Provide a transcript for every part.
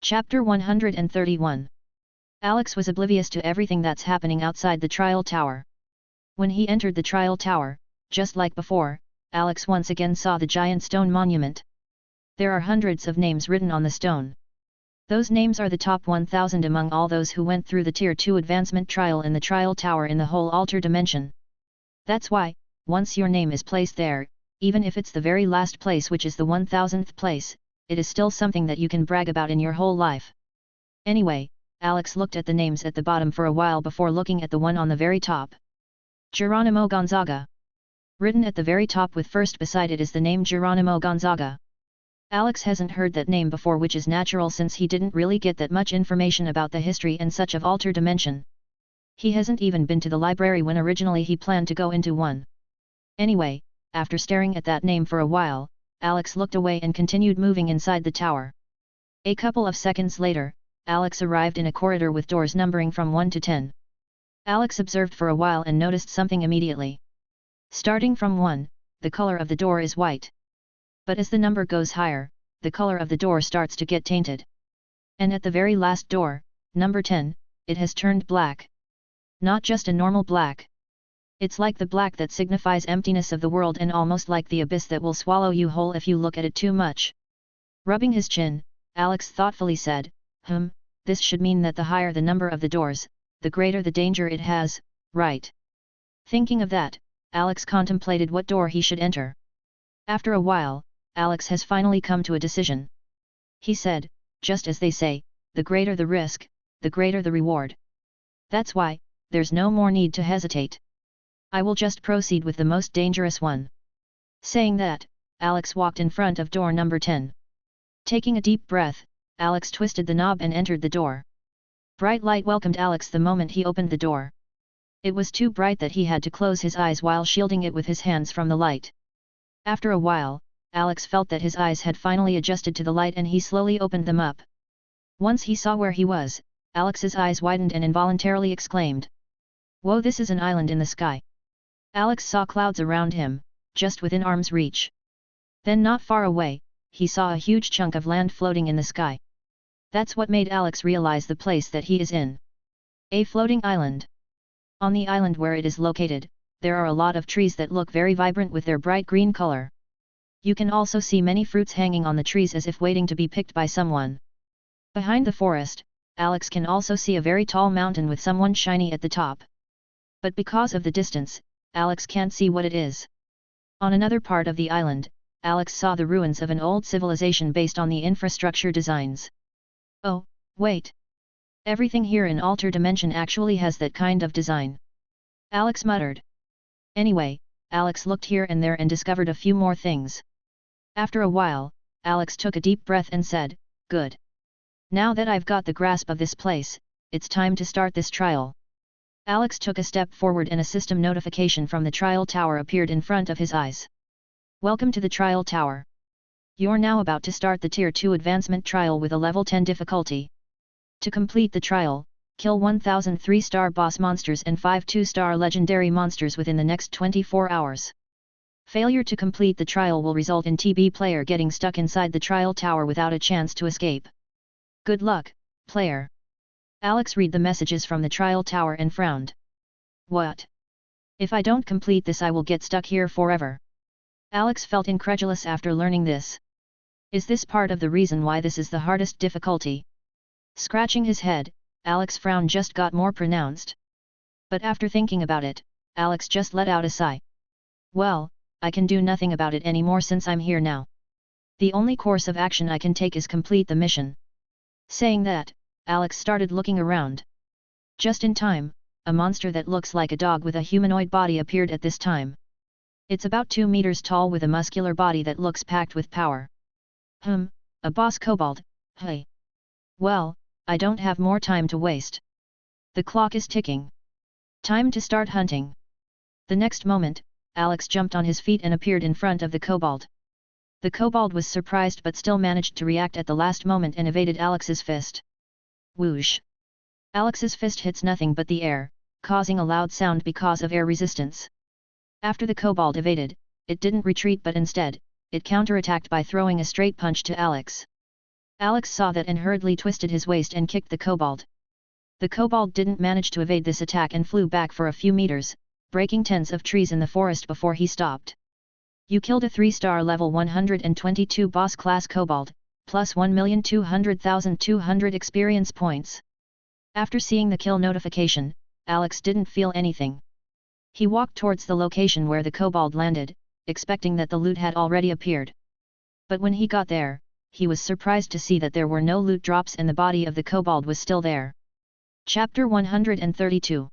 Chapter 131. Alex was oblivious to everything that's happening outside the trial tower. When he entered the trial tower, just like before, Alex once again saw the giant stone monument. There are hundreds of names written on the stone. Those names are the top 1000 among all those who went through the Tier 2 advancement trial in the trial tower in the whole alter dimension. That's why, once your name is placed there, even if it's the very last place which is the 1000th place, it is still something that you can brag about in your whole life. Anyway, Alex looked at the names at the bottom for a while before looking at the one on the very top. Geronimo Gonzaga. Written at the very top with first beside it is the name Geronimo Gonzaga. Alex hasn't heard that name before, which is natural since he didn't really get that much information about the history and such of Alter Dimension. He hasn't even been to the library when originally he planned to go into one. Anyway, after staring at that name for a while, Alex looked away and continued moving inside the tower. A couple of seconds later, Alex arrived in a corridor with doors numbering from 1 to 10. Alex observed for a while and noticed something immediately. Starting from 1, the color of the door is white. But as the number goes higher, the color of the door starts to get tainted. And at the very last door, number 10, it has turned black. Not just a normal black. It's like the black that signifies emptiness of the world and almost like the abyss that will swallow you whole if you look at it too much. Rubbing his chin, Alex thoughtfully said, this should mean that the higher the number of the doors, the greater the danger it has, right? Thinking of that, Alex contemplated what door he should enter. After a while, Alex has finally come to a decision. He said, just as they say, the greater the risk, the greater the reward. That's why, there's no more need to hesitate. I will just proceed with the most dangerous one. Saying that, Alex walked in front of door number 10. Taking a deep breath, Alex twisted the knob and entered the door. Bright light welcomed Alex the moment he opened the door. It was too bright that he had to close his eyes while shielding it with his hands from the light. After a while, Alex felt that his eyes had finally adjusted to the light and he slowly opened them up. Once he saw where he was, Alex's eyes widened and involuntarily exclaimed, "Whoa, this is an island in the sky." Alex saw clouds around him, just within arm's reach. Then not far away, he saw a huge chunk of land floating in the sky. That's what made Alex realize the place that he is in. A floating island. On the island where it is located, there are a lot of trees that look very vibrant with their bright green color. You can also see many fruits hanging on the trees as if waiting to be picked by someone. Behind the forest, Alex can also see a very tall mountain with someone shiny at the top. But because of the distance, Alex can't see what it is. On another part of the island, Alex saw the ruins of an old civilization based on the infrastructure designs. Oh, wait. Everything here in Alter Dimension actually has that kind of design. Alex muttered. Anyway, Alex looked here and there and discovered a few more things. After a while, Alex took a deep breath and said, "Good. Now that I've got the grasp of this place, it's time to start this trial." Alex took a step forward and a system notification from the trial tower appeared in front of his eyes. Welcome to the trial tower. You're now about to start the Tier 2 advancement trial with a level 10 difficulty. To complete the trial, kill 1000 3-star boss monsters and 5 2-star legendary monsters within the next 24 hours. Failure to complete the trial will result in TB player getting stuck inside the trial tower without a chance to escape. Good luck, player. Alex read the messages from the trial tower and frowned. What? If I don't complete this, I will get stuck here forever. Alex felt incredulous after learning this. Is this part of the reason why this is the hardest difficulty? Scratching his head, Alex's frown just got more pronounced. But after thinking about it, Alex just let out a sigh. Well, I can do nothing about it anymore since I'm here now. The only course of action I can take is complete the mission. Saying that, Alex started looking around. Just in time, a monster that looks like a dog with a humanoid body appeared at this time. It's about 2 meters tall with a muscular body that looks packed with power. A boss kobold, hey. Well, I don't have more time to waste. The clock is ticking. Time to start hunting. The next moment, Alex jumped on his feet and appeared in front of the kobold. The kobold was surprised but still managed to react at the last moment and evaded Alex's fist. Whoosh! Alex's fist hits nothing but the air, causing a loud sound because of air resistance. After the kobold evaded, it didn't retreat but instead, it counterattacked by throwing a straight punch to Alex. Alex saw that and hurriedly twisted his waist and kicked the kobold. The kobold didn't manage to evade this attack and flew back for a few meters, breaking tens of trees in the forest before he stopped. You killed a 3-star level 122 boss class kobold, plus 1,200,200 experience points. After seeing the kill notification, Alex didn't feel anything. He walked towards the location where the kobold landed, expecting that the loot had already appeared. But when he got there, he was surprised to see that there were no loot drops and the body of the kobold was still there. Chapter 132.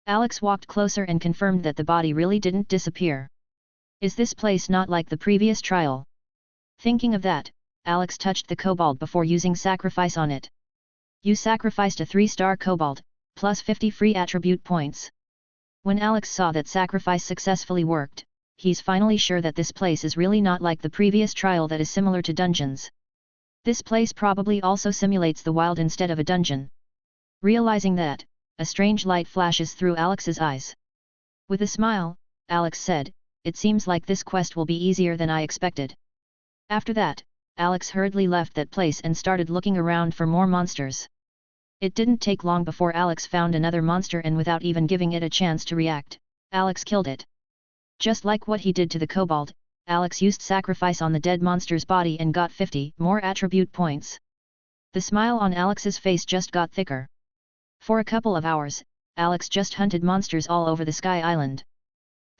Alex walked closer and confirmed that the body really didn't disappear. Is this place not like the previous trial? Thinking of that, Alex touched the kobold before using sacrifice on it. You sacrificed a 3-star kobold, plus 50 free attribute points. When Alex saw that sacrifice successfully worked, he's finally sure that this place is really not like the previous trial that is similar to dungeons. This place probably also simulates the wild instead of a dungeon. Realizing that, a strange light flashes through Alex's eyes. With a smile, Alex said, "It seems like this quest will be easier than I expected." After that, Alex hurriedly left that place and started looking around for more monsters. It didn't take long before Alex found another monster and without even giving it a chance to react, Alex killed it. Just like what he did to the kobold, Alex used sacrifice on the dead monster's body and got 50 more attribute points. The smile on Alex's face just got thicker. For a couple of hours, Alex just hunted monsters all over the Sky Island.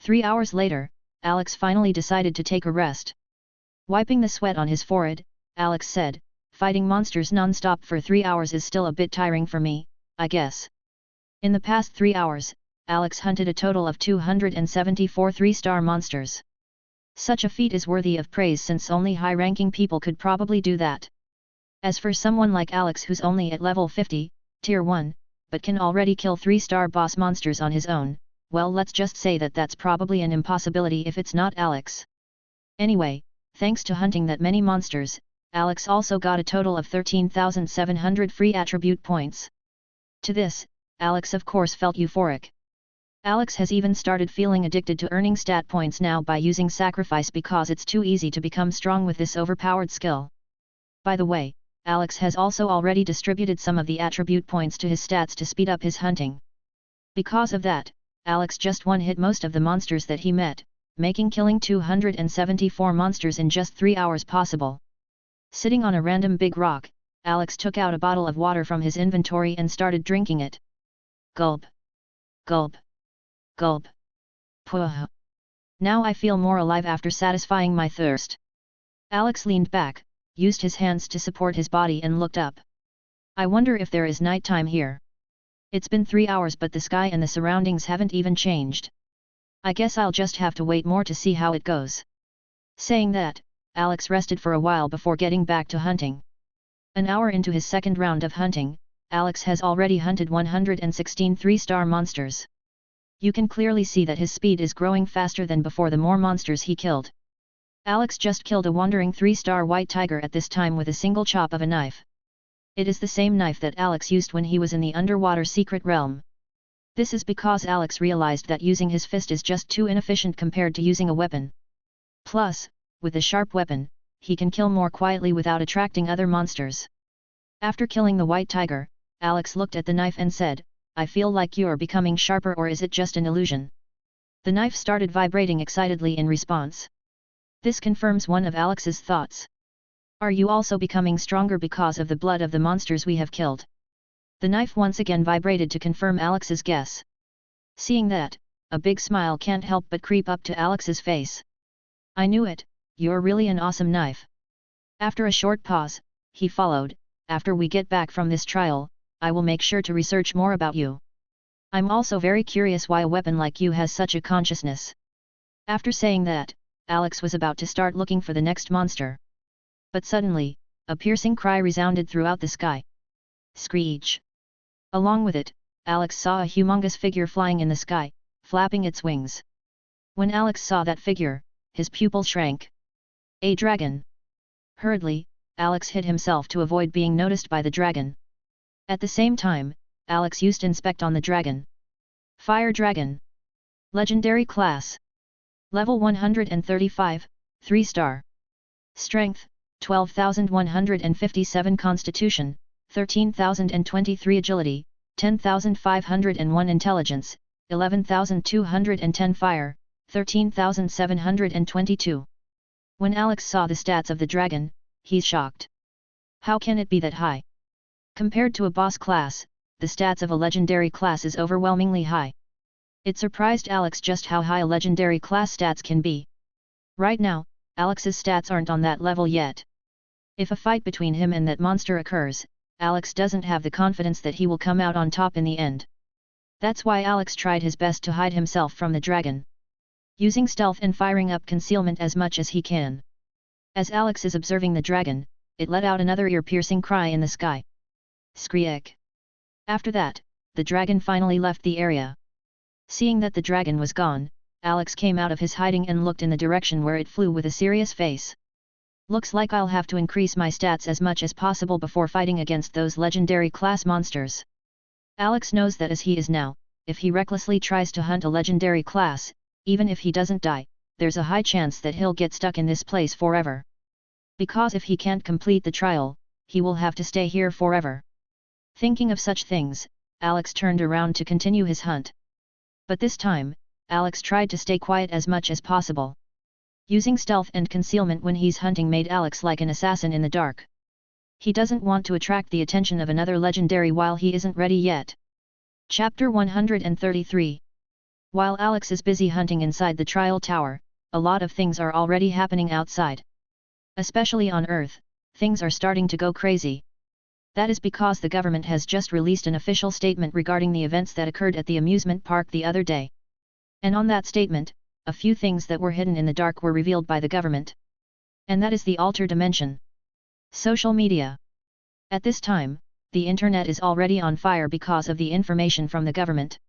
3 hours later, Alex finally decided to take a rest. Wiping the sweat on his forehead, Alex said, "Fighting monsters non-stop for 3 hours is still a bit tiring for me, I guess." In the past 3 hours, Alex hunted a total of 274 3-star monsters. Such a feat is worthy of praise since only high-ranking people could probably do that. As for someone like Alex who's only at level 50, tier 1, but can already kill 3-star boss monsters on his own, well, let's just say that that's probably an impossibility if it's not Alex. Anyway, thanks to hunting that many monsters, Alex also got a total of 13,700 free attribute points. To this, Alex of course felt euphoric. Alex has even started feeling addicted to earning stat points now by using sacrifice because it's too easy to become strong with this overpowered skill. By the way, Alex has also already distributed some of the attribute points to his stats to speed up his hunting. Because of that, Alex just one-hit most of the monsters that he met, making killing 274 monsters in just 3 hours possible. Sitting on a random big rock, Alex took out a bottle of water from his inventory and started drinking it. Gulp. Gulp. Gulp. Puh. Now I feel more alive after satisfying my thirst. Alex leaned back, used his hands to support his body and looked up. I wonder if there is nighttime here. It's been 3 hours but the sky and the surroundings haven't even changed. I guess I'll just have to wait more to see how it goes. Saying that, Alex rested for a while before getting back to hunting. An hour into his second round of hunting, Alex has already hunted 116 3-star monsters. You can clearly see that his speed is growing faster than before the more monsters he killed. Alex just killed a wandering 3-star white tiger at this time with a single chop of a knife. It is the same knife that Alex used when he was in the underwater secret realm. This is because Alex realized that using his fist is just too inefficient compared to using a weapon. Plus, with a sharp weapon, he can kill more quietly without attracting other monsters. After killing the white tiger, Alex looked at the knife and said, "I feel like you're becoming sharper, or is it just an illusion?" The knife started vibrating excitedly in response. This confirms one of Alex's thoughts. Are you also becoming stronger because of the blood of the monsters we have killed? The knife once again vibrated to confirm Alex's guess. Seeing that, a big smile can't help but creep up to Alex's face. I knew it, you're really an awesome knife. After a short pause, he followed, after we get back from this trial, I will make sure to research more about you. I'm also very curious why a weapon like you has such a consciousness. After saying that, Alex was about to start looking for the next monster. But suddenly, a piercing cry resounded throughout the sky. Screech! Along with it, Alex saw a humongous figure flying in the sky, flapping its wings. When Alex saw that figure, his pupil shrank. A dragon! Hurriedly, Alex hid himself to avoid being noticed by the dragon. At the same time, Alex used Inspect on the dragon. Fire Dragon! Legendary Class! Level 135, 3-star. Strength, 12,157 constitution, 13,023 agility, 10,501 intelligence, 11,210 fire, 13,722. When Alex saw the stats of the dragon, he's shocked. How can it be that high? Compared to a boss class, the stats of a legendary class is overwhelmingly high. It surprised Alex just how high a legendary class stats can be. Right now, Alex's stats aren't on that level yet. If a fight between him and that monster occurs, Alex doesn't have the confidence that he will come out on top in the end. That's why Alex tried his best to hide himself from the dragon, using stealth and firing up concealment as much as he can. As Alex is observing the dragon, it let out another ear-piercing cry in the sky. Skreek. After that, the dragon finally left the area. Seeing that the dragon was gone, Alex came out of his hiding and looked in the direction where it flew with a serious face. Looks like I'll have to increase my stats as much as possible before fighting against those legendary class monsters. Alex knows that as he is now, if he recklessly tries to hunt a legendary class, even if he doesn't die, there's a high chance that he'll get stuck in this place forever. Because if he can't complete the trial, he will have to stay here forever. Thinking of such things, Alex turned around to continue his hunt. But this time, Alex tried to stay quiet as much as possible. Using stealth and concealment when he's hunting made Alex like an assassin in the dark. He doesn't want to attract the attention of another legendary while he isn't ready yet. Chapter 133. While Alex is busy hunting inside the trial tower, a lot of things are already happening outside. Especially on Earth, things are starting to go crazy. That is because the government has just released an official statement regarding the events that occurred at the amusement park the other day. And on that statement, a few things that were hidden in the dark were revealed by the government. And that is the altered dimension. Social media. At this time, the internet is already on fire because of the information from the government.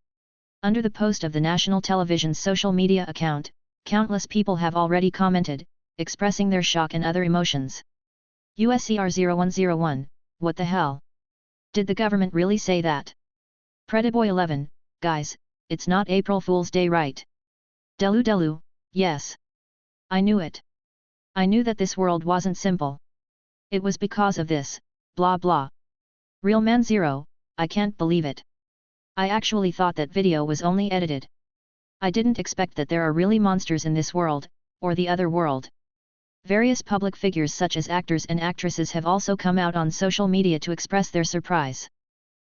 Under the post of the national television's social media account, countless people have already commented, expressing their shock and other emotions. USCR0101, what the hell? Did the government really say that? Prettyboy11, guys, it's not April Fool's Day, right? Delu, yes. I knew it. I knew that this world wasn't simple. It was because of this, blah blah. Real man zero, I can't believe it. I actually thought that video was only edited. I didn't expect that there are really monsters in this world, or the other world. Various public figures such as actors and actresses have also come out on social media to express their surprise.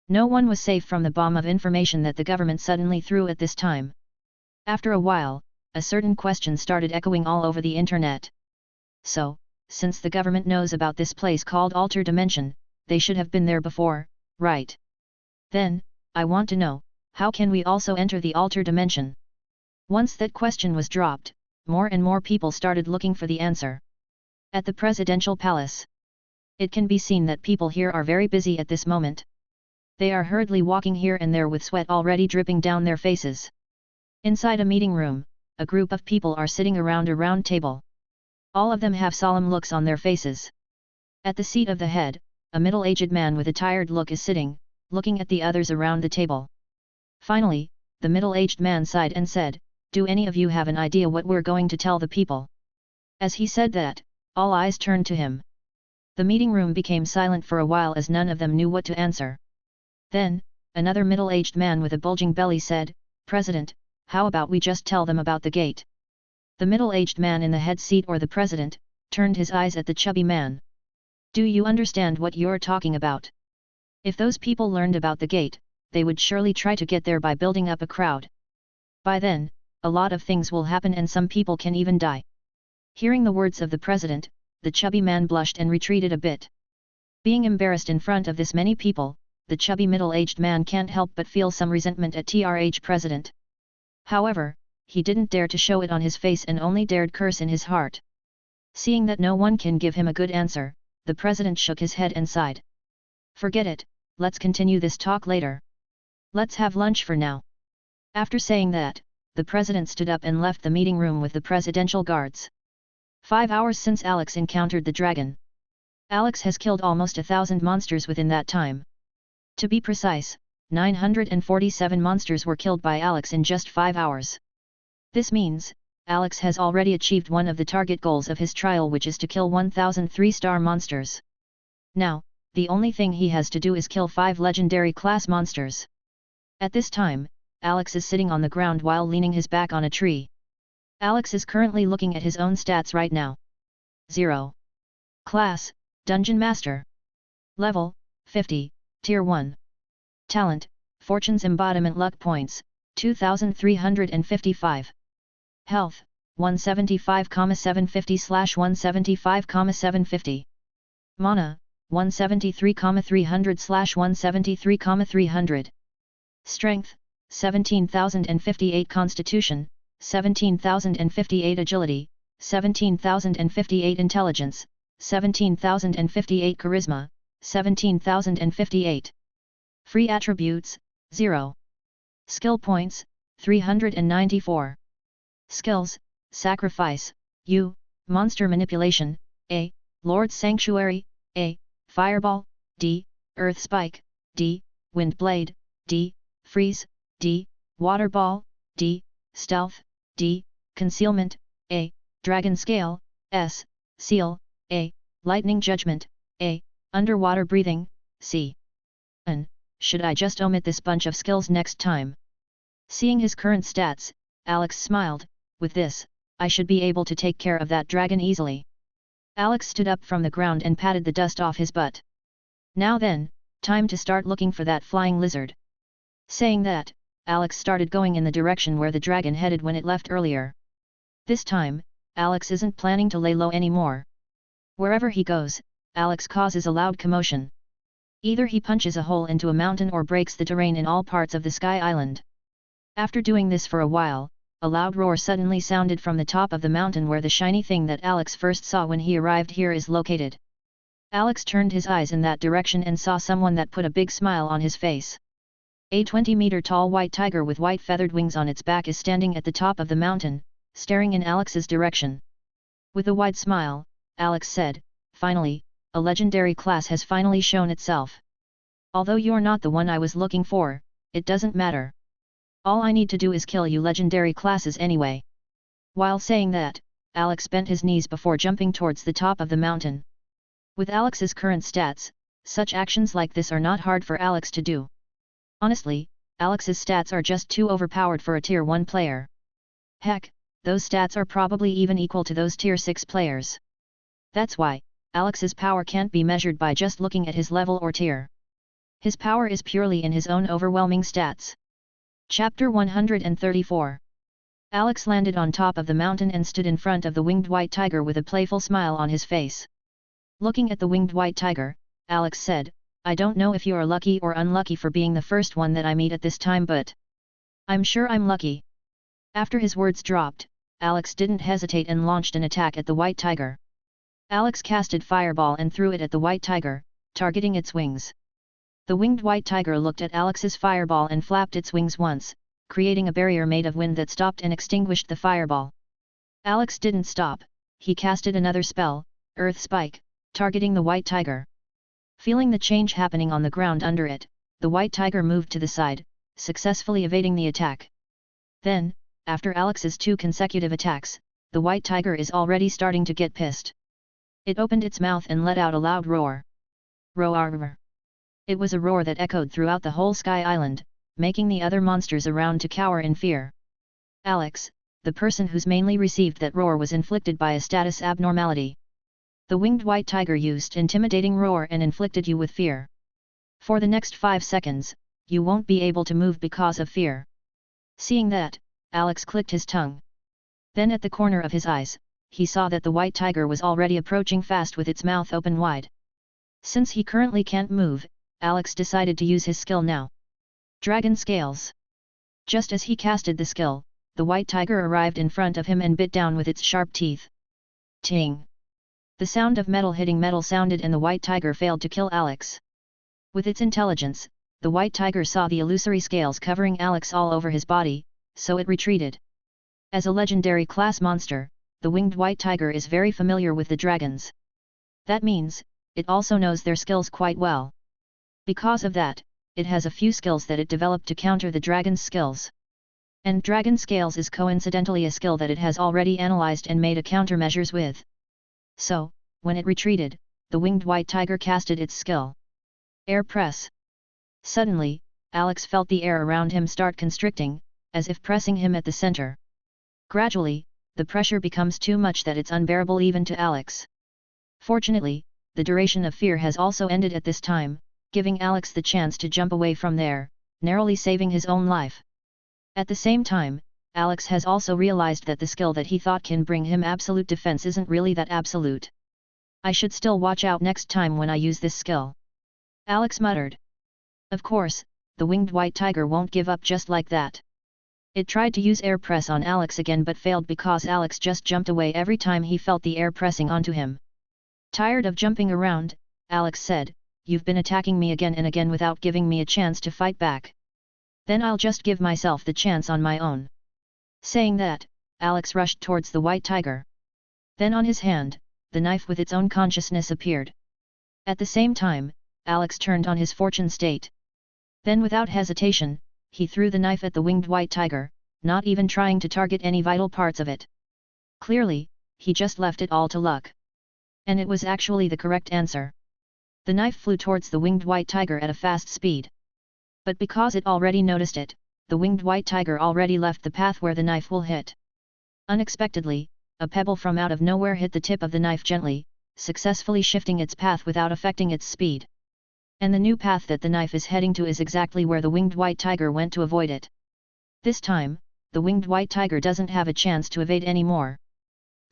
No one was safe from the bomb of information that the government suddenly threw at this time. After a while, a certain question started echoing all over the internet. So, since the government knows about this place called Altered Dimension, they should have been there before, right? Then, I want to know, how can we also enter the Altered Dimension? Once that question was dropped, more and more people started looking for the answer. At the presidential palace, it can be seen that people here are very busy at this moment. They are hurriedly walking here and there with sweat already dripping down their faces. Inside a meeting room, a group of people are sitting around a round table. All of them have solemn looks on their faces. At the seat of the head, a middle-aged man with a tired look is sitting, looking at the others around the table. Finally, the middle-aged man sighed and said, "Do any of you have an idea what we're going to tell the people?" As he said that, all eyes turned to him. The meeting room became silent for a while as none of them knew what to answer. Then, another middle-aged man with a bulging belly said, "President, how about we just tell them about the gate?" The middle-aged man in the head seat, or the president, turned his eyes at the chubby man. "Do you understand what you're talking about? If those people learned about the gate, they would surely try to get there by building up a crowd. By then, a lot of things will happen and some people can even die." Hearing the words of the president, the chubby man blushed and retreated a bit. Being embarrassed in front of this many people, the chubby middle-aged man can't help but feel some resentment at TRH president. However, he didn't dare to show it on his face and only dared curse in his heart. Seeing that no one can give him a good answer, the president shook his head and sighed. "Forget it, let's continue this talk later. Let's have lunch for now." After saying that, the president stood up and left the meeting room with the presidential guards. 5 hours since Alex encountered the dragon. Alex has killed almost 1,000 monsters within that time. To be precise, 947 monsters were killed by Alex in just 5 hours. This means, Alex has already achieved one of the target goals of his trial, which is to kill 1000 3-star monsters. Now, the only thing he has to do is kill 5 legendary class monsters. At this time, Alex is sitting on the ground while leaning his back on a tree. Alex is currently looking at his own stats right now. 0. Class, Dungeon Master. Level, 50, Tier 1. Talent, Fortune's Embodiment Luck Points, 2355. Health, 175,750/175,750. Mana, 173,300/173,300. Strength, 17,058. Constitution, 17,058. Agility, 17,058. Intelligence, 17,058. Charisma, 17,058. Free attributes, 0. Skill points, 394. Skills, Sacrifice, U, Monster Manipulation, A, Lord's Sanctuary, A, Fireball, D, Earth Spike, D, Wind Blade, D, Freeze, D, Water Ball, D, Stealth, D, Concealment, A, Dragon Scale, S, Seal, A, Lightning Judgment, A, Underwater Breathing, C. Should I just omit this bunch of skills next time? Seeing his current stats, Alex smiled. With this, I should be able to take care of that dragon easily. Alex stood up from the ground and patted the dust off his butt. Now then, time to start looking for that flying lizard. Saying that, Alex started going in the direction where the dragon headed when it left earlier. This time, Alex isn't planning to lay low anymore. Wherever he goes, Alex causes a loud commotion. Either he punches a hole into a mountain or breaks the terrain in all parts of the Sky Island. After doing this for a while, a loud roar suddenly sounded from the top of the mountain where the shiny thing that Alex first saw when he arrived here is located. Alex turned his eyes in that direction and saw someone that put a big smile on his face. A 20-meter-tall white tiger with white feathered wings on its back is standing at the top of the mountain, staring in Alex's direction. With a wide smile, Alex said, "Finally, a legendary class has finally shown itself. Although you're not the one I was looking for, it doesn't matter. All I need to do is kill you legendary classes anyway." While saying that, Alex bent his knees before jumping towards the top of the mountain. With Alex's current stats, such actions like this are not hard for Alex to do. Honestly, Alex's stats are just too overpowered for a Tier 1 player. Heck, those stats are probably even equal to those Tier 6 players. That's why, Alex's power can't be measured by just looking at his level or tier. His power is purely in his own overwhelming stats. Chapter 134. Alex landed on top of the mountain and stood in front of the winged white tiger with a playful smile on his face. Looking at the winged white tiger, Alex said, "I don't know if you're lucky or unlucky for being the first one that I meet at this time, but I'm sure I'm lucky." After his words dropped, Alex didn't hesitate and launched an attack at the white tiger. Alex casted Fireball and threw it at the white tiger, targeting its wings. The winged white tiger looked at Alex's Fireball and flapped its wings once, creating a barrier made of wind that stopped and extinguished the fireball. Alex didn't stop, he casted another spell, Earth Spike, targeting the white tiger. Feeling the change happening on the ground under it, the white tiger moved to the side, successfully evading the attack. Then, after Alex's 2 consecutive attacks, the white tiger is already starting to get pissed. It opened its mouth and let out a loud roar. Roar! It was a roar that echoed throughout the whole Sky Island, making the other monsters around to cower in fear. Alex, the person who's mainly received that roar, was inflicted by a status abnormality. The winged white tiger used intimidating roar and inflicted you with fear. For the next 5 seconds, you won't be able to move because of fear. Seeing that, Alex clicked his tongue. Then at the corner of his eyes, he saw that the white tiger was already approaching fast with its mouth open wide. Since he currently can't move, Alex decided to use his skill now. Dragon Scales. Just as he casted the skill, the white tiger arrived in front of him and bit down with its sharp teeth. Ting! The sound of metal hitting metal sounded and the white tiger failed to kill Alex. With its intelligence, the white tiger saw the illusory scales covering Alex all over his body, so it retreated. As a legendary class monster, the winged white tiger is very familiar with the dragons. That means, it also knows their skills quite well. Because of that, it has a few skills that it developed to counter the dragon's skills. And Dragon Scales is coincidentally a skill that it has already analyzed and made a countermeasures with. So, when it retreated, the winged white tiger casted its skill. Air press. Suddenly, Alex felt the air around him start constricting, as if pressing him at the center. Gradually, the pressure becomes too much that it's unbearable even to Alex. Fortunately, the duration of fear has also ended at this time, giving Alex the chance to jump away from there, narrowly saving his own life. At the same time, Alex has also realized that the skill that he thought can bring him absolute defense isn't really that absolute. I should still watch out next time when I use this skill. Alex muttered. Of course, the winged white tiger won't give up just like that. It tried to use air press on Alex again but failed because Alex just jumped away every time he felt the air pressing onto him. Tired of jumping around, Alex said, "You've been attacking me again and again without giving me a chance to fight back. Then I'll just give myself the chance on my own." Saying that, Alex rushed towards the white tiger. Then on his hand, the knife with its own consciousness appeared. At the same time, Alex turned on his fortune state. Then without hesitation, he threw the knife at the winged white tiger, not even trying to target any vital parts of it. Clearly, he just left it all to luck. And it was actually the correct answer. The knife flew towards the winged white tiger at a fast speed. But because it already noticed it, the winged white tiger already left the path where the knife will hit. Unexpectedly, a pebble from out of nowhere hit the tip of the knife gently, successfully shifting its path without affecting its speed. And the new path that the knife is heading to is exactly where the winged white tiger went to avoid it. This time, the winged white tiger doesn't have a chance to evade anymore.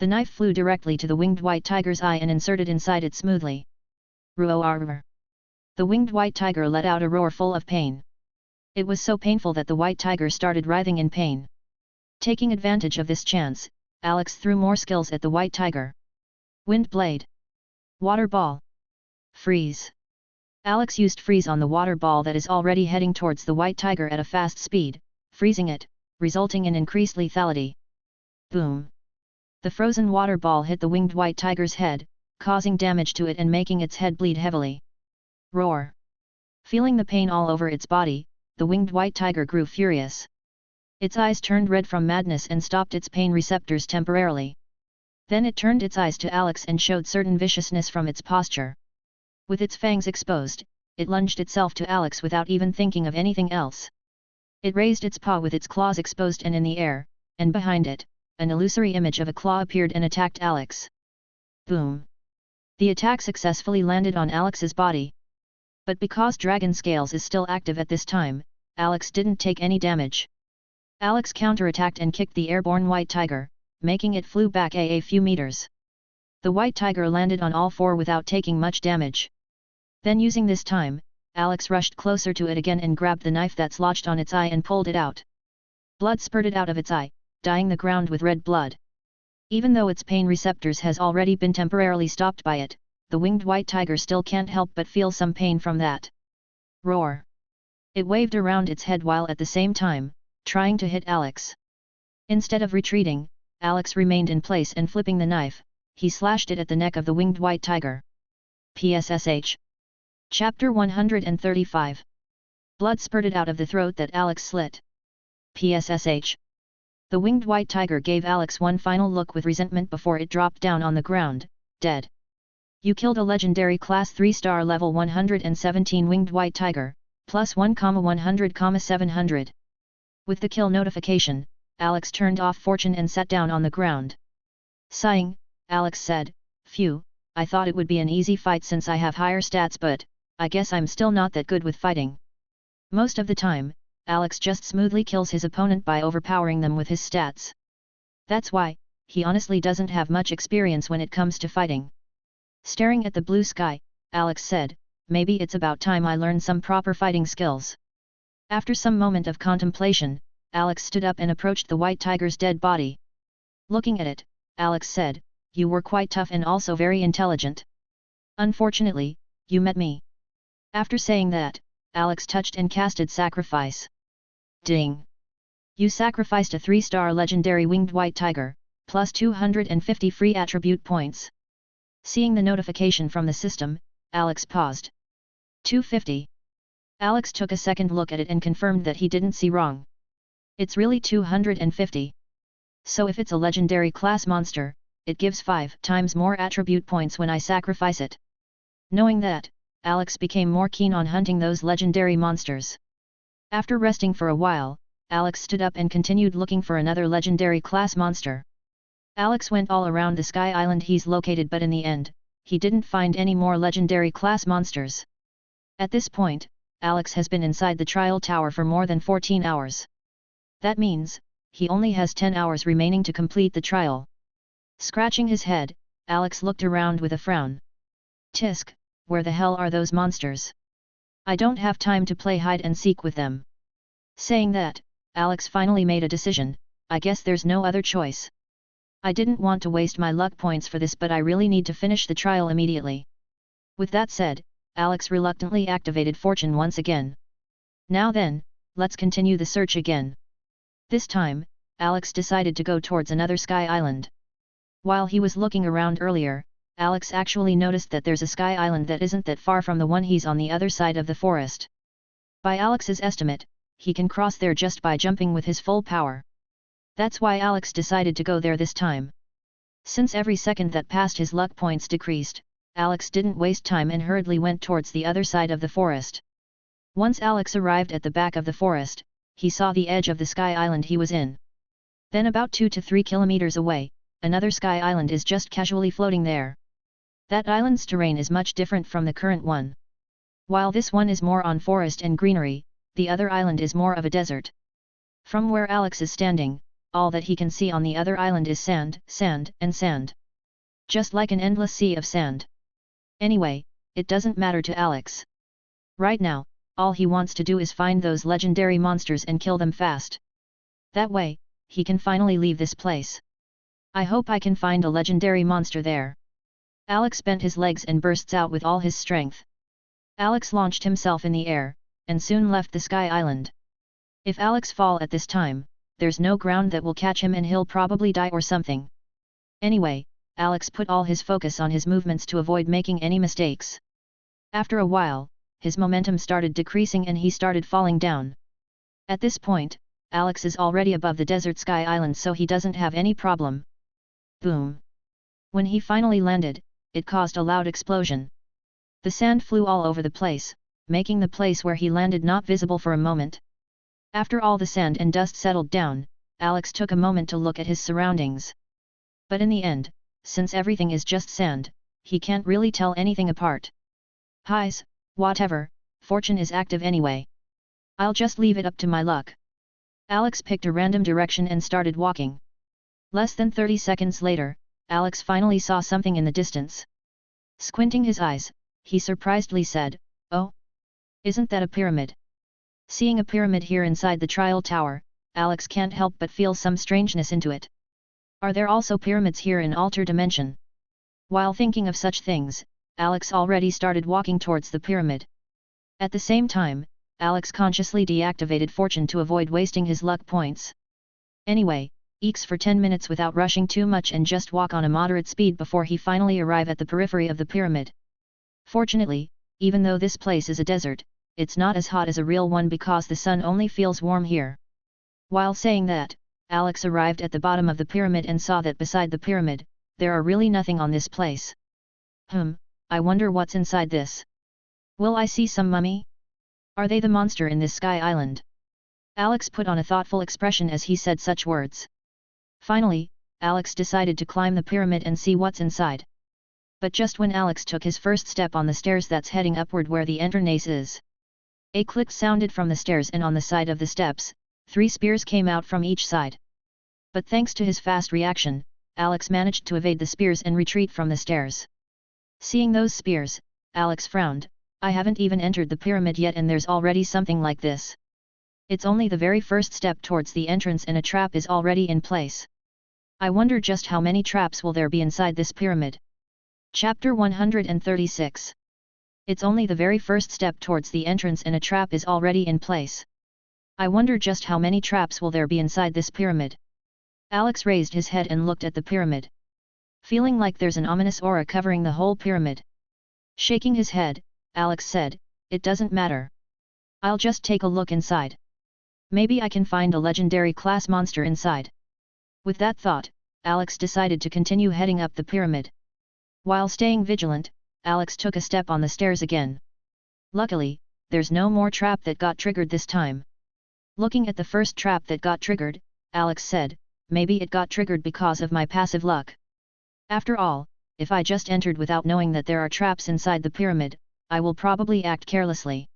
The knife flew directly to the winged white tiger's eye and inserted inside it smoothly. Roar! The winged white tiger let out a roar full of pain. It was so painful that the white tiger started writhing in pain. Taking advantage of this chance, Alex threw more skills at the white tiger. Wind blade. Water ball. Freeze. Alex used freeze on the water ball that is already heading towards the white tiger at a fast speed, freezing it, resulting in increased lethality. Boom! The frozen water ball hit the winged white tiger's head, causing damage to it and making its head bleed heavily. Roar! Feeling the pain all over its body, the winged white tiger grew furious. Its eyes turned red from madness and stopped its pain receptors temporarily. Then it turned its eyes to Alex and showed certain viciousness from its posture. With its fangs exposed, it lunged itself to Alex without even thinking of anything else. It raised its paw with its claws exposed and in the air, and behind it, an illusory image of a claw appeared and attacked Alex. Boom! The attack successfully landed on Alex's body. But because Dragon Scales is still active at this time, Alex didn't take any damage. Alex counterattacked and kicked the airborne white tiger, making it flew back a few meters. The white tiger landed on all four without taking much damage. Then using this time, Alex rushed closer to it again and grabbed the knife that's lodged on its eye and pulled it out. Blood spurted out of its eye, dyeing the ground with red blood. Even though its pain receptors has already been temporarily stopped by it, the winged white tiger still can't help but feel some pain from that. Roar! It waved around its head while at the same time, trying to hit Alex. Instead of retreating, Alex remained in place and flipping the knife, he slashed it at the neck of the winged white tiger. PSSH. Chapter 135. Blood spurted out of the throat that Alex slit. PSSH. The winged white tiger gave Alex one final look with resentment before it dropped down on the ground, dead. You killed a legendary class 3-star level 117 winged white tiger, plus 1,100,700. With the kill notification, Alex turned off fortune and sat down on the ground. Sighing, Alex said, "Phew, I thought it would be an easy fight since I have higher stats, but I guess I'm still not that good with fighting." Most of the time, Alex just smoothly kills his opponent by overpowering them with his stats. That's why, he honestly doesn't have much experience when it comes to fighting. Staring at the blue sky, Alex said, "Maybe it's about time I learn some proper fighting skills." After some moment of contemplation, Alex stood up and approached the white tiger's dead body. Looking at it, Alex said, "You were quite tough and also very intelligent. Unfortunately, you met me." After saying that, Alex touched and casted sacrifice. Ding! You sacrificed a 3-star legendary winged white tiger, plus 250 free attribute points. Seeing the notification from the system, Alex paused. 250. Alex took a second look at it and confirmed that he didn't see wrong. It's really 250. So if it's a legendary class monster, it gives 5 times more attribute points when I sacrifice it. Knowing that, Alex became more keen on hunting those legendary monsters. After resting for a while, Alex stood up and continued looking for another legendary class monster. Alex went all around the sky island he's located, but in the end, he didn't find any more legendary class monsters. At this point, Alex has been inside the trial tower for more than 14 hours. That means, he only has 10 hours remaining to complete the trial. Scratching his head, Alex looked around with a frown. Tisk, where the hell are those monsters? I don't have time to play hide and seek with them. Saying that, Alex finally made a decision. I guess there's no other choice. I didn't want to waste my luck points for this, but I really need to finish the trial immediately. With that said, Alex reluctantly activated Fortune once again. Now then, let's continue the search again. This time, Alex decided to go towards another sky island. While he was looking around earlier, Alex actually noticed that there's a sky island that isn't that far from the one he's on the other side of the forest. By Alex's estimate, he can cross there just by jumping with his full power. That's why Alex decided to go there this time. Since every second that passed his luck points decreased, Alex didn't waste time and hurriedly went towards the other side of the forest. Once Alex arrived at the back of the forest, he saw the edge of the sky island he was in. Then about 2 to 3 kilometers away, another sky island is just casually floating there. That island's terrain is much different from the current one. While this one is more on forest and greenery, the other island is more of a desert. From where Alex is standing, all that he can see on the other island is sand, sand, and sand. Just like an endless sea of sand. Anyway, it doesn't matter to Alex. Right now, all he wants to do is find those legendary monsters and kill them fast. That way, he can finally leave this place. I hope I can find a legendary monster there. Alex bent his legs and bursts out with all his strength. Alex launched himself in the air, and soon left the sky island. If Alex falls at this time, there's no ground that will catch him and he'll probably die or something. Anyway, Alex put all his focus on his movements to avoid making any mistakes. After a while, his momentum started decreasing and he started falling down. At this point, Alex is already above the desert sky island, so he doesn't have any problem. Boom! When he finally landed, it caused a loud explosion. The sand flew all over the place, making the place where he landed not visible for a moment. After all the sand and dust settled down, Alex took a moment to look at his surroundings. But in the end, since everything is just sand, he can't really tell anything apart. Highs, whatever, Fortune is active anyway. I'll just leave it up to my luck. Alex picked a random direction and started walking. Less than 30 seconds later, Alex finally saw something in the distance. Squinting his eyes, he surprisedly said, "Oh? Isn't that a pyramid?" Seeing a pyramid here inside the trial tower, Alex can't help but feel some strangeness into it. Are there also pyramids here in Alter Dimension? While thinking of such things, Alex already started walking towards the pyramid. At the same time, Alex consciously deactivated Fortune to avoid wasting his luck points. Anyway, eeks for 10 minutes without rushing too much and just walk on a moderate speed before he finally arrive at the periphery of the pyramid. Fortunately, even though this place is a desert, it's not as hot as a real one because the sun only feels warm here. While saying that, Alex arrived at the bottom of the pyramid and saw that beside the pyramid, there are really nothing on this place. I wonder what's inside this. Will I see some mummy? Are they the monster in this sky island? Alex put on a thoughtful expression as he said such words. Finally, Alex decided to climb the pyramid and see what's inside. But just when Alex took his first step on the stairs that's heading upward where the entrance is, a click sounded from the stairs, and on the side of the steps, 3 spears came out from each side. But thanks to his fast reaction, Alex managed to evade the spears and retreat from the stairs. Seeing those spears, Alex frowned. I haven't even entered the pyramid yet and there's already something like this. It's only the very first step towards the entrance and a trap is already in place. I wonder just how many traps will there be inside this pyramid. Chapter 136. It's only the very first step towards the entrance and a trap is already in place. I wonder just how many traps will there be inside this pyramid. Alex raised his head and looked at the pyramid. Feeling like there's an ominous aura covering the whole pyramid. Shaking his head, Alex said, "It doesn't matter. I'll just take a look inside." Maybe I can find a legendary class monster inside. With that thought, Alex decided to continue heading up the pyramid. While staying vigilant, Alex took a step on the stairs again. Luckily, there's no more trap that got triggered this time. Looking at the first trap that got triggered, Alex said, maybe it got triggered because of my passive luck. After all, if I just entered without knowing that there are traps inside the pyramid, I will probably act carelessly.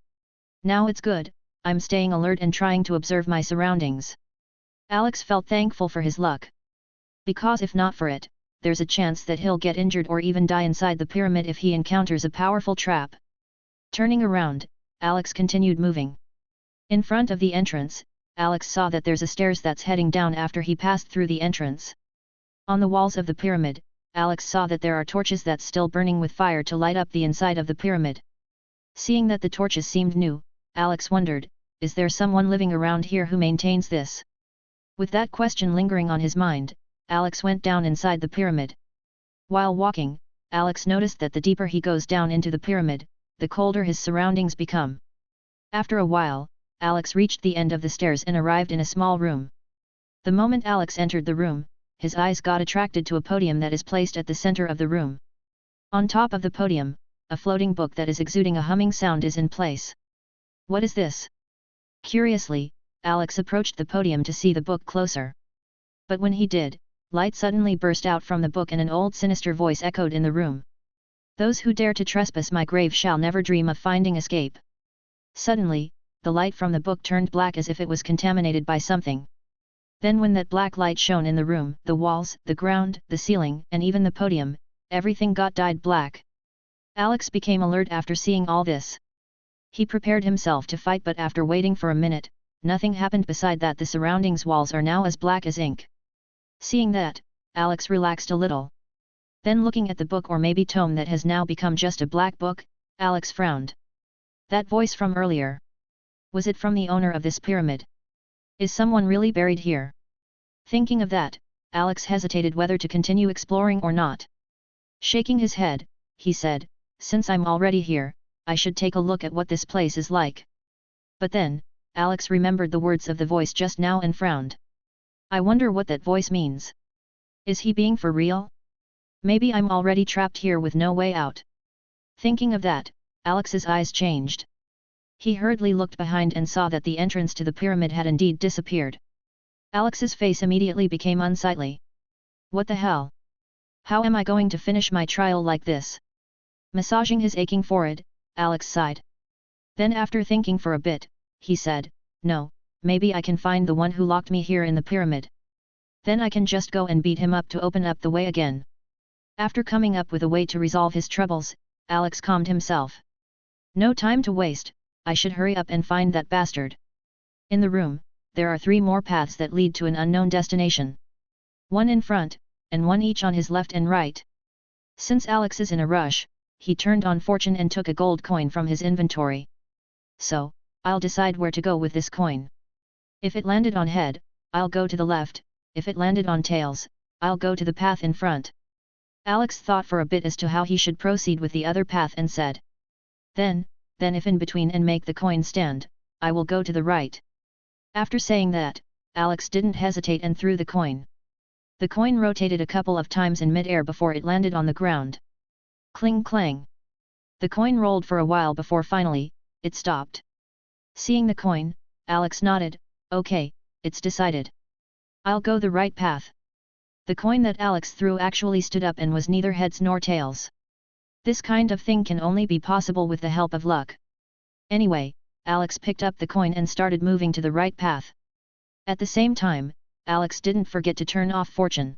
Now it's good, I'm staying alert and trying to observe my surroundings. Alex felt thankful for his luck. Because if not for it, there's a chance that he'll get injured or even die inside the pyramid if he encounters a powerful trap. Turning around, Alex continued moving. In front of the entrance, Alex saw that there's a stairs that's heading down after he passed through the entrance. On the walls of the pyramid, Alex saw that there are torches that's still burning with fire to light up the inside of the pyramid. Seeing that the torches seemed new, Alex wondered, is there someone living around here who maintains this? With that question lingering on his mind, Alex went down inside the pyramid. While walking, Alex noticed that the deeper he goes down into the pyramid, the colder his surroundings become. After a while, Alex reached the end of the stairs and arrived in a small room. The moment Alex entered the room, his eyes got attracted to a podium that is placed at the center of the room. On top of the podium, a floating book that is exuding a humming sound is in place. What is this? Curiously, Alex approached the podium to see the book closer. But when he did, light suddenly burst out from the book and an old sinister voice echoed in the room. Those who dare to trespass my grave shall never dream of finding escape. Suddenly, the light from the book turned black as if it was contaminated by something. Then when that black light shone in the room, the walls, the ground, the ceiling, and even the podium, everything got dyed black. Alex became alert after seeing all this. He prepared himself to fight, but after waiting for a minute, nothing happened beside that the surroundings walls are now as black as ink. Seeing that, Alex relaxed a little. Then looking at the book or maybe tome that has now become just a black book, Alex frowned. That voice from earlier. Was it from the owner of this pyramid? Is someone really buried here? Thinking of that, Alex hesitated whether to continue exploring or not. Shaking his head, he said, since I'm already here, I should take a look at what this place is like. But then, Alex remembered the words of the voice just now and frowned. I wonder what that voice means. Is he being for real? Maybe I'm already trapped here with no way out. Thinking of that, Alex's eyes changed. He hurriedly looked behind and saw that the entrance to the pyramid had indeed disappeared. Alex's face immediately became unsightly. What the hell? How am I going to finish my trial like this? Massaging his aching forehead, Alex sighed. Then after thinking for a bit, he said, no, maybe I can find the one who locked me here in the pyramid. Then I can just go and beat him up to open up the way again. After coming up with a way to resolve his troubles, Alex calmed himself. No time to waste, I should hurry up and find that bastard. In the room, there are 3 more paths that lead to an unknown destination. One in front, and one each on his left and right. Since Alex is in a rush, he turned on fortune and took a gold coin from his inventory. So, I'll decide where to go with this coin. If it landed on head, I'll go to the left, if it landed on tails, I'll go to the path in front. Alex thought for a bit as to how he should proceed with the other path and said. Then if in between and make the coin stand, I will go to the right. After saying that, Alex didn't hesitate and threw the coin. The coin rotated a couple of times in mid-air before it landed on the ground. Cling clang. The coin rolled for a while before finally, it stopped. Seeing the coin, Alex nodded, okay, it's decided. I'll go the right path. The coin that Alex threw actually stood up and was neither heads nor tails. This kind of thing can only be possible with the help of luck. Anyway, Alex picked up the coin and started moving to the right path. At the same time, Alex didn't forget to turn off fortune.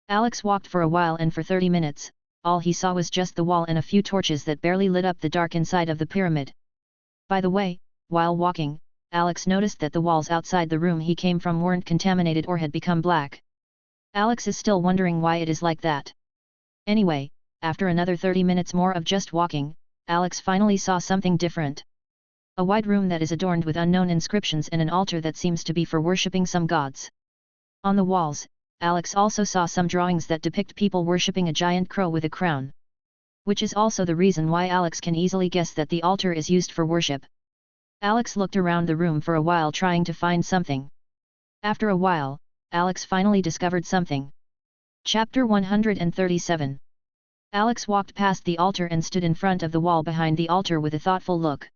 Alex walked for a while and for 30 minutes, all he saw was just the wall and a few torches that barely lit up the dark inside of the pyramid. By the way, while walking, Alex noticed that the walls outside the room he came from weren't contaminated or had become black. Alex is still wondering why it is like that. Anyway, after another 30 minutes more of just walking, Alex finally saw something different. A wide room that is adorned with unknown inscriptions and an altar that seems to be for worshipping some gods. On the walls, Alex also saw some drawings that depict people worshipping a giant crow with a crown. Which is also the reason why Alex can easily guess that the altar is used for worship. Alex looked around the room for a while trying to find something. After a while, Alex finally discovered something. Chapter 137. Alex walked past the altar and stood in front of the wall behind the altar with a thoughtful look.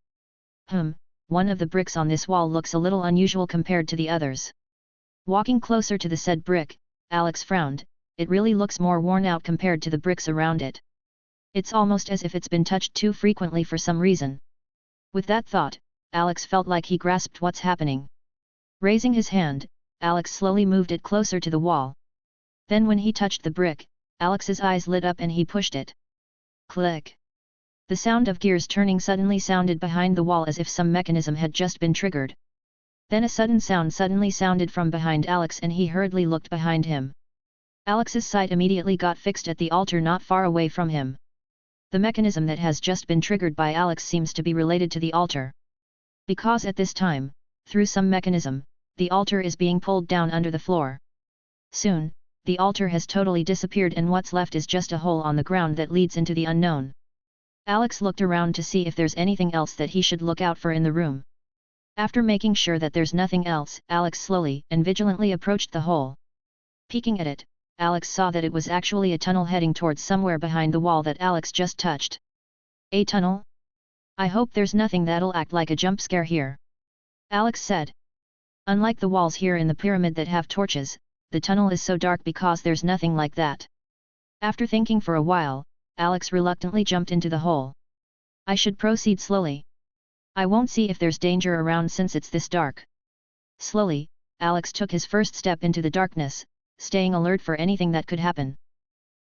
One of the bricks on this wall looks a little unusual compared to the others. Walking closer to the said brick, Alex frowned. It really looks more worn out compared to the bricks around it. It's almost as if it's been touched too frequently for some reason. With that thought, Alex felt like he grasped what's happening. Raising his hand, Alex slowly moved it closer to the wall. Then when he touched the brick, Alex's eyes lit up and he pushed it. Click! The sound of gears turning suddenly sounded behind the wall as if some mechanism had just been triggered. Then a sudden sound suddenly sounded from behind Alex and he hurriedly looked behind him. Alex's sight immediately got fixed at the altar not far away from him. The mechanism that has just been triggered by Alex seems to be related to the altar. Because at this time, through some mechanism, the altar is being pulled down under the floor. Soon, the altar has totally disappeared and what's left is just a hole on the ground that leads into the unknown. Alex looked around to see if there's anything else that he should look out for in the room. After making sure that there's nothing else, Alex slowly and vigilantly approached the hole. Peeking at it, Alex saw that it was actually a tunnel heading towards somewhere behind the wall that Alex just touched. A tunnel? I hope there's nothing that'll act like a jump scare here. Alex said. Unlike the walls here in the pyramid that have torches, the tunnel is so dark because there's nothing like that. After thinking for a while, Alex reluctantly jumped into the hole. I should proceed slowly. I won't see if there's danger around since it's this dark. Slowly, Alex took his first step into the darkness, staying alert for anything that could happen.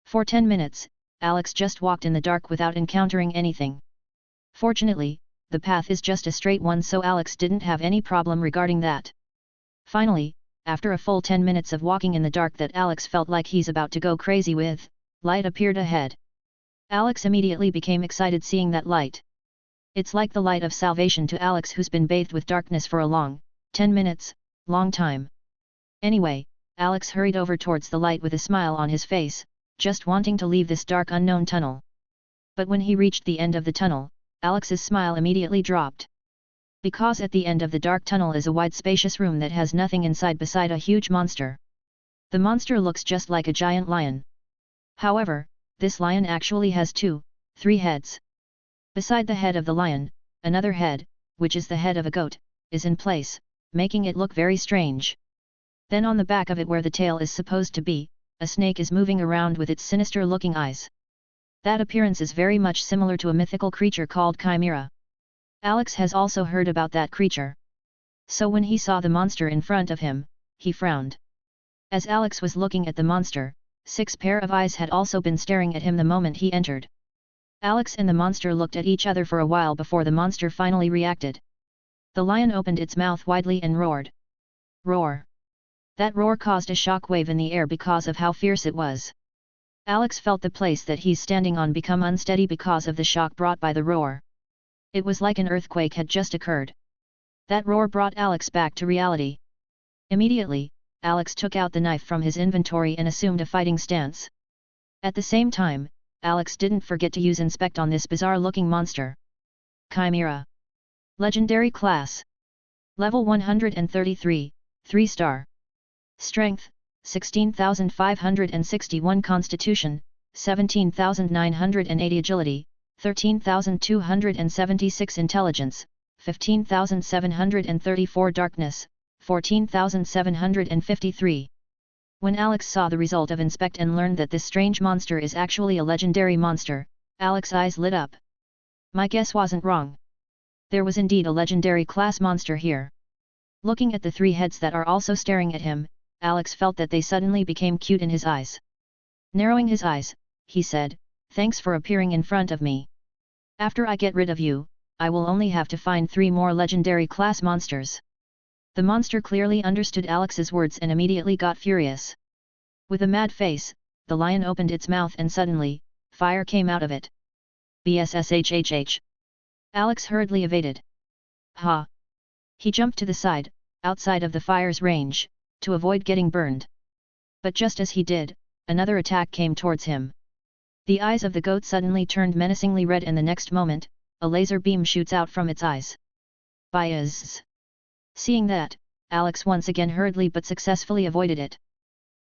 For 10 minutes, Alex just walked in the dark without encountering anything. Fortunately, the path is just a straight one so Alex didn't have any problem regarding that. Finally, after a full 10 minutes of walking in the dark that Alex felt like he's about to go crazy with, light appeared ahead. Alex immediately became excited seeing that light. It's like the light of salvation to Alex who's been bathed with darkness for a long 10 minutes, long time. Anyway, Alex hurried over towards the light with a smile on his face, just wanting to leave this dark unknown tunnel. But when he reached the end of the tunnel, Alex's smile immediately dropped. Because at the end of the dark tunnel is a wide spacious room that has nothing inside beside a huge monster. The monster looks just like a giant lion. However, this lion actually has 3 heads. Beside the head of the lion, another head, which is the head of a goat, is in place, making it look very strange. Then on the back of it where the tail is supposed to be, a snake is moving around with its sinister-looking eyes. That appearance is very much similar to a mythical creature called Chimera. Alex has also heard about that creature. So when he saw the monster in front of him, he frowned. As Alex was looking at the monster, 6 pair of eyes had also been staring at him the moment he entered. Alex and the monster looked at each other for a while before the monster finally reacted. The lion opened its mouth widely and roared. Roar! That roar caused a shock wave in the air because of how fierce it was. Alex felt the place that he's standing on become unsteady because of the shock brought by the roar. It was like an earthquake had just occurred. That roar brought Alex back to reality. Immediately, Alex took out the knife from his inventory and assumed a fighting stance. At the same time, Alex didn't forget to use inspect on this bizarre-looking monster. Chimera. Legendary class. Level 133, 3-star. Strength, 16,561 Constitution, 17,980 Agility, 13,276 Intelligence, 15,734 Darkness, 14,753. When Alex saw the result of Inspect and learned that this strange monster is actually a legendary monster, Alex's eyes lit up. My guess wasn't wrong. There was indeed a legendary class monster here. Looking at the 3 heads that are also staring at him, Alex felt that they suddenly became cute in his eyes. Narrowing his eyes, he said, "Thanks for appearing in front of me. After I get rid of you, I will only have to find 3 more legendary class monsters." The monster clearly understood Alex's words and immediately got furious. With a mad face, the lion opened its mouth and suddenly, fire came out of it. BSSHHH. Alex hurriedly evaded. Ha! He jumped to the side, outside of the fire's range, to avoid getting burned. But just as he did, another attack came towards him. The eyes of the goat suddenly turned menacingly red and the next moment, a laser beam shoots out from its eyes. Bias. Seeing that, Alex once again hurriedly but successfully avoided it.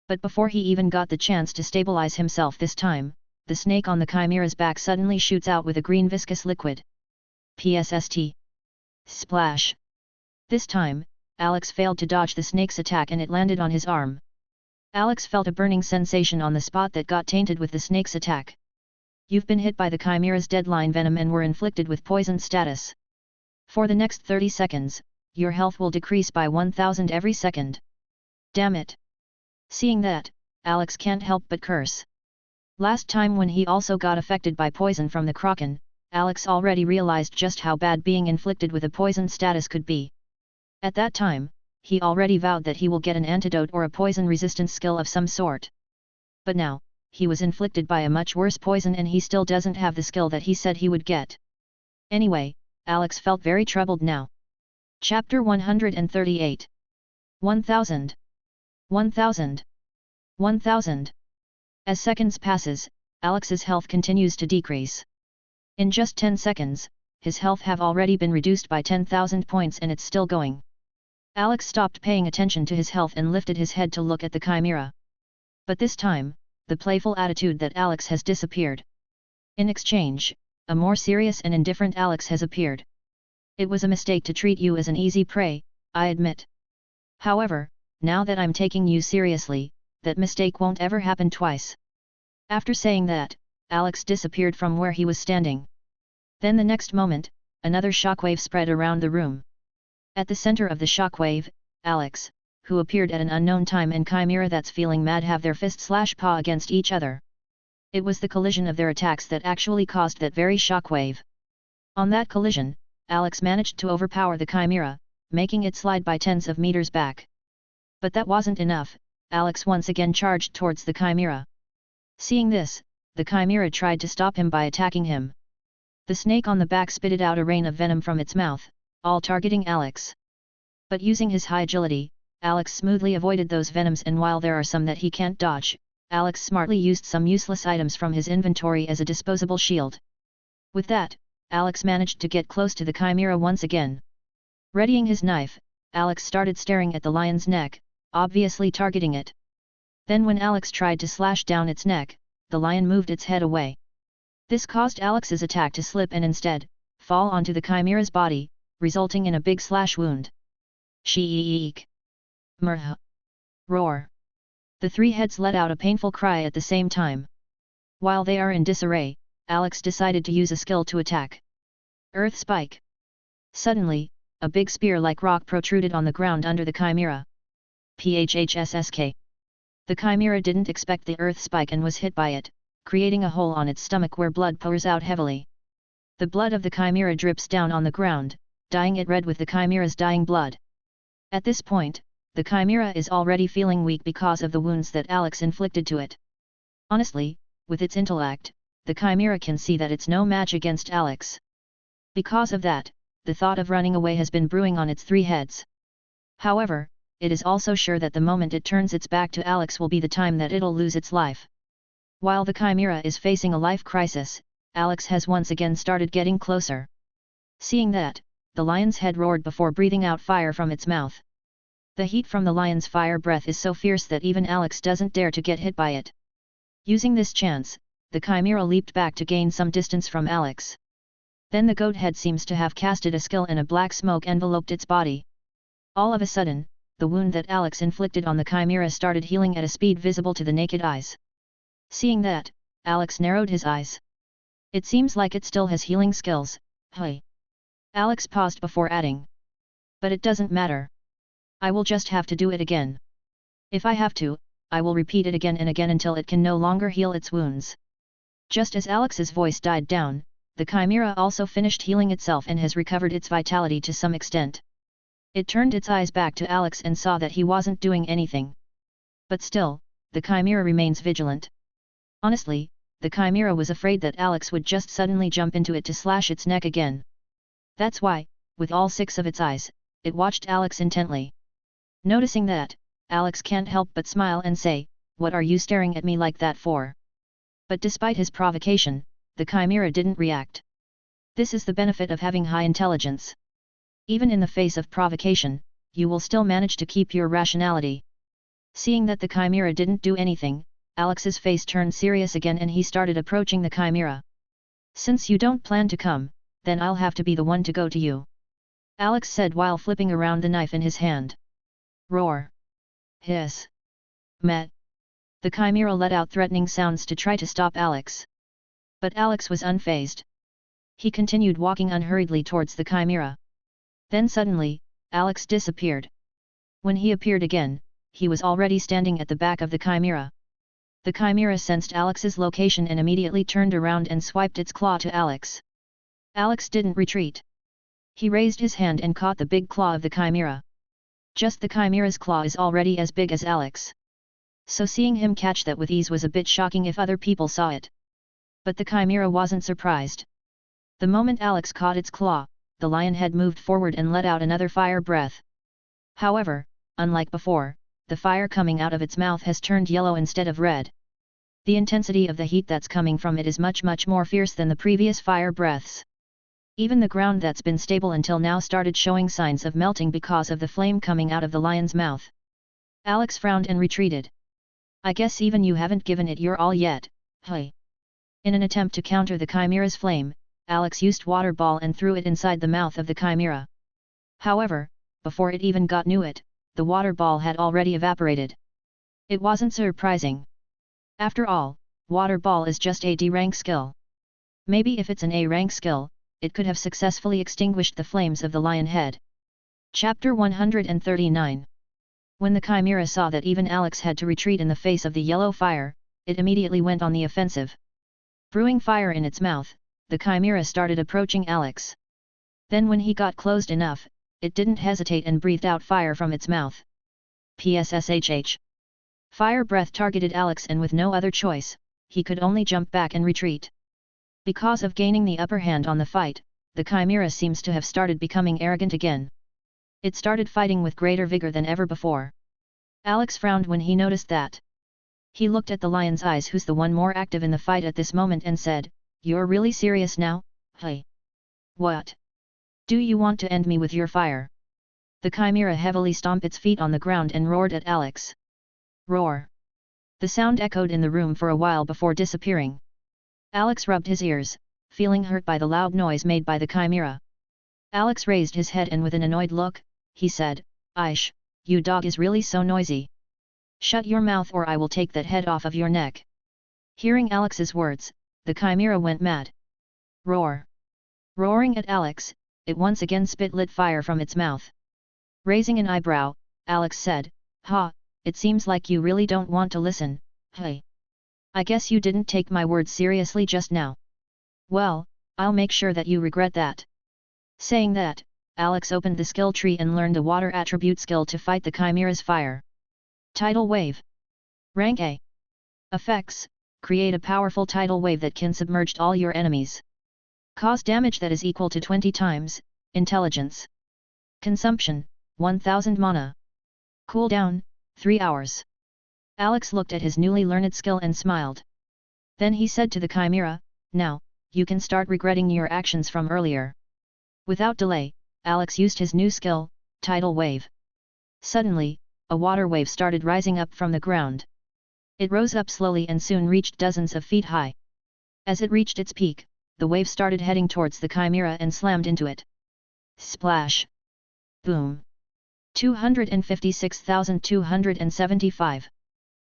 But before he even got the chance to stabilize himself this time, the snake on the chimera's back suddenly shoots out with a green viscous liquid. PSST. Splash. This time, Alex failed to dodge the snake's attack and it landed on his arm. Alex felt a burning sensation on the spot that got tainted with the snake's attack. You've been hit by the chimera's deadline venom and were inflicted with poison status. For the next 30 seconds, your health will decrease by 1000 every second. Damn it! Seeing that, Alex can't help but curse. Last time when he also got affected by poison from the kraken, Alex already realized just how bad being inflicted with a poison status could be. At that time, he already vowed that he will get an antidote or a poison resistance skill of some sort. But now, he was inflicted by a much worse poison and he still doesn't have the skill that he said he would get. Anyway, Alex felt very troubled now. Chapter 138. 1000. 1000. 1000. As seconds passes, Alex's health continues to decrease. In just 10 seconds, his health have already been reduced by 10,000 points and it's still going. Alex stopped paying attention to his health and lifted his head to look at the chimera. But this time, the playful attitude that Alex has disappeared. In exchange, a more serious and indifferent Alex has appeared. It was a mistake to treat you as an easy prey, I admit. However, now that I'm taking you seriously, that mistake won't ever happen twice. After saying that, Alex disappeared from where he was standing. Then the next moment, another shockwave spread around the room. At the center of the shockwave, Alex, who appeared at an unknown time, and Chimera that's feeling mad have their fist/paw against each other. It was the collision of their attacks that actually caused that very shockwave. On that collision, Alex managed to overpower the Chimera, making it slide by tens of meters back. But that wasn't enough, Alex once again charged towards the Chimera. Seeing this, the Chimera tried to stop him by attacking him. The snake on the back spitted out a rain of venom from its mouth, all targeting Alex. But using his high agility, Alex smoothly avoided those venoms, and while there are some that he can't dodge, Alex smartly used some useless items from his inventory as a disposable shield. With that, Alex managed to get close to the Chimera once again. Readying his knife, Alex started staring at the lion's neck, obviously targeting it. Then when Alex tried to slash down its neck, the lion moved its head away. This caused Alex's attack to slip and instead, fall onto the Chimera's body, resulting in a big slash wound. Sheeek! Murh! Roar! The three heads let out a painful cry at the same time. While they are in disarray, Alex decided to use a skill to attack. Earth Spike! Suddenly, a big spear-like rock protruded on the ground under the Chimera. PHHSSK! The Chimera didn't expect the Earth Spike and was hit by it, creating a hole on its stomach where blood pours out heavily. The blood of the Chimera drips down on the ground, dyeing it red with the Chimera's dying blood. At this point, the Chimera is already feeling weak because of the wounds that Alex inflicted to it. Honestly, with its intellect, the Chimera can see that it's no match against Alex. Because of that, the thought of running away has been brewing on its three heads. However, it is also sure that the moment it turns its back to Alex will be the time that it'll lose its life. While the Chimera is facing a life crisis, Alex has once again started getting closer. Seeing that, the lion's head roared before breathing out fire from its mouth. The heat from the lion's fire breath is so fierce that even Alex doesn't dare to get hit by it. Using this chance, the Chimera leaped back to gain some distance from Alex. Then the goat head seems to have casted a skill and a black smoke enveloped its body. All of a sudden, the wound that Alex inflicted on the Chimera started healing at a speed visible to the naked eyes. Seeing that, Alex narrowed his eyes. It seems like it still has healing skills, hey. Alex paused before adding. But it doesn't matter. I will just have to do it again. If I have to, I will repeat it again and again until it can no longer heal its wounds. Just as Alex's voice died down, the Chimera also finished healing itself and has recovered its vitality to some extent. It turned its eyes back to Alex and saw that he wasn't doing anything. But still, the Chimera remains vigilant. Honestly, the Chimera was afraid that Alex would just suddenly jump into it to slash its neck again. That's why, with all six of its eyes, it watched Alex intently. Noticing that, Alex can't help but smile and say, "What are you staring at me like that for?" But despite his provocation, the Chimera didn't react. This is the benefit of having high intelligence. Even in the face of provocation, you will still manage to keep your rationality. Seeing that the chimera didn't do anything, Alex's face turned serious again and he started approaching the chimera. Since you don't plan to come, then I'll have to be the one to go to you, Alex said while flipping around the knife in his hand. Roar. Hiss. Met. The chimera let out threatening sounds to try to stop Alex. But Alex was unfazed. He continued walking unhurriedly towards the chimera. Then suddenly, Alex disappeared. When he appeared again, he was already standing at the back of the chimera. The chimera sensed Alex's location and immediately turned around and swiped its claw to Alex. Alex didn't retreat. He raised his hand and caught the big claw of the chimera. Just the chimera's claw is already as big as Alex. So seeing him catch that with ease was a bit shocking if other people saw it. But the chimera wasn't surprised. The moment Alex caught its claw, the lion head moved forward and let out another fire breath. However, unlike before, the fire coming out of its mouth has turned yellow instead of red. The intensity of the heat that's coming from it is much more fierce than the previous fire breaths. Even the ground that's been stable until now started showing signs of melting because of the flame coming out of the lion's mouth. Alex frowned and retreated. I guess even you haven't given it your all yet, hey. In an attempt to counter the chimera's flame, Alex used water ball and threw it inside the mouth of the chimera. However, before it even got near it, the water ball had already evaporated. It wasn't surprising. After all, water ball is just a D-rank skill. Maybe if it's an A-rank skill, it could have successfully extinguished the flames of the lion head. Chapter 139. When the chimera saw that even Alex had to retreat in the face of the yellow fire, it immediately went on the offensive. Brewing fire in its mouth, the chimera started approaching Alex. Then when he got close enough, it didn't hesitate and breathed out fire from its mouth. PSSHH. Fire breath targeted Alex and with no other choice, he could only jump back and retreat. Because of gaining the upper hand on the fight, the chimera seems to have started becoming arrogant again. It started fighting with greater vigor than ever before. Alex frowned when he noticed that. He looked at the lion's eyes, who's the one more active in the fight at this moment, and said, "You're really serious now, hey? What? Do you want to end me with your fire?" The chimera heavily stomped its feet on the ground and roared at Alex. Roar. The sound echoed in the room for a while before disappearing. Alex rubbed his ears, feeling hurt by the loud noise made by the chimera. Alex raised his head and with an annoyed look, he said, "Aish, you dog is really so noisy. Shut your mouth or I will take that head off of your neck." Hearing Alex's words, the chimera went mad. Roar. Roaring at Alex, it once again spit lit fire from its mouth. Raising an eyebrow, Alex said, "Ha, it seems like you really don't want to listen, hey. I guess you didn't take my words seriously just now. Well, I'll make sure that you regret that." Saying that, Alex opened the skill tree and learned a water attribute skill to fight the chimera's fire. Tidal Wave. Rank A. Effects: create a powerful tidal wave that can submerge all your enemies. Cause damage that is equal to 20 times, intelligence. Consumption: 1000 mana. Cooldown: 3 hours. Alex looked at his newly learned skill and smiled. Then he said to the chimera, "Now, you can start regretting your actions from earlier." Without delay, Alex used his new skill, Tidal Wave. Suddenly, a water wave started rising up from the ground. It rose up slowly and soon reached dozens of feet high. As it reached its peak, the wave started heading towards the chimera and slammed into it. Splash! Boom! 256,275.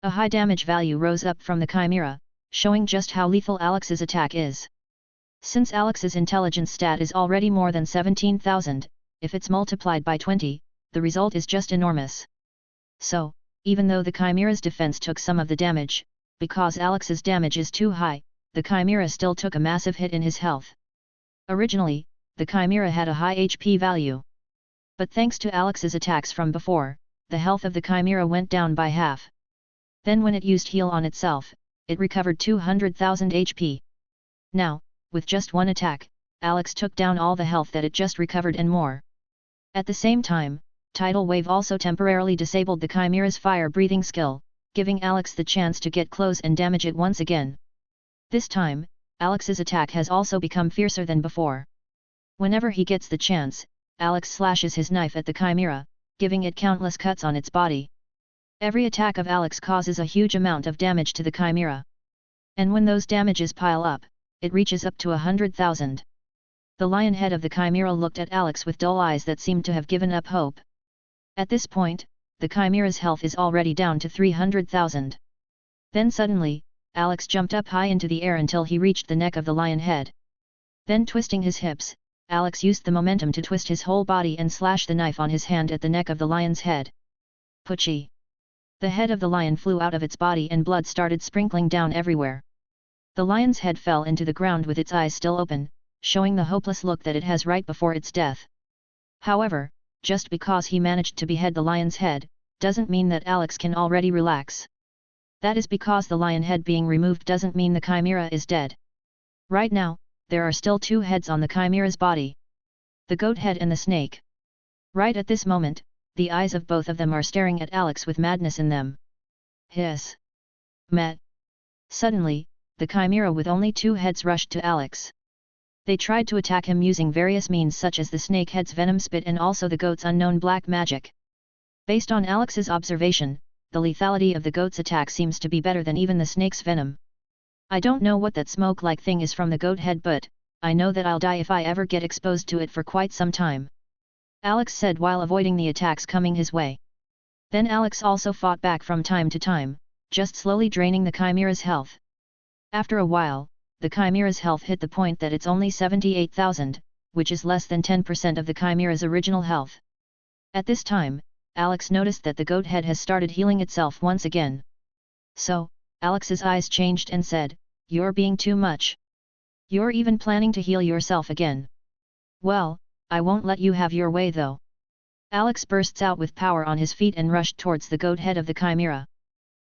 A high damage value rose up from the chimera, showing just how lethal Alex's attack is. Since Alex's intelligence stat is already more than 17,000, if it's multiplied by 20, the result is just enormous. So, even though the chimera's defense took some of the damage, because Alex's damage is too high, the chimera still took a massive hit in his health. Originally, the chimera had a high HP value. But thanks to Alex's attacks from before, the health of the chimera went down by half. Then when it used heal on itself, it recovered 200,000 HP. Now, with just one attack, Alex took down all the health that it just recovered and more. At the same time, Tidal Wave also temporarily disabled the chimera's fire-breathing skill, giving Alex the chance to get close and damage it once again. This time, Alex's attack has also become fiercer than before. Whenever he gets the chance, Alex slashes his knife at the chimera, giving it countless cuts on its body. Every attack of Alex causes a huge amount of damage to the chimera. And when those damages pile up, it reaches up to 100,000. The lion head of the chimera looked at Alex with dull eyes that seemed to have given up hope. At this point, the chimera's health is already down to 300,000. Then suddenly, Alex jumped up high into the air until he reached the neck of the lion head. Then twisting his hips, Alex used the momentum to twist his whole body and slash the knife on his hand at the neck of the lion's head. Poochie! The head of the lion flew out of its body and blood started sprinkling down everywhere. The lion's head fell into the ground with its eyes still open, showing the hopeless look that it has right before its death. However, just because he managed to behead the lion's head, doesn't mean that Alex can already relax. That is because the lion head being removed doesn't mean the chimera is dead. Right now, there are still two heads on the chimera's body. The goat head and the snake. Right at this moment, the eyes of both of them are staring at Alex with madness in them. Hiss! Met! Suddenly, the chimera with only two heads rushed to Alex. They tried to attack him using various means such as the snake head's venom spit and also the goat's unknown black magic. Based on Alex's observation, the lethality of the goat's attack seems to be better than even the snake's venom. I don't know what that smoke-like thing is from the goat head, but I know that I'll die if I ever get exposed to it for quite some time. Alex said while avoiding the attacks coming his way. Then Alex also fought back from time to time, just slowly draining the chimera's health. After a while, the chimera's health hit the point that it's only 78,000, which is less than 10% of the chimera's original health. At this time, Alex noticed that the goat head has started healing itself once again. So, Alex's eyes changed and said, "You're being too much. You're even planning to heal yourself again. Well, I won't let you have your way though." Alex bursts out with power on his feet and rushed towards the goat head of the chimera.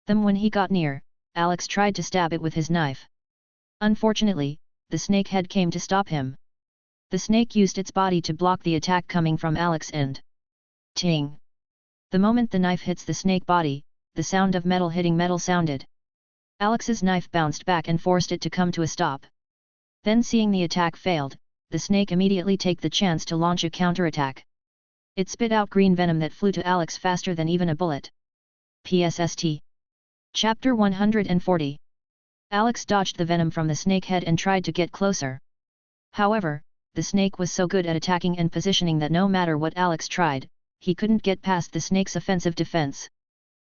Then when he got near, Alex tried to stab it with his knife. Unfortunately, the snake head came to stop him. The snake used its body to block the attack coming from Alex and ting! The moment the knife hits the snake body, the sound of metal hitting metal sounded. Alex's knife bounced back and forced it to come to a stop. Then seeing the attack failed, the snake immediately took the chance to launch a counterattack. It spit out green venom that flew to Alex faster than even a bullet. PSST. Chapter 140. Alex dodged the venom from the snake head and tried to get closer. However, the snake was so good at attacking and positioning that no matter what Alex tried, he couldn't get past the snake's offensive defense.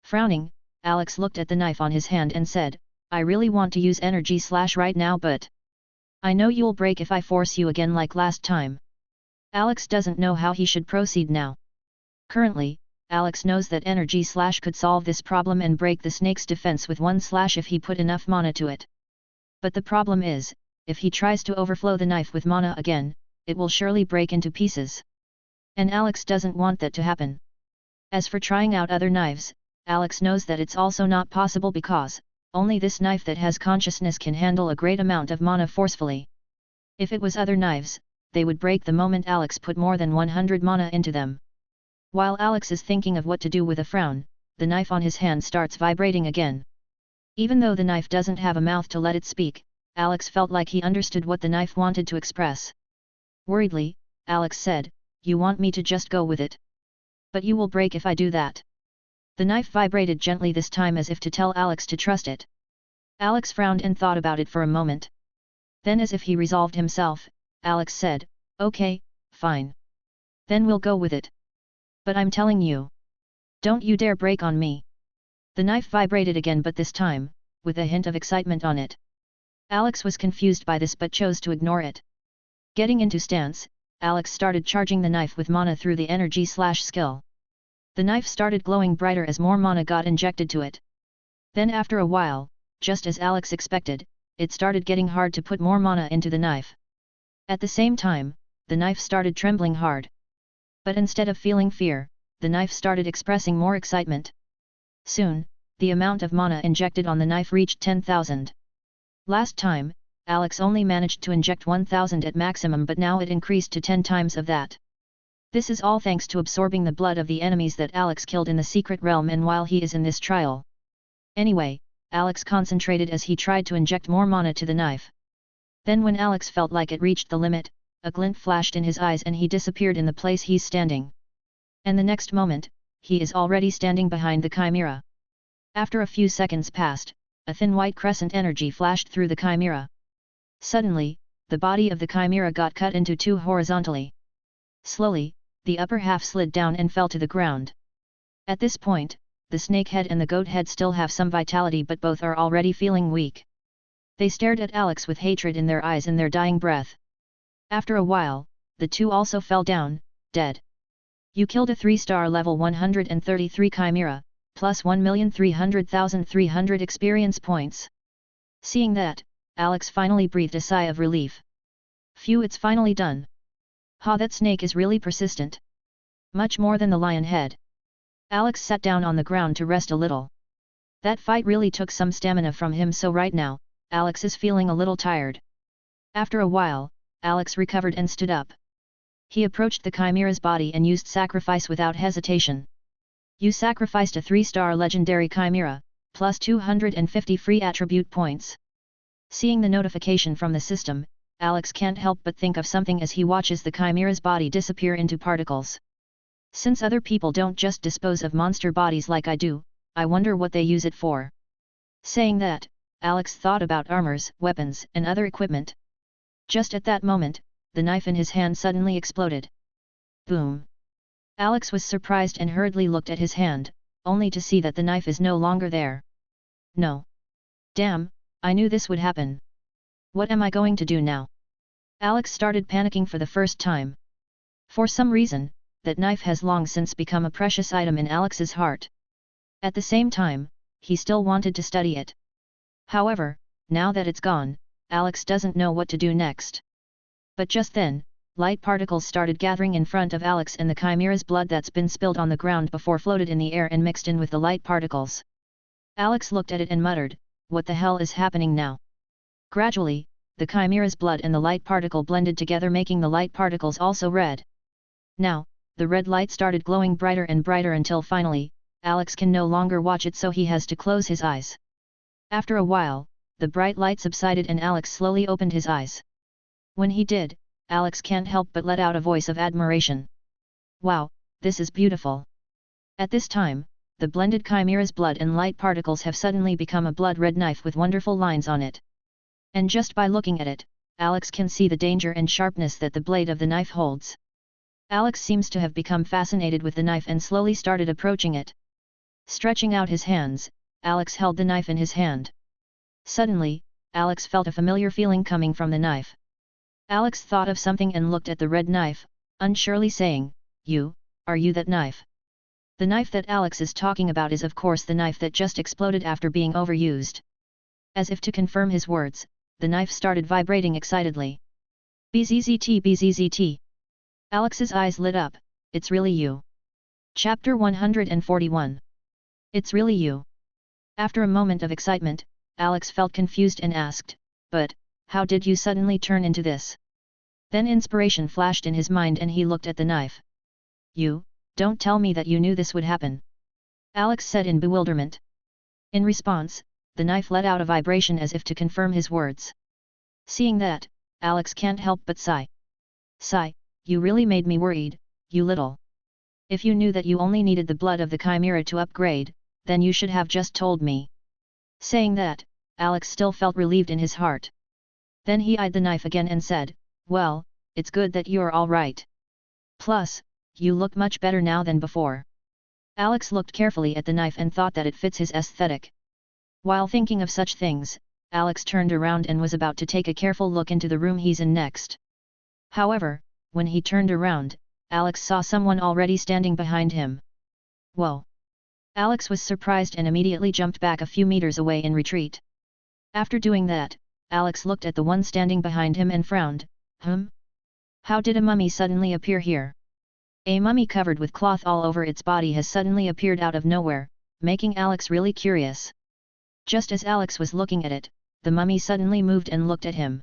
Frowning, Alex looked at the knife on his hand and said, "I really want to use energy slash right now, but I know you'll break if I force you again like last time." Alex doesn't know how he should proceed now. Currently, Alex knows that energy slash could solve this problem and break the snake's defense with one slash if he put enough mana to it. But the problem is, if he tries to overflow the knife with mana again, it will surely break into pieces. And Alex doesn't want that to happen. As for trying out other knives, Alex knows that it's also not possible because only this knife that has consciousness can handle a great amount of mana forcefully. If it was other knives, they would break the moment Alex put more than 100 mana into them. While Alex is thinking of what to do with a frown, the knife on his hand starts vibrating again. Even though the knife doesn't have a mouth to let it speak, Alex felt like he understood what the knife wanted to express. Worriedly, Alex said, "You want me to just go with it? But you will break if I do that." The knife vibrated gently this time as if to tell Alex to trust it. Alex frowned and thought about it for a moment. Then as if he resolved himself, Alex said, "Okay, fine. Then we'll go with it. But I'm telling you. Don't you dare break on me." The knife vibrated again, but this time, with a hint of excitement on it. Alex was confused by this but chose to ignore it. Getting into stance, Alex started charging the knife with mana through the energy slash skill. The knife started glowing brighter as more mana got injected to it. Then after a while, just as Alex expected, it started getting hard to put more mana into the knife. At the same time, the knife started trembling hard. But instead of feeling fear, the knife started expressing more excitement. Soon, the amount of mana injected on the knife reached 10,000. Last time, Alex only managed to inject 1,000 at maximum, but now it increased to 10 times of that. This is all thanks to absorbing the blood of the enemies that Alex killed in the secret realm and while he is in this trial. Anyway, Alex concentrated as he tried to inject more mana to the knife. Then when Alex felt like it reached the limit, a glint flashed in his eyes and he disappeared in the place he's standing. And the next moment, he is already standing behind the chimera. After a few seconds passed, a thin white crescent energy flashed through the chimera. Suddenly, the body of the chimera got cut into two horizontally. Slowly, the upper half slid down and fell to the ground. At this point, the snake head and the goat head still have some vitality, but both are already feeling weak. They stared at Alex with hatred in their eyes and their dying breath. After a while, the two also fell down, dead. You killed a 3-star level 133 chimera, plus 1,300,300 experience points. Seeing that, Alex finally breathed a sigh of relief. Phew, it's finally done. Ha, that snake is really persistent. Much more than the lion head. Alex sat down on the ground to rest a little. That fight really took some stamina from him, so right now, Alex is feeling a little tired. After a while, Alex recovered and stood up. He approached the chimera's body and used sacrifice without hesitation. You sacrificed a 3-star legendary chimera, plus 250 free attribute points. Seeing the notification from the system, Alex can't help but think of something as he watches the chimera's body disappear into particles. Since other people don't just dispose of monster bodies like I do, I wonder what they use it for. Saying that, Alex thought about armors, weapons, and other equipment. Just at that moment, the knife in his hand suddenly exploded. Boom! Alex was surprised and hurriedly looked at his hand, only to see that the knife is no longer there. No! Damn, I knew this would happen. What am I going to do now? Alex started panicking for the first time. For some reason, that knife has long since become a precious item in Alex's heart. At the same time, he still wanted to study it. However, now that it's gone, Alex doesn't know what to do next. But just then, light particles started gathering in front of Alex, and the chimera's blood that's been spilled on the ground before floated in the air and mixed in with the light particles. Alex looked at it and muttered, "What the hell is happening now?" Gradually, the chimera's blood and the light particle blended together, making the light particles also red. Now, the red light started glowing brighter and brighter until finally, Alex can no longer watch it, so he has to close his eyes. After a while, the bright light subsided and Alex slowly opened his eyes. When he did, Alex can't help but let out a voice of admiration. Wow, this is beautiful. At this time, the blended chimera's blood and light particles have suddenly become a blood-red knife with wonderful lines on it. And just by looking at it, Alex can see the danger and sharpness that the blade of the knife holds. Alex seems to have become fascinated with the knife and slowly started approaching it. Stretching out his hands, Alex held the knife in his hand. Suddenly, Alex felt a familiar feeling coming from the knife. Alex thought of something and looked at the red knife, unsurely saying, Are you that knife?" The knife that Alex is talking about is of course the knife that just exploded after being overused. As if to confirm his words, the knife started vibrating excitedly. "BZZT, BZZT. Alex's eyes lit up, "It's really you." Chapter 141. It's really you. After a moment of excitement, Alex felt confused and asked, "But, how did you suddenly turn into this?" Then inspiration flashed in his mind and he looked at the knife. "You, don't tell me that you knew this would happen," Alex said in bewilderment. In response, the knife let out a vibration as if to confirm his words. Seeing that, Alex can't help but sigh. "Sigh, you really made me worried, you little. If you knew that you only needed the blood of the chimera to upgrade, then you should have just told me." Saying that, Alex still felt relieved in his heart. Then he eyed the knife again and said, "Well, it's good that you're all right. Plus, you look much better now than before." Alex looked carefully at the knife and thought that it fits his aesthetic. While thinking of such things, Alex turned around and was about to take a careful look into the room he's in next. However, when he turned around, Alex saw someone already standing behind him. Whoa! Alex was surprised and immediately jumped back a few meters away in retreat. After doing that, Alex looked at the one standing behind him and frowned. How did a mummy suddenly appear here? A mummy covered with cloth all over its body has suddenly appeared out of nowhere, making Alex really curious. Just as Alex was looking at it, the mummy suddenly moved and looked at him.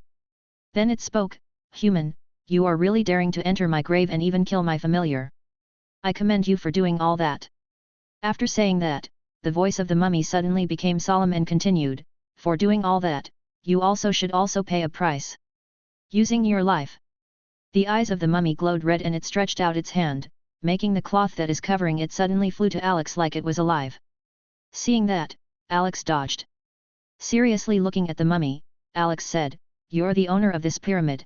Then it spoke, "Human, you are really daring to enter my grave and even kill my familiar. I commend you for doing all that." After saying that, the voice of the mummy suddenly became solemn and continued, "For doing all that, you also should also pay a price. Using your life." The eyes of the mummy glowed red and it stretched out its hand, making the cloth that is covering it suddenly flew to Alex like it was alive. Seeing that, Alex dodged. Seriously looking at the mummy, Alex said, "You're the owner of this pyramid.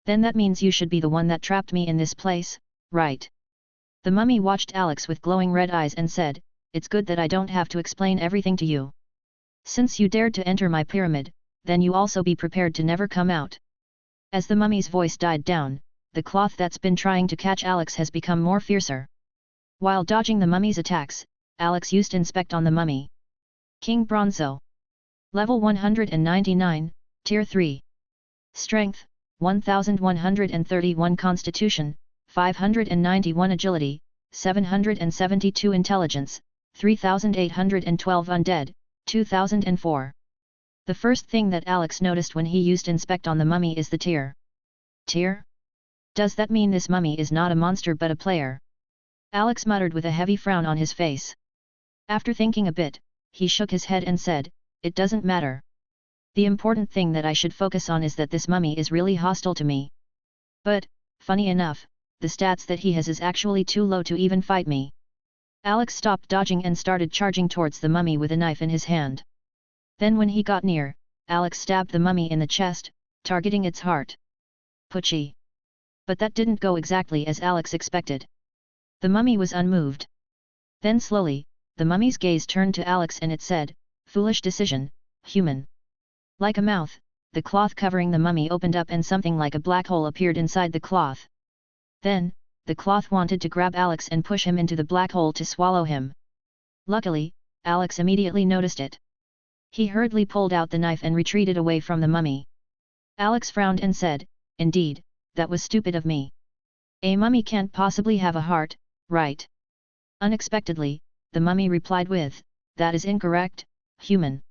Then that means you should be the one that trapped me in this place, right?" The mummy watched Alex with glowing red eyes and said, "It's good that I don't have to explain everything to you. Since you dared to enter my pyramid, then you also be prepared to never come out." As the mummy's voice died down, the cloth that's been trying to catch Alex has become more fiercer. While dodging the mummy's attacks, Alex used Inspect on the mummy. King Bronzo. Level 199, Tier 3. Strength, 1131 Constitution, 591 Agility, 772 Intelligence, 3812 Undead, 2004. The first thing that Alex noticed when he used Inspect on the mummy is the tier. Tier? Does that mean this mummy is not a monster but a player? Alex muttered with a heavy frown on his face. After thinking a bit, he shook his head and said, "It doesn't matter. The important thing that I should focus on is that this mummy is really hostile to me. But, funny enough, the stats that he has is actually too low to even fight me." Alex stopped dodging and started charging towards the mummy with a knife in his hand. Then when he got near, Alex stabbed the mummy in the chest, targeting its heart. Putchie. But that didn't go exactly as Alex expected. The mummy was unmoved. Then slowly, the mummy's gaze turned to Alex and it said, "Foolish decision, human." Like a mouth, the cloth covering the mummy opened up and something like a black hole appeared inside the cloth. Then, the cloth wanted to grab Alex and push him into the black hole to swallow him. Luckily, Alex immediately noticed it. He hurriedly pulled out the knife and retreated away from the mummy. Alex frowned and said, "Indeed, that was stupid of me. A mummy can't possibly have a heart, right?" Unexpectedly, the mummy replied with, "That is incorrect, human.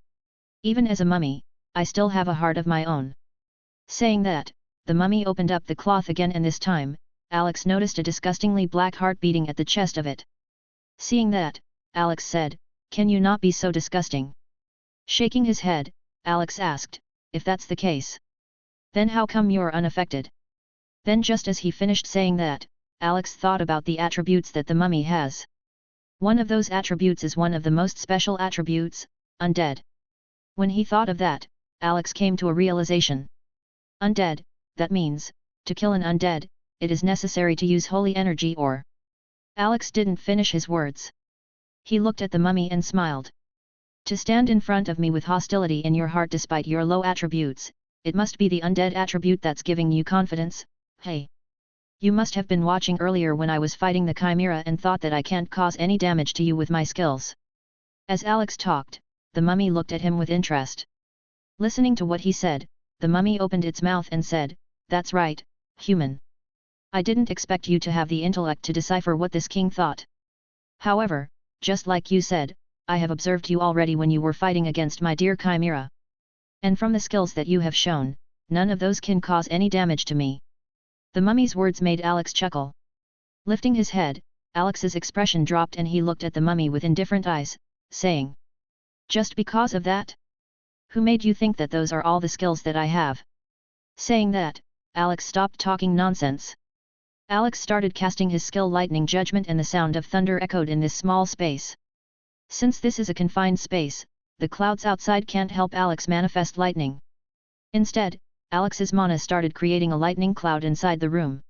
Even as a mummy, I still have a heart of my own." Saying that, the mummy opened up the cloth again and this time, Alex noticed a disgustingly black heart beating at the chest of it. Seeing that, Alex said, "Can you not be so disgusting?" Shaking his head, Alex asked, "If that's the case, then how come you're unaffected?" Then just as he finished saying that, Alex thought about the attributes that the mummy has. One of those attributes is one of the most special attributes, undead. When he thought of that, Alex came to a realization. Undead, that means, to kill an undead, it is necessary to use holy energy or... Alex didn't finish his words. He looked at the mummy and smiled. "To stand in front of me with hostility in your heart despite your low attributes, it must be the undead attribute that's giving you confidence, hey? You must have been watching earlier when I was fighting the Chimera and thought that I can't cause any damage to you with my skills." As Alex talked, the mummy looked at him with interest. Listening to what he said, the mummy opened its mouth and said, "That's right, human. I didn't expect you to have the intellect to decipher what this king thought. However, just like you said, I have observed you already when you were fighting against my dear Chimera. And from the skills that you have shown, none of those can cause any damage to me." The mummy's words made Alex chuckle. Lifting his head, Alex's expression dropped and he looked at the mummy with indifferent eyes, saying, "Just because of that? Who made you think that those are all the skills that I have?" Saying that, Alex stopped talking nonsense. Alex started casting his skill Lightning Judgment and the sound of thunder echoed in this small space. Since this is a confined space, the clouds outside can't help Alex manifest lightning. Instead, Alex's mana started creating a lightning cloud inside the room.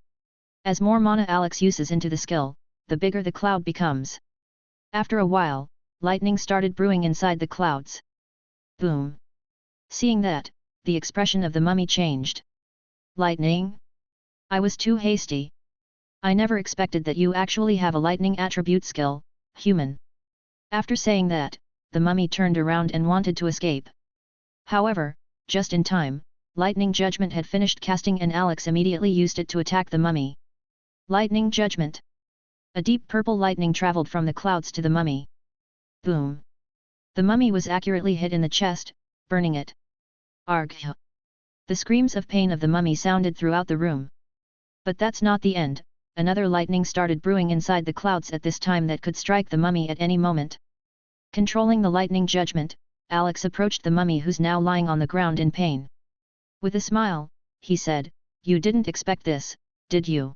As more mana Alex uses into the skill, the bigger the cloud becomes. After a while, lightning started brewing inside the clouds. Boom! Seeing that, the expression of the mummy changed. "Lightning? I was too hasty. I never expected that you actually have a lightning attribute skill, human." After saying that, the mummy turned around and wanted to escape. However, just in time, Lightning Judgment had finished casting and Alex immediately used it to attack the mummy. Lightning Judgment. A deep purple lightning traveled from the clouds to the mummy. Boom! The mummy was accurately hit in the chest, burning it. Argh! The screams of pain of the mummy sounded throughout the room. But that's not the end, another lightning started brewing inside the clouds at this time that could strike the mummy at any moment. Controlling the Lightning Judgment, Alex approached the mummy who's now lying on the ground in pain. With a smile, he said, "You didn't expect this, did you?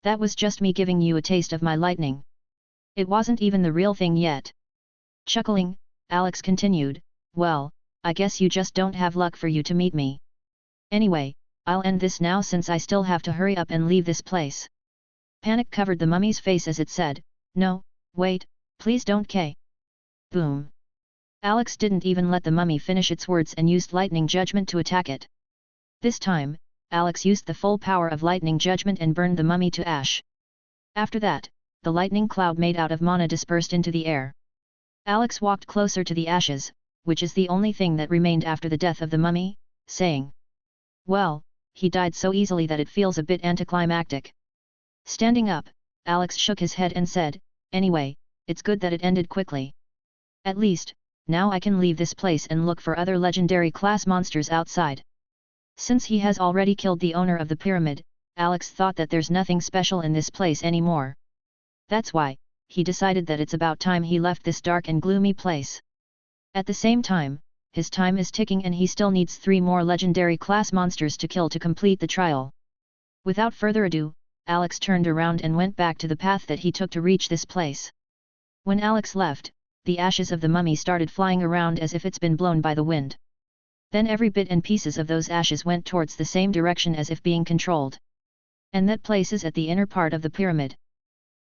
That was just me giving you a taste of my lightning. It wasn't even the real thing yet. Chuckling, Alex continued, well, I guess you just don't have luck for you to meet me. Anyway, I'll end this now since I still have to hurry up and leave this place. Panic covered the mummy's face as it said, no, wait, please don't K. Boom. Alex didn't even let the mummy finish its words and used lightning judgment to attack it. This time, Alex used the full power of lightning judgment and burned the mummy to ash. After that, the lightning cloud made out of mana dispersed into the air. Alex walked closer to the ashes, which is the only thing that remained after the death of the mummy, saying, well, he died so easily that it feels a bit anticlimactic. Standing up, Alex shook his head and said, anyway, it's good that it ended quickly. At least, now I can leave this place and look for other legendary class monsters outside. Since he has already killed the owner of the pyramid, Alex thought that there's nothing special in this place anymore. That's why, he decided that it's about time he left this dark and gloomy place. At the same time, his time is ticking and he still needs 3 more legendary class monsters to kill to complete the trial. Without further ado, Alex turned around and went back to the path that he took to reach this place. When Alex left, the ashes of the mummy started flying around as if it's been blown by the wind. Then every bit and pieces of those ashes went towards the same direction as if being controlled. And that place is at the inner part of the pyramid.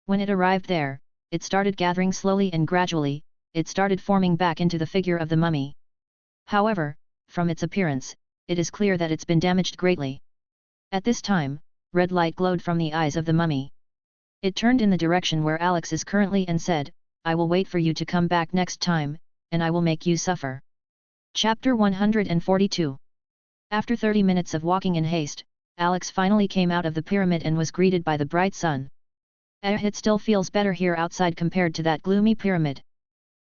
When it arrived there, it started gathering slowly and gradually, it started forming back into the figure of the mummy. However, from its appearance, it is clear that it's been damaged greatly. At this time, red light glowed from the eyes of the mummy. It turned in the direction where Alex is currently and said, I will wait for you to come back next time, and I will make you suffer. Chapter 142. After 30 minutes of walking in haste, Alex finally came out of the pyramid and was greeted by the bright sun. It still feels better here outside compared to that gloomy pyramid.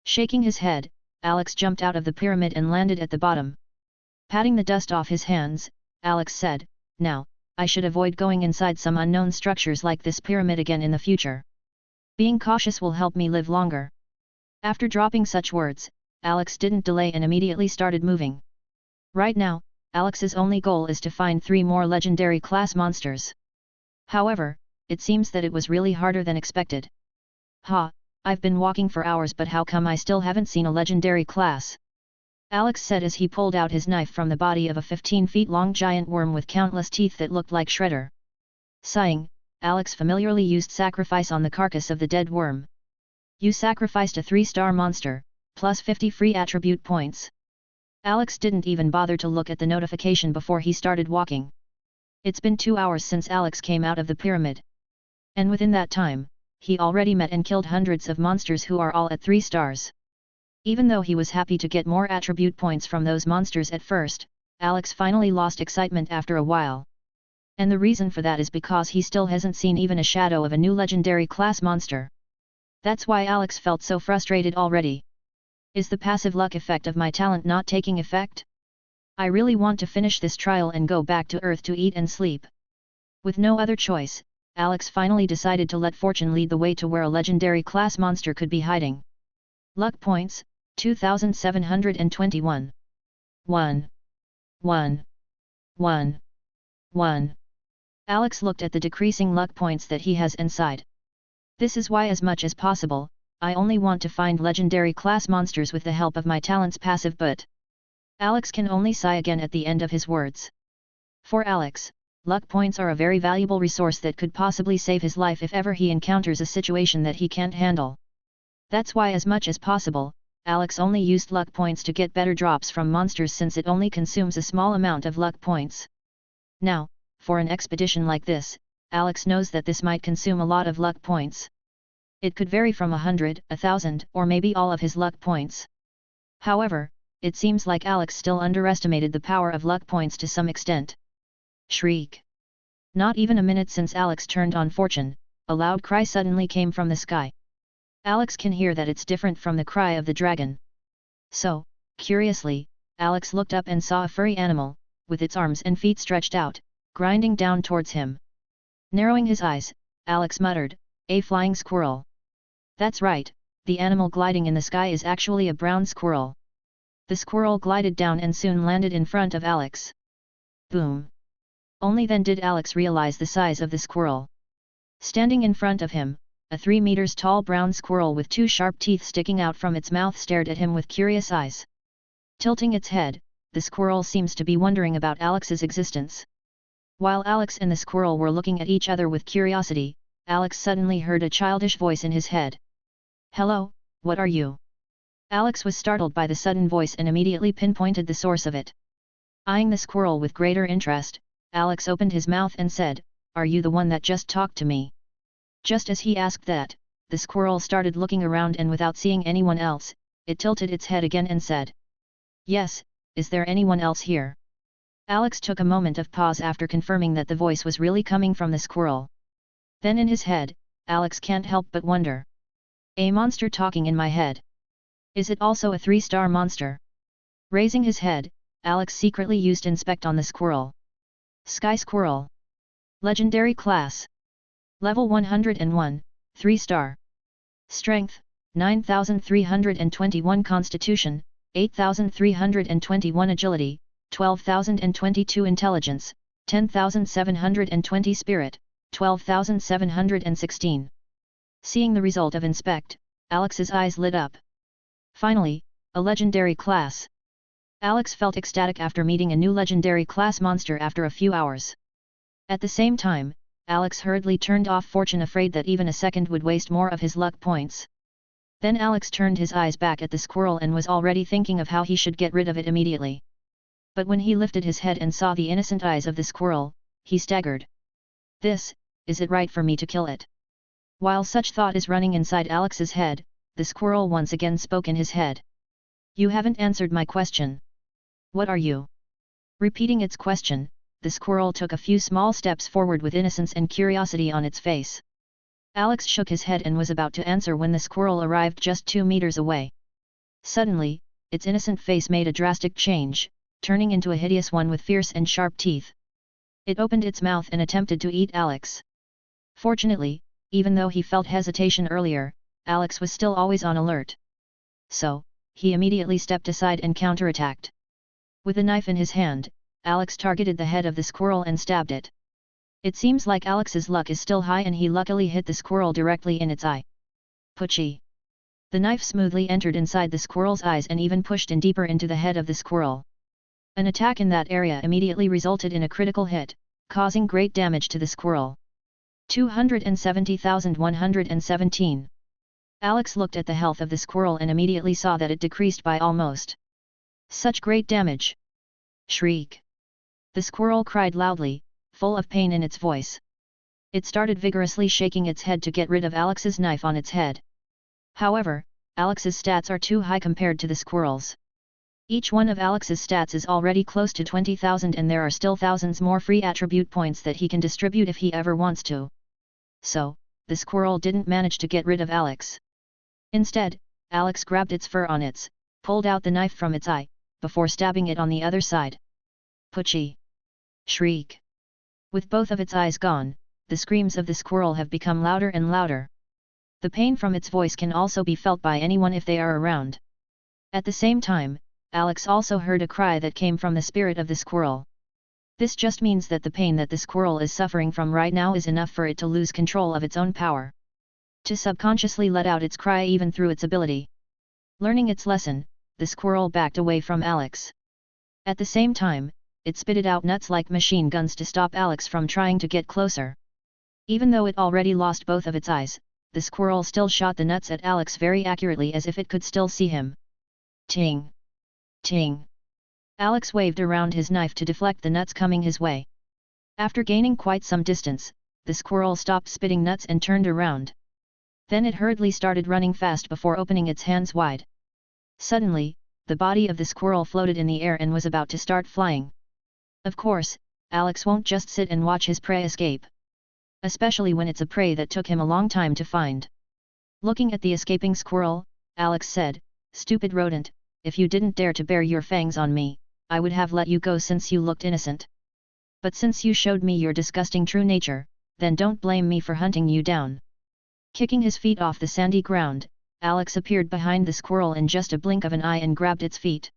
Shaking his head, Alex jumped out of the pyramid and landed at the bottom. Patting the dust off his hands, Alex said, now, I should avoid going inside some unknown structures like this pyramid again in the future. Being cautious will help me live longer. After dropping such words, Alex didn't delay and immediately started moving. Right now, Alex's only goal is to find 3 more legendary class monsters. However, it seems that it was really harder than expected. I've been walking for hours but how come I still haven't seen a legendary class? Alex said as he pulled out his knife from the body of a 15 feet long giant worm with countless teeth that looked like Shredder. Sighing, Alex familiarly used sacrifice on the carcass of the dead worm. You sacrificed a 3-star monster, plus 50 free attribute points. Alex didn't even bother to look at the notification before he started walking. It's been 2 hours since Alex came out of the pyramid. And within that time, he already met and killed hundreds of monsters who are all at 3 stars. Even though he was happy to get more attribute points from those monsters at first, Alex finally lost excitement after a while. And the reason for that is because he still hasn't seen even a shadow of a new legendary class monster. That's why Alex felt so frustrated already. Is the passive luck effect of my talent not taking effect? I really want to finish this trial and go back to Earth to eat and sleep. With no other choice, Alex finally decided to let fortune lead the way to where a legendary class monster could be hiding. Luck points, 2721. 1. 1. 1. 1. Alex looked at the decreasing luck points that he has inside. This is why as much as possible, I only want to find legendary class monsters with the help of my talent's passive but. Alex can only sigh again at the end of his words. For Alex, luck points are a very valuable resource that could possibly save his life if ever he encounters a situation that he can't handle. That's why as much as possible, Alex only used luck points to get better drops from monsters since it only consumes a small amount of luck points. Now, for an expedition like this, Alex knows that this might consume a lot of luck points. It could vary from 100, 1,000, or maybe all of his luck points. However, it seems like Alex still underestimated the power of luck points to some extent. Shriek! Not even a minute since Alex turned on fortune, a loud cry suddenly came from the sky. Alex can hear that it's different from the cry of the dragon. So, curiously, Alex looked up and saw a furry animal, with its arms and feet stretched out, grinding down towards him. Narrowing his eyes, Alex muttered, "A flying squirrel." That's right, the animal gliding in the sky is actually a brown squirrel. The squirrel glided down and soon landed in front of Alex. Boom! Only then did Alex realize the size of the squirrel. Standing in front of him, a 3 meters tall brown squirrel with 2 sharp teeth sticking out from its mouth stared at him with curious eyes. Tilting its head, the squirrel seems to be wondering about Alex's existence. While Alex and the squirrel were looking at each other with curiosity, Alex suddenly heard a childish voice in his head. "Hello, what are you?" Alex was startled by the sudden voice and immediately pinpointed the source of it. Eyeing the squirrel with greater interest, Alex opened his mouth and said, "Are you the one that just talked to me?" Just as he asked that, the squirrel started looking around and without seeing anyone else, it tilted its head again and said, "Yes, is there anyone else here?" Alex took a moment of pause after confirming that the voice was really coming from the squirrel. Then in his head, Alex can't help but wonder. A monster talking in my head. Is it also a 3-star monster? Raising his head, Alex secretly used Inspect on the squirrel. Sky Squirrel. Legendary Class. Level 101, 3-star. Strength, 9321 Constitution, 8321 Agility, 12022 Intelligence, 10720 Spirit, 12716. Seeing the result of Inspect, Alex's eyes lit up. Finally, a legendary class. Alex felt ecstatic after meeting a new legendary class monster after a few hours. At the same time, Alex hurriedly turned off Fortune, afraid that even a second would waste more of his luck points. Then Alex turned his eyes back at the squirrel and was already thinking of how he should get rid of it immediately. But when he lifted his head and saw the innocent eyes of the squirrel, he staggered. Is it right for me to kill it? While such thought is running inside Alex's head, the squirrel once again spoke in his head. "You haven't answered my question. What are you?" Repeating its question, the squirrel took a few small steps forward with innocence and curiosity on its face. Alex shook his head and was about to answer when the squirrel arrived just 2 meters away. Suddenly, its innocent face made a drastic change, turning into a hideous one with fierce and sharp teeth. It opened its mouth and attempted to eat Alex. Fortunately, even though he felt hesitation earlier, Alex was still always on alert. So, he immediately stepped aside and counterattacked. With a knife in his hand, Alex targeted the head of the squirrel and stabbed it. It seems like Alex's luck is still high and he luckily hit the squirrel directly in its eye. Puchy! The knife smoothly entered inside the squirrel's eyes and even pushed in deeper into the head of the squirrel. An attack in that area immediately resulted in a critical hit, causing great damage to the squirrel. 270,117. Alex looked at the health of the squirrel and immediately saw that it decreased by almost. Such great damage! Shriek! The squirrel cried loudly, full of pain in its voice. It started vigorously shaking its head to get rid of Alex's knife on its head. However, Alex's stats are too high compared to the squirrel's. Each one of Alex's stats is already close to 20,000 and there are still thousands more free attribute points that he can distribute if he ever wants to. So, the squirrel didn't manage to get rid of Alex. Instead, Alex grabbed its fur on its, pulled out the knife from its eye, before stabbing it on the other side. Puchy! Shriek! With both of its eyes gone, the screams of the squirrel have become louder and louder. The pain from its voice can also be felt by anyone if they are around. At the same time, Alex also heard a cry that came from the spirit of the squirrel. This just means that the pain that the squirrel is suffering from right now is enough for it to lose control of its own power. To subconsciously let out its cry even through its ability. Learning its lesson, the squirrel backed away from Alex. At the same time, it spitted out nuts like machine guns to stop Alex from trying to get closer. Even though it already lost both of its eyes, the squirrel still shot the nuts at Alex very accurately as if it could still see him. Ting! Ting! Alex waved around his knife to deflect the nuts coming his way. After gaining quite some distance, the squirrel stopped spitting nuts and turned around. Then it hurriedly started running fast before opening its hands wide. Suddenly, the body of the squirrel floated in the air and was about to start flying. Of course, Alex won't just sit and watch his prey escape. Especially when it's a prey that took him a long time to find. Looking at the escaping squirrel, Alex said, "Stupid rodent, if you didn't dare to bare your fangs on me, I would have let you go since you looked innocent. But since you showed me your disgusting true nature, then don't blame me for hunting you down." Kicking his feet off the sandy ground, Alex appeared behind the squirrel in just a blink of an eye and grabbed its feet.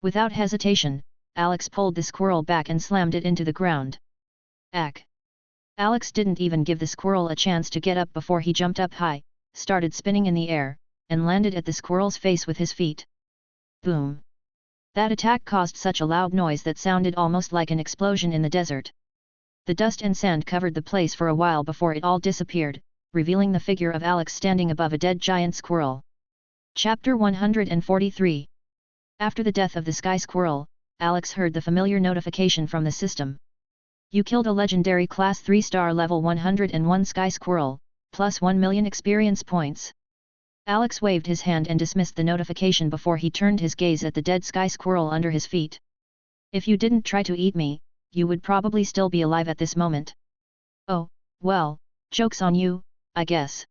Without hesitation, Alex pulled the squirrel back and slammed it into the ground. Ack! Alex didn't even give the squirrel a chance to get up before he jumped up high, started spinning in the air, and landed at the squirrel's face with his feet. Boom! That attack caused such a loud noise that sounded almost like an explosion in the desert. The dust and sand covered the place for a while before it all disappeared, revealing the figure of Alex standing above a dead giant squirrel. Chapter 143. After the death of the sky squirrel, Alex heard the familiar notification from the system. You killed a legendary class 3-star level 101 sky squirrel, plus 1 million experience points. Alex waved his hand and dismissed the notification before he turned his gaze at the dead sky squirrel under his feet. If you didn't try to eat me, you would probably still be alive at this moment. Oh, well, joke's on you, I guess.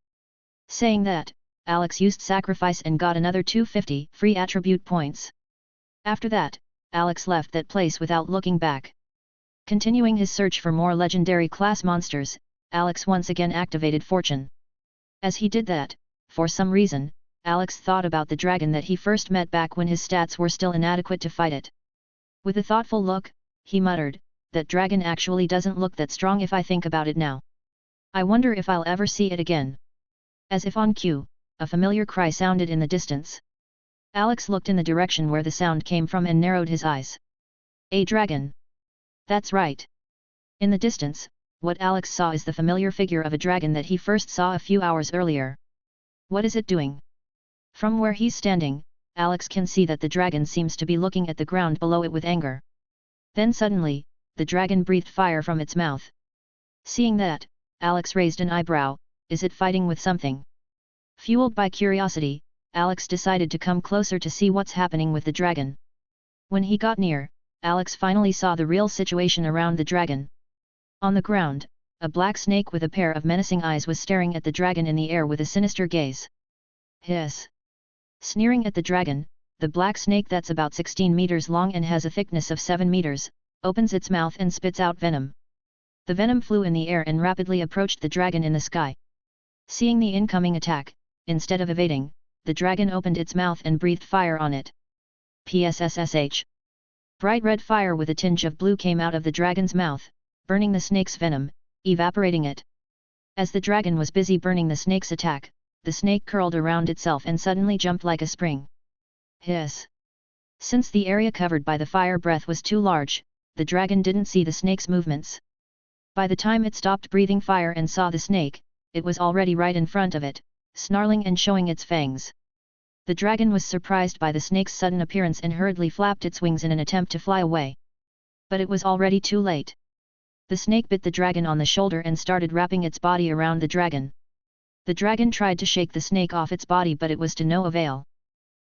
Saying that, Alex used sacrifice and got another 250 free attribute points. After that, Alex left that place without looking back. Continuing his search for more legendary class monsters, Alex once again activated Fortune. As he did that, for some reason, Alex thought about the dragon that he first met back when his stats were still inadequate to fight it. With a thoughtful look, he muttered, "That dragon actually doesn't look that strong if I think about it now. I wonder if I'll ever see it again." As if on cue, a familiar cry sounded in the distance. Alex looked in the direction where the sound came from and narrowed his eyes. A dragon! That's right. In the distance, what Alex saw is the familiar figure of a dragon that he first saw a few hours earlier. What is it doing? From where he's standing, Alex can see that the dragon seems to be looking at the ground below it with anger. Then suddenly, the dragon breathed fire from its mouth. Seeing that, Alex raised an eyebrow. Is it fighting with something? Fueled by curiosity, Alex decided to come closer to see what's happening with the dragon. When he got near, Alex finally saw the real situation around the dragon. On the ground, a black snake with a pair of menacing eyes was staring at the dragon in the air with a sinister gaze. Hiss! Sneering at the dragon, the black snake that's about 16 meters long and has a thickness of 7 meters, opens its mouth and spits out venom. The venom flew in the air and rapidly approached the dragon in the sky. Seeing the incoming attack, instead of evading, the dragon opened its mouth and breathed fire on it. PSSSH! Bright red fire with a tinge of blue came out of the dragon's mouth, burning the snake's venom, evaporating it. As the dragon was busy burning the snake's attack, the snake curled around itself and suddenly jumped like a spring. Hiss! Since the area covered by the fire breath was too large, the dragon didn't see the snake's movements. By the time it stopped breathing fire and saw the snake, it was already right in front of it, snarling and showing its fangs. The dragon was surprised by the snake's sudden appearance and hurriedly flapped its wings in an attempt to fly away. But it was already too late. The snake bit the dragon on the shoulder and started wrapping its body around the dragon. The dragon tried to shake the snake off its body, but it was to no avail.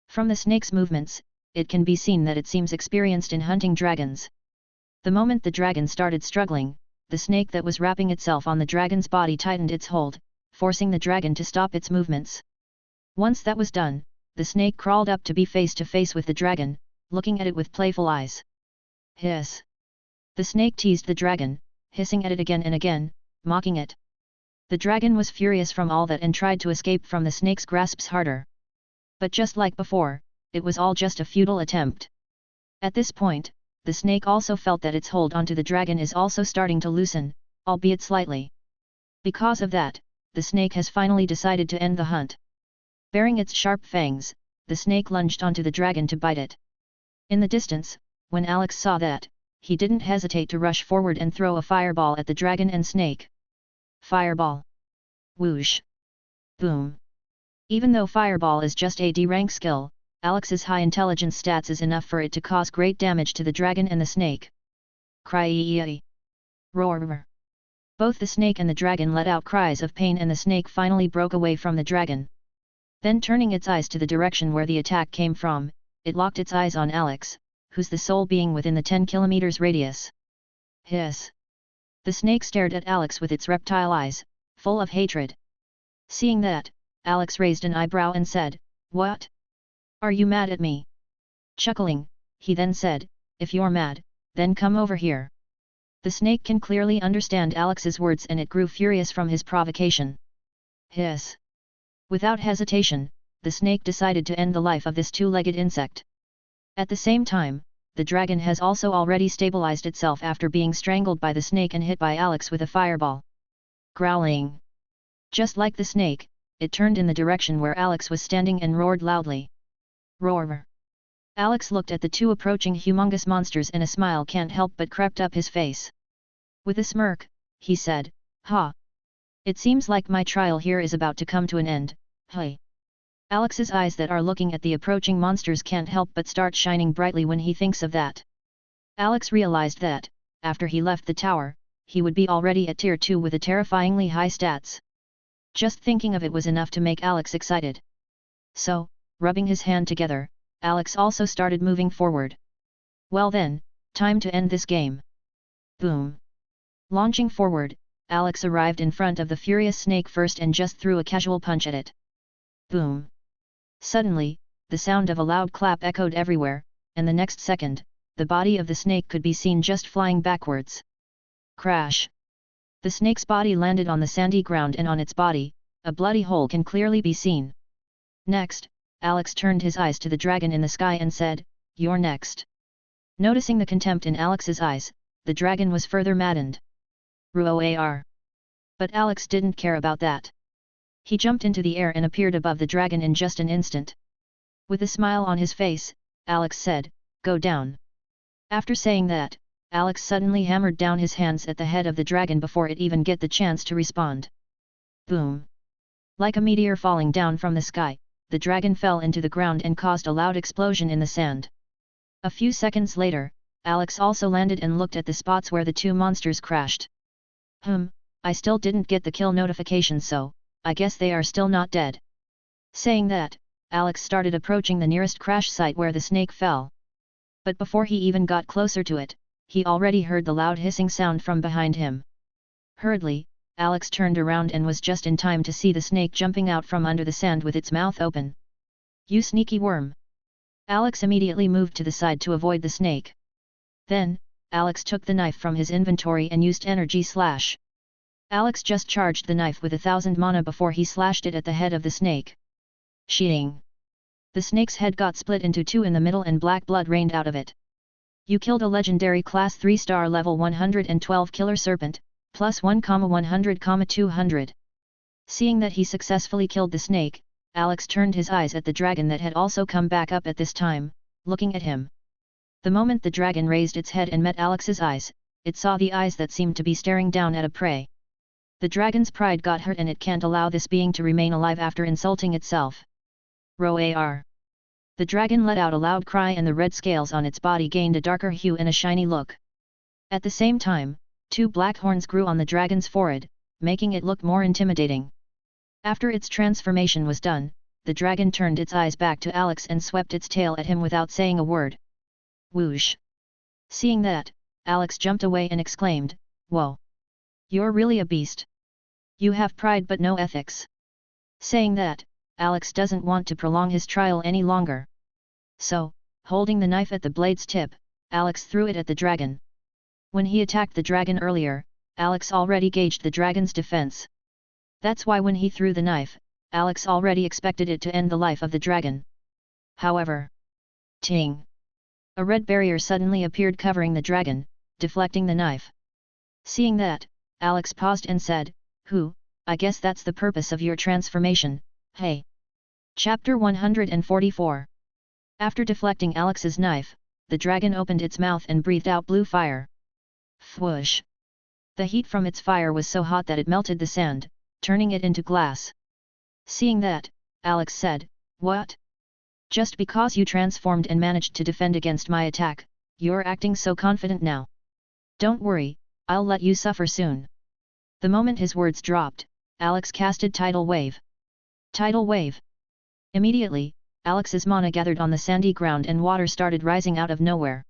From the snake's movements, it can be seen that it seems experienced in hunting dragons. The moment the dragon started struggling, the snake that was wrapping itself on the dragon's body tightened its hold, forcing the dragon to stop its movements. Once that was done, the snake crawled up to be face to face with the dragon, looking at it with playful eyes. Hiss! The snake teased the dragon, hissing at it again and again, mocking it. The dragon was furious from all that and tried to escape from the snake's grasps harder. But just like before, it was all just a futile attempt. At this point, the snake also felt that its hold onto the dragon is also starting to loosen, albeit slightly. Because of that, the snake has finally decided to end the hunt. Baring its sharp fangs, the snake lunged onto the dragon to bite it. In the distance, when Alex saw that, he didn't hesitate to rush forward and throw a fireball at the dragon and snake. Fireball! Whoosh! Boom! Even though fireball is just a D-rank skill, Alex's high intelligence stats is enough for it to cause great damage to the dragon and the snake. Cry! Roar! Both the snake and the dragon let out cries of pain, and the snake finally broke away from the dragon. Then turning its eyes to the direction where the attack came from, it locked its eyes on Alex, who's the sole being within the 10 kilometers radius. Hiss! The snake stared at Alex with its reptile eyes, full of hatred. Seeing that, Alex raised an eyebrow and said, "What? Are you mad at me?" Chuckling, he then said, "If you're mad, then come over here." The snake can clearly understand Alex's words and it grew furious from his provocation. Hiss! Without hesitation, the snake decided to end the life of this two-legged insect. At the same time, the dragon has also already stabilized itself after being strangled by the snake and hit by Alex with a fireball. Growling. Just like the snake, it turned in the direction where Alex was standing and roared loudly. Roar! Alex looked at the two approaching humongous monsters and a smile can't help but crept up his face. With a smirk, he said, "Ha! It seems like my trial here is about to come to an end, hey." Alex's eyes that are looking at the approaching monsters can't help but start shining brightly when he thinks of that. Alex realized that, after he left the tower, he would be already at tier 2 with a terrifyingly high stats. Just thinking of it was enough to make Alex excited. So, rubbing his hand together, Alex also started moving forward. Well then, time to end this game. Boom! Launching forward, Alex arrived in front of the furious snake first and just threw a casual punch at it. Boom! Suddenly, the sound of a loud clap echoed everywhere, and the next second, the body of the snake could be seen just flying backwards. Crash! The snake's body landed on the sandy ground, and on its body, a bloody hole can clearly be seen. Next, Alex turned his eyes to the dragon in the sky and said, "You're next." Noticing the contempt in Alex's eyes, the dragon was further maddened. Roar! But Alex didn't care about that. He jumped into the air and appeared above the dragon in just an instant. With a smile on his face, Alex said, "Go down." After saying that, Alex suddenly hammered down his hands at the head of the dragon before it even get the chance to respond. Boom! Like a meteor falling down from the sky, the dragon fell into the ground and caused a loud explosion in the sand. A few seconds later, Alex also landed and looked at the spots where the two monsters crashed. I still didn't get the kill notification, so I guess they are still not dead." Saying that, Alex started approaching the nearest crash site where the snake fell. But before he even got closer to it, he already heard the loud hissing sound from behind him. Hurriedly, Alex turned around and was just in time to see the snake jumping out from under the sand with its mouth open. "You sneaky worm!" Alex immediately moved to the side to avoid the snake. Then, Alex took the knife from his inventory and used energy slash. Alex just charged the knife with 1000 mana before he slashed it at the head of the snake. Sheeting! The snake's head got split into two in the middle and black blood rained out of it. "You killed a legendary class 3-star level 112 killer serpent, plus 1,100,200. Seeing that he successfully killed the snake, Alex turned his eyes at the dragon that had also come back up at this time, looking at him. The moment the dragon raised its head and met Alex's eyes, it saw the eyes that seemed to be staring down at a prey. The dragon's pride got hurt and it can't allow this being to remain alive after insulting itself. Roar! The dragon let out a loud cry and the red scales on its body gained a darker hue and a shiny look. At the same time, two black horns grew on the dragon's forehead, making it look more intimidating. After its transformation was done, the dragon turned its eyes back to Alex and swept its tail at him without saying a word. Whoosh! Seeing that, Alex jumped away and exclaimed, "Whoa! You're really a beast. You have pride but no ethics." Saying that, Alex doesn't want to prolong his trial any longer. So, holding the knife at the blade's tip, Alex threw it at the dragon. When he attacked the dragon earlier, Alex already gauged the dragon's defense. That's why when he threw the knife, Alex already expected it to end the life of the dragon. However, ting! A red barrier suddenly appeared covering the dragon, deflecting the knife. Seeing that, Alex paused and said, I guess that's the purpose of your transformation, hey." Chapter 144. After deflecting Alex's knife, the dragon opened its mouth and breathed out blue fire. Whoosh! The heat from its fire was so hot that it melted the sand, turning it into glass. Seeing that, Alex said, "What? Just because you transformed and managed to defend against my attack, you're acting so confident now? Don't worry, I'll let you suffer soon." The moment his words dropped, Alex casted Tidal Wave. Tidal Wave! Immediately, Alex's mana gathered on the sandy ground and water started rising out of nowhere.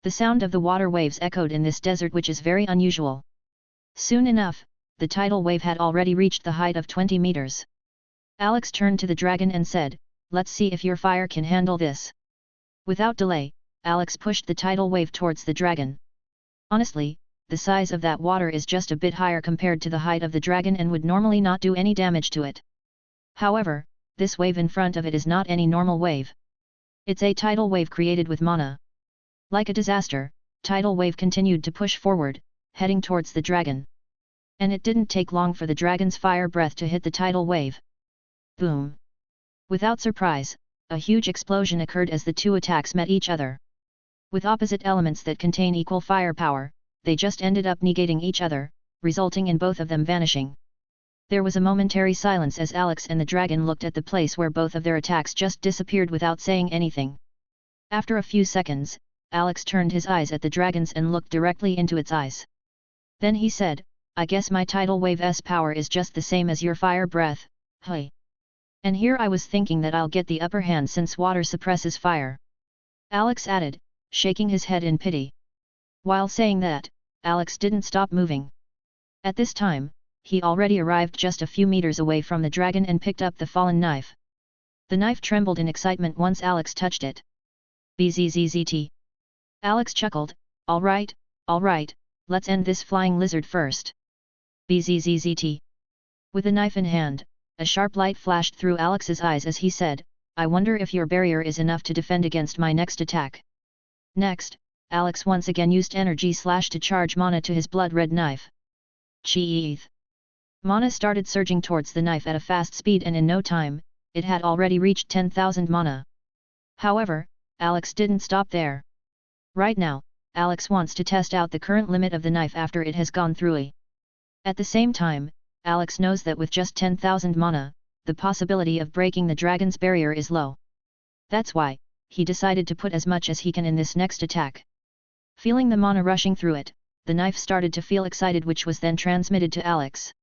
The sound of the water waves echoed in this desert, which is very unusual. Soon enough, the tidal wave had already reached the height of 20 meters. Alex turned to the dragon and said, "Let's see if your fire can handle this." Without delay, Alex pushed the tidal wave towards the dragon. Honestly, the size of that water is just a bit higher compared to the height of the dragon and would normally not do any damage to it. However, this wave in front of it is not any normal wave. It's a tidal wave created with mana. Like a disaster, tidal wave continued to push forward, heading towards the dragon. And it didn't take long for the dragon's fire breath to hit the tidal wave. Boom! Without surprise, a huge explosion occurred as the two attacks met each other. With opposite elements that contain equal firepower, they just ended up negating each other, resulting in both of them vanishing. There was a momentary silence as Alex and the dragon looked at the place where both of their attacks just disappeared without saying anything. After a few seconds, Alex turned his eyes at the dragon's and looked directly into its eyes. Then he said, "I guess my tidal wave's power is just the same as your fire breath, hey. And here I was thinking that I'll get the upper hand since water suppresses fire." Alex added, shaking his head in pity. While saying that, Alex didn't stop moving. At this time, he already arrived just a few meters away from the dragon and picked up the fallen knife. The knife trembled in excitement once Alex touched it. Bzzzt. Alex chuckled, all right, let's end this flying lizard first. Bzzzt. With the knife in hand, a sharp light flashed through Alex's eyes as he said, "I wonder if your barrier is enough to defend against my next attack." Next, Alex once again used energy slash to charge mana to his blood-red knife. Cheeth! Mana started surging towards the knife at a fast speed and in no time, it had already reached 10,000 mana. However, Alex didn't stop there. Right now, Alex wants to test out the current limit of the knife after it has gone through a. At the same time, Alex knows that with just 10,000 mana, the possibility of breaking the dragon's barrier is low. That's why, he decided to put as much as he can in this next attack. Feeling the mana rushing through it, the knife started to feel excited, which was then transmitted to Alex.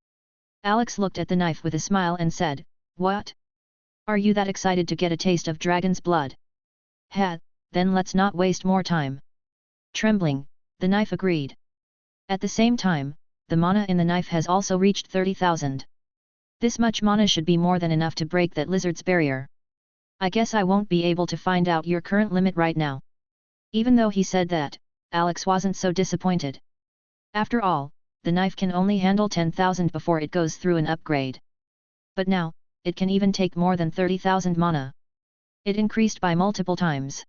Alex looked at the knife with a smile and said, "What? Are you that excited to get a taste of dragon's blood? Ha, then let's not waste more time." Trembling, the knife agreed. At the same time, the mana in the knife has also reached 30,000. This much mana should be more than enough to break that lizard's barrier. "I guess I won't be able to find out your current limit right now." Even though he said that, Alex wasn't so disappointed. After all, the knife can only handle 10,000 before it goes through an upgrade. But now, it can even take more than 30,000 mana. It increased by multiple times.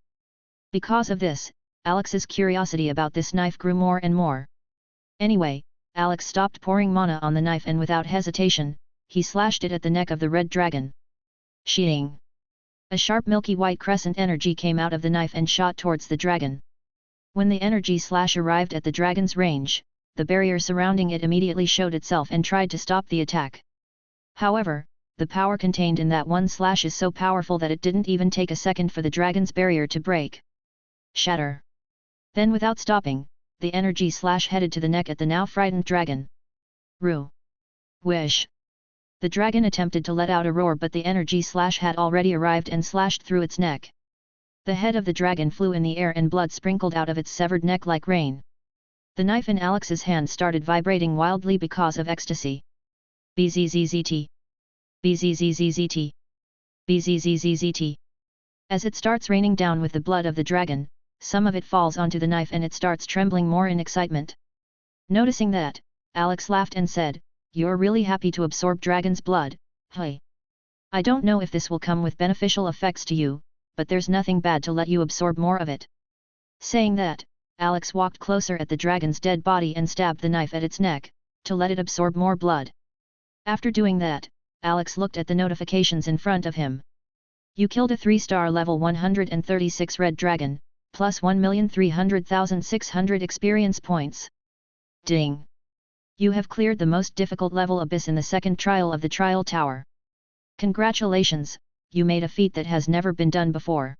Because of this, Alex's curiosity about this knife grew more and more. Anyway, Alex stopped pouring mana on the knife and without hesitation, he slashed it at the neck of the red dragon. Sheeting! A sharp milky white crescent energy came out of the knife and shot towards the dragon. When the energy slash arrived at the dragon's range, the barrier surrounding it immediately showed itself and tried to stop the attack. However, the power contained in that one slash is so powerful that it didn't even take a second for the dragon's barrier to break. Shatter! Then without stopping, the energy slash headed to the neck at the now frightened dragon. Roo! Wish! The dragon attempted to let out a roar, but the energy slash had already arrived and slashed through its neck. The head of the dragon flew in the air and blood sprinkled out of its severed neck like rain. The knife in Alex's hand started vibrating wildly because of ecstasy. Bzzzt. Bzzzt. Bzzzt. As it starts raining down with the blood of the dragon, some of it falls onto the knife and it starts trembling more in excitement. Noticing that, Alex laughed and said, "You're really happy to absorb dragon's blood, hey? I don't know if this will come with beneficial effects to you, but there's nothing bad to let you absorb more of it." Saying that, Alex walked closer at the dragon's dead body and stabbed the knife at its neck, to let it absorb more blood. After doing that, Alex looked at the notifications in front of him. You killed a 3-star level 136 red dragon, plus 1,300,600 experience points. Ding! You have cleared the most difficult level abyss in the second trial of the trial tower. Congratulations, you made a feat that has never been done before.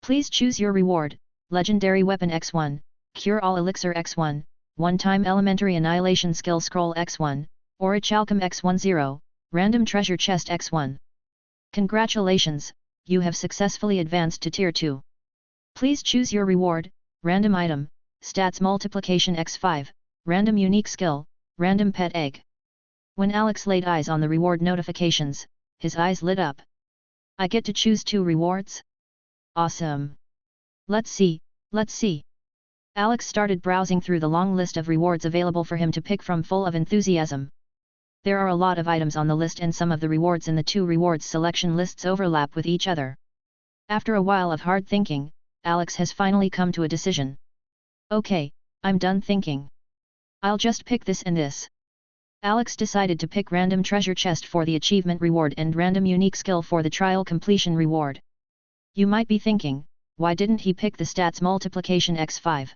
Please choose your reward: Legendary Weapon X1, Cure All Elixir X1, One-Time Elementary Annihilation Skill Scroll X1, or a Chalcom X10, Random Treasure Chest X1. Congratulations, you have successfully advanced to Tier 2. Please choose your reward: Random Item, Stats Multiplication X5, Random Unique Skill, Random Pet Egg. When Alex laid eyes on the reward notifications, his eyes lit up. I get to choose 2 rewards? Awesome! Let's see. Alex started browsing through the long list of rewards available for him to pick from, full of enthusiasm. There are a lot of items on the list and some of the rewards in the 2 rewards selection lists overlap with each other. After a while of hard thinking, Alex has finally come to a decision. Okay, I'm done thinking. I'll just pick this and this. Alex decided to pick random treasure chest for the achievement reward and random unique skill for the trial completion reward. You might be thinking, why didn't he pick the stats multiplication x5?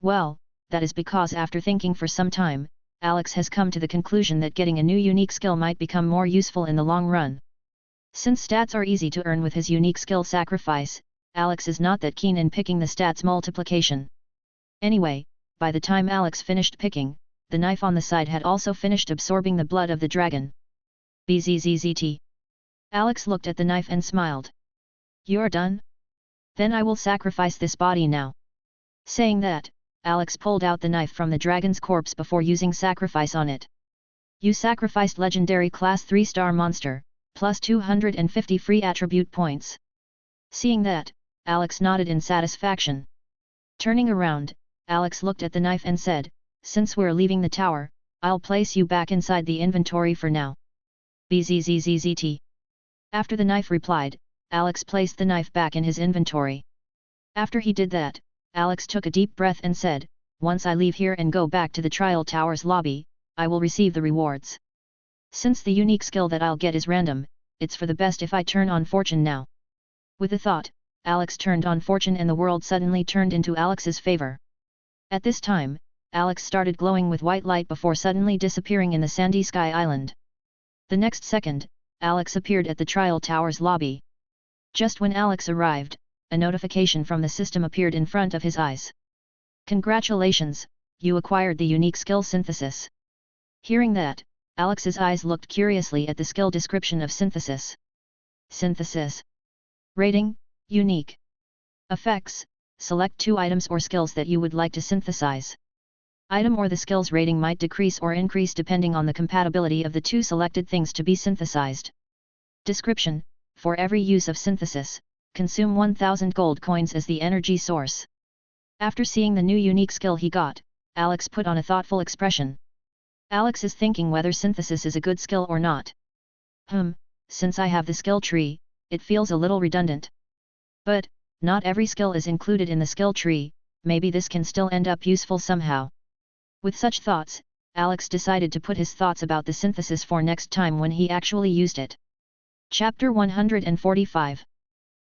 Well, that is because after thinking for some time, Alex has come to the conclusion that getting a new unique skill might become more useful in the long run. Since stats are easy to earn with his unique skill sacrifice, Alex is not that keen in picking the stats multiplication. Anyway, by the time Alex finished picking, the knife on the side had also finished absorbing the blood of the dragon. Bzzzt. Alex looked at the knife and smiled. You're done? Then I will sacrifice this body now. Saying that, Alex pulled out the knife from the dragon's corpse before using sacrifice on it. You sacrificed legendary class 3-star monster, plus 250 free attribute points. Seeing that, Alex nodded in satisfaction. Turning around, Alex looked at the knife and said, since we're leaving the tower, I'll place you back inside the inventory for now. Bzzzt. After the knife replied, Alex placed the knife back in his inventory. After he did that, Alex took a deep breath and said, once I leave here and go back to the trial tower's lobby, I will receive the rewards. Since the unique skill that I'll get is random, it's for the best if I turn on fortune now. With the thought, Alex turned on fortune and the world suddenly turned into Alex's favor. At this time, Alex started glowing with white light before suddenly disappearing in the sandy sky island. The next second, Alex appeared at the trial tower's lobby. Just when Alex arrived, a notification from the system appeared in front of his eyes. Congratulations, you acquired the unique skill synthesis. Hearing that, Alex's eyes looked curiously at the skill description of synthesis. Synthesis. Rating, unique. Effects, select 2 items or skills that you would like to synthesize. Item or the skill's rating might decrease or increase depending on the compatibility of the 2 selected things to be synthesized. Description: for every use of synthesis, consume 1000 gold coins as the energy source. After seeing the new unique skill he got, Alex put on a thoughtful expression. Alex is thinking whether synthesis is a good skill or not. Since I have the skill tree, it feels a little redundant. But, not every skill is included in the skill tree, maybe this can still end up useful somehow. With such thoughts, Alex decided to put his thoughts about the synthesis for next time when he actually used it. Chapter 145.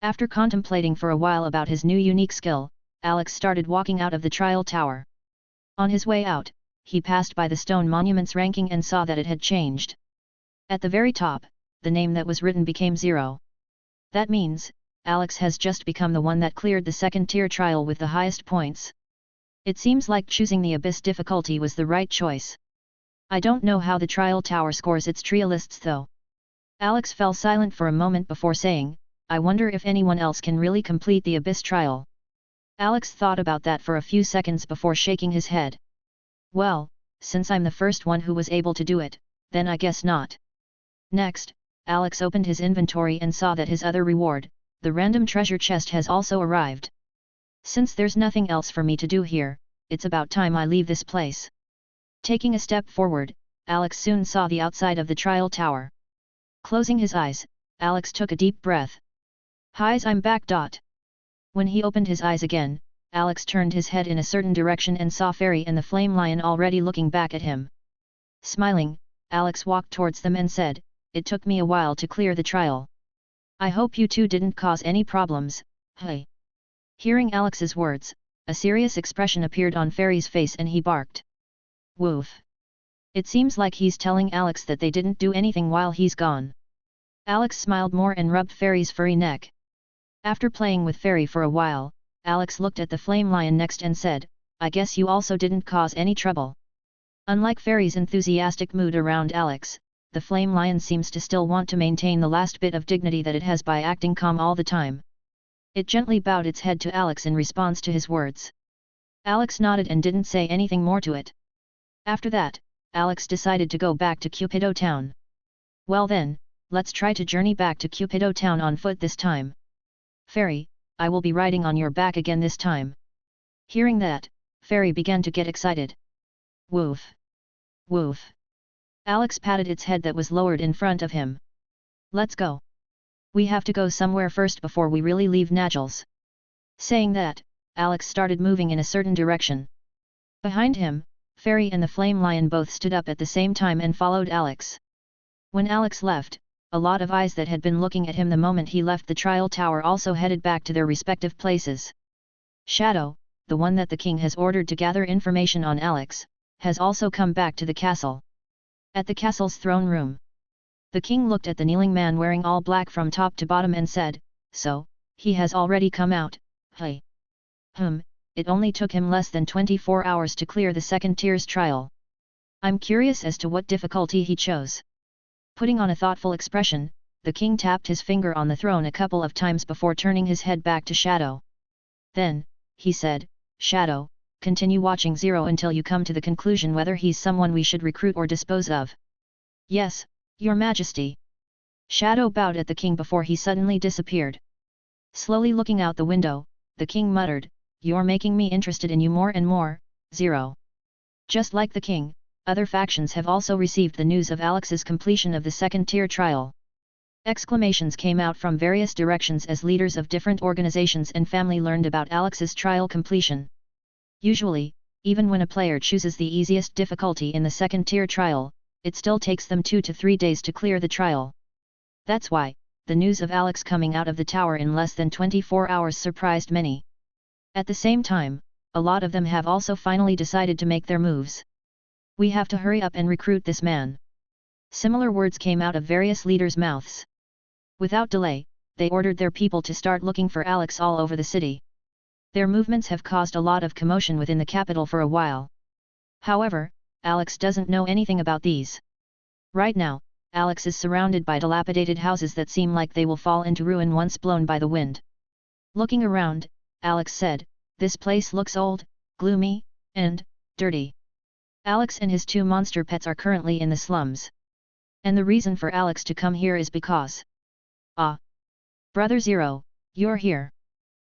After contemplating for a while about his new unique skill, Alex started walking out of the trial tower. On his way out, he passed by the stone monument's ranking and saw that it had changed. At the very top, the name that was written became 0. That means, Alex has just become the one that cleared the second-tier trial with the highest points. It seems like choosing the Abyss difficulty was the right choice. I don't know how the trial tower scores its tria lists though. Alex fell silent for a moment before saying, I wonder if anyone else can really complete the Abyss trial. Alex thought about that for a few seconds before shaking his head. Well, since I'm the first one who was able to do it, then I guess not. Next, Alex opened his inventory and saw that his other reward, the random treasure chest, has also arrived. Since there's nothing else for me to do here, it's about time I leave this place. Taking a step forward, Alex soon saw the outside of the trial tower. Closing his eyes, Alex took a deep breath. Hi's, I'm back. When he opened his eyes again, Alex turned his head in a certain direction and saw Fairy and the Flame Lion already looking back at him. Smiling, Alex walked towards them and said, it took me a while to clear the trial. I hope you two didn't cause any problems, hey. Hearing Alex's words, a serious expression appeared on Fairy's face and he barked. Woof. It seems like he's telling Alex that they didn't do anything while he's gone. Alex smiled more and rubbed Fairy's furry neck. After playing with Fairy for a while, Alex looked at the Flame Lion next and said, I guess you also didn't cause any trouble. Unlike Fairy's enthusiastic mood around Alex, the Flame Lion seems to still want to maintain the last bit of dignity that it has by acting calm all the time. It gently bowed its head to Alex in response to his words. Alex nodded and didn't say anything more to it. After that, Alex decided to go back to Cupido Town. Well then, let's try to journey back to Cupido Town on foot this time. Fairy, I will be riding on your back again this time. Hearing that, Fairy began to get excited. Woof. Woof. Alex patted its head that was lowered in front of him. Let's go. We have to go somewhere first before we really leave Najals. Saying that, Alex started moving in a certain direction. Behind him, Fairy and the Flame Lion both stood up at the same time and followed Alex. When Alex left, a lot of eyes that had been looking at him the moment he left the trial tower also headed back to their respective places. Shadow, the one that the king has ordered to gather information on Alex, has also come back to the castle. At the castle's throne room, the king looked at the kneeling man wearing all black from top to bottom and said, "So, he has already come out, hey? It only took him less than 24 hours to clear the second tier's trial. I'm curious as to what difficulty he chose." Putting on a thoughtful expression, the king tapped his finger on the throne a couple of times before turning his head back to Shadow. Then, he said, "Shadow, continue watching Zero until you come to the conclusion whether he's someone we should recruit or dispose of." "Yes, Your Majesty." Shadow bowed at the king before he suddenly disappeared. Slowly looking out the window, the king muttered, "You're making me interested in you more and more, Zero." Just like the king, other factions have also received the news of Alex's completion of the second-tier trial. Exclamations came out from various directions as leaders of different organizations and family learned about Alex's trial completion. Usually, even when a player chooses the easiest difficulty in the second-tier trial, it still takes them 2 to 3 days to clear the trial. That's why, the news of Alex coming out of the tower in less than 24 hours surprised many. At the same time, a lot of them have also finally decided to make their moves. "We have to hurry up and recruit this man." Similar words came out of various leaders' mouths. Without delay, they ordered their people to start looking for Alex all over the city. Their movements have caused a lot of commotion within the capital for a while. However, Alex doesn't know anything about these. Right now, Alex is surrounded by dilapidated houses that seem like they will fall into ruin once blown by the wind. Looking around, Alex said, "This place looks old, gloomy, and dirty." Alex and his 2 monster pets are currently in the slums. And the reason for Alex to come here is because... "Ah! Brother Zero, you're here."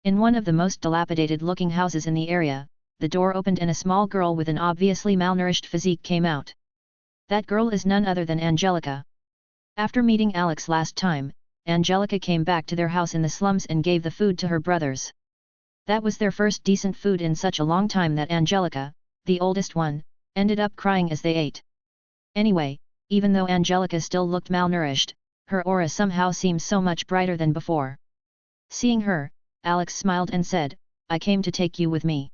In one of the most dilapidated-looking houses in the area, the door opened and a small girl with an obviously malnourished physique came out. That girl is none other than Angelica. After meeting Alex last time, Angelica came back to their house in the slums and gave the food to her brothers. That was their first decent food in such a long time that Angelica, the oldest one, ended up crying as they ate. Anyway, even though Angelica still looked malnourished, her aura somehow seemed so much brighter than before. Seeing her, Alex smiled and said, "I came to take you with me.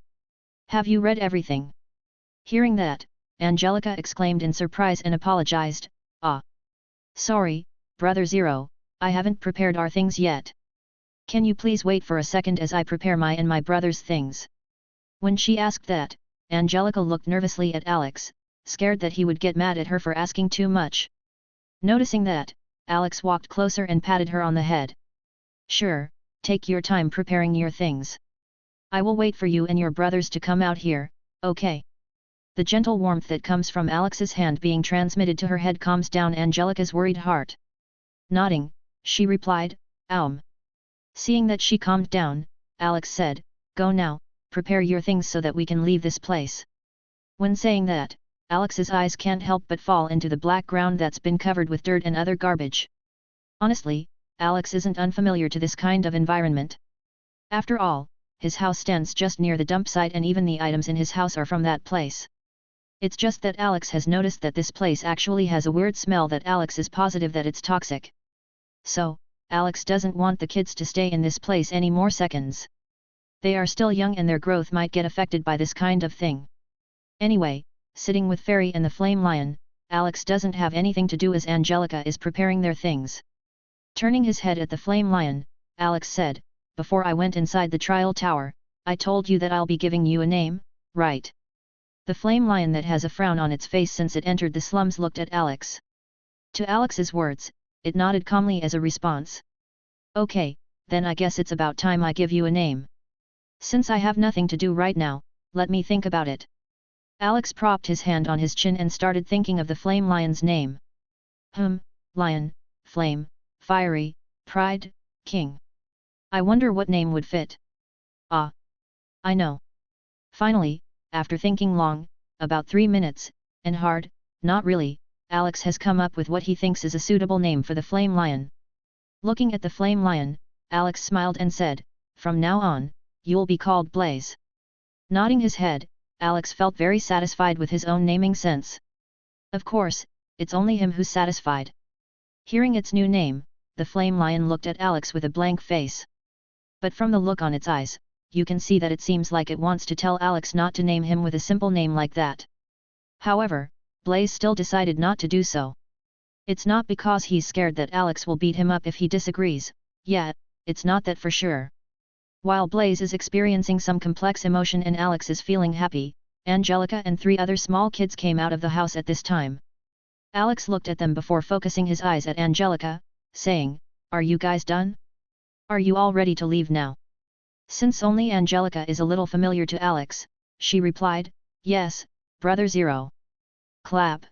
Have you read everything?" Hearing that, Angelica exclaimed in surprise and apologized, "Ah! Sorry, Brother Zero, I haven't prepared our things yet. Can you please wait for a second as I prepare my and my brother's things?" When she asked that, Angelica looked nervously at Alex, scared that he would get mad at her for asking too much. Noticing that, Alex walked closer and patted her on the head. "Sure, take your time preparing your things. I will wait for you and your brothers to come out here, okay?" The gentle warmth that comes from Alex's hand being transmitted to her head calms down Angelica's worried heart. Nodding, she replied, Seeing that she calmed down, Alex said, "Go now, prepare your things so that we can leave this place." When saying that, Alex's eyes can't help but fall into the black ground that's been covered with dirt and other garbage. Honestly, Alex isn't unfamiliar to this kind of environment. After all, his house stands just near the dump site and even the items in his house are from that place. It's just that Alex has noticed that this place actually has a weird smell that Alex is positive that it's toxic. So, Alex doesn't want the kids to stay in this place any more seconds. They are still young and their growth might get affected by this kind of thing. Anyway, sitting with Fairy and the Flame Lion, Alex doesn't have anything to do as Angelica is preparing their things. Turning his head at the Flame Lion, Alex said, "Before I went inside the trial tower, I told you that I'll be giving you a name, right?" The Flame Lion that has a frown on its face since it entered the slums looked at Alex. To Alex's words, it nodded calmly as a response. "Okay, then I guess it's about time I give you a name. Since I have nothing to do right now, let me think about it." Alex propped his hand on his chin and started thinking of the Flame Lion's name. Lion, Flame, Fiery, Pride, King. I wonder what name would fit. Ah! I know. Finally, after thinking long, about 3 minutes, and hard, not really, Alex has come up with what he thinks is a suitable name for the Flame Lion. Looking at the Flame Lion, Alex smiled and said, "From now on, you'll be called Blaze. Nodding his head, Alex felt very satisfied with his own naming sense. Of course, it's only him who's satisfied. Hearing its new name, the flame lion looked at Alex with a blank face. But from the look on its eyes, you can see that it seems like it wants to tell Alex not to name him with a simple name like that. However, Blaze still decided not to do so. It's not because he's scared that Alex will beat him up if he disagrees, yet, it's not that for sure. While Blaze is experiencing some complex emotion and Alex is feeling happy, Angelica and 3 other small kids came out of the house at this time. Alex looked at them before focusing his eyes at Angelica, saying, "Are you guys done? Are you all ready to leave now?" Since only Angelica is a little familiar to Alex, she replied, "Yes, Brother Zero." Clap.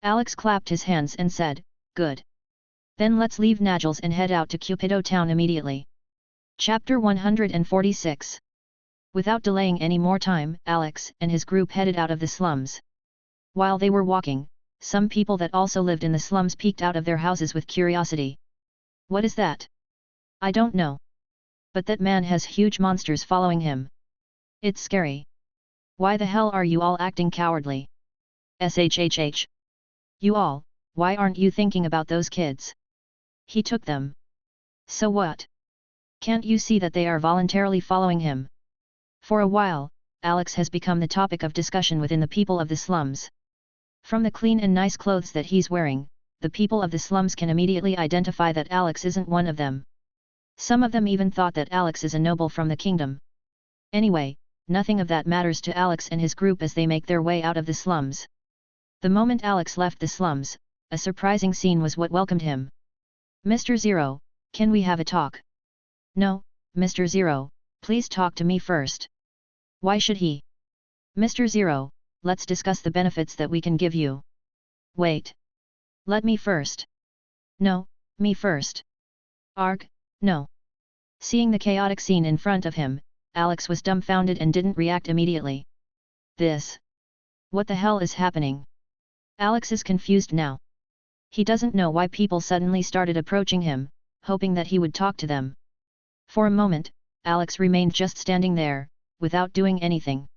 Alex clapped his hands and said, "Good. Then let's leave Najles and head out to Cupido Town immediately." Chapter 146. Without delaying any more time, Alex and his group headed out of the slums. While they were walking, some people that also lived in the slums peeked out of their houses with curiosity. "What is that?" "I don't know. But that man has huge monsters following him. It's scary. Why the hell are you all acting cowardly? SHHH. You all, why aren't you thinking about those kids? He took them. So what? Can't you see that they are voluntarily following him?" For a while, Alex has become the topic of discussion within the people of the slums. From the clean and nice clothes that he's wearing, the people of the slums can immediately identify that Alex isn't one of them. Some of them even thought that Alex is a noble from the kingdom. Anyway, nothing of that matters to Alex and his group as they make their way out of the slums. The moment Alex left the slums, a surprising scene was what welcomed him. "Mr. Zero, can we have a talk?" "No, Mr. Zero, please talk to me first." "Why should he?" "Mr. Zero, let's discuss the benefits that we can give you." "Wait. Let me first." "No, me first." "Arg, no." Seeing the chaotic scene in front of him, Alex was dumbfounded and didn't react immediately. What the hell is happening? Alex is confused now. He doesn't know why people suddenly started approaching him, hoping that he would talk to them. For a moment, Alex remained just standing there, without doing anything.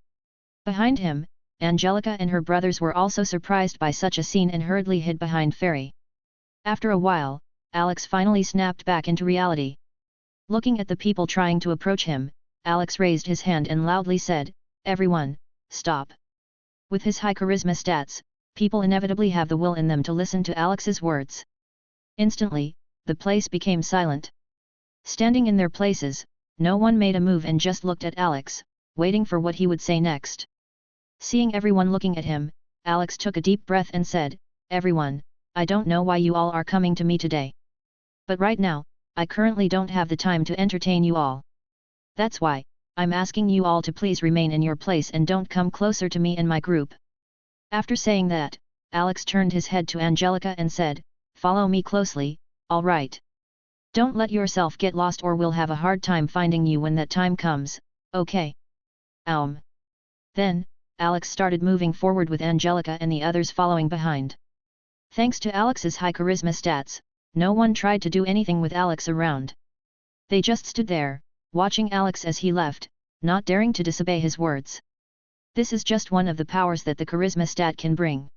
Behind him, Angelica and her brothers were also surprised by such a scene and hurriedly hid behind Fairy. After a while, Alex finally snapped back into reality. Looking at the people trying to approach him, Alex raised his hand and loudly said, "Everyone, stop." With his high charisma stats, people inevitably have the will in them to listen to Alex's words. Instantly, the place became silent. Standing in their places, no one made a move and just looked at Alex, waiting for what he would say next. Seeing everyone looking at him, Alex took a deep breath and said, "Everyone, I don't know why you all are coming to me today. But right now, I currently don't have the time to entertain you all. That's why, I'm asking you all to please remain in your place and don't come closer to me and my group." After saying that, Alex turned his head to Angelica and said, "Follow me closely, all right? Don't let yourself get lost or we'll have a hard time finding you when that time comes, okay?" Then, Alex started moving forward with Angelica and the others following behind. Thanks to Alex's high charisma stats, no one tried to do anything with Alex around. They just stood there, watching Alex as he left, not daring to disobey his words. This is just one of the powers that the charisma stat can bring.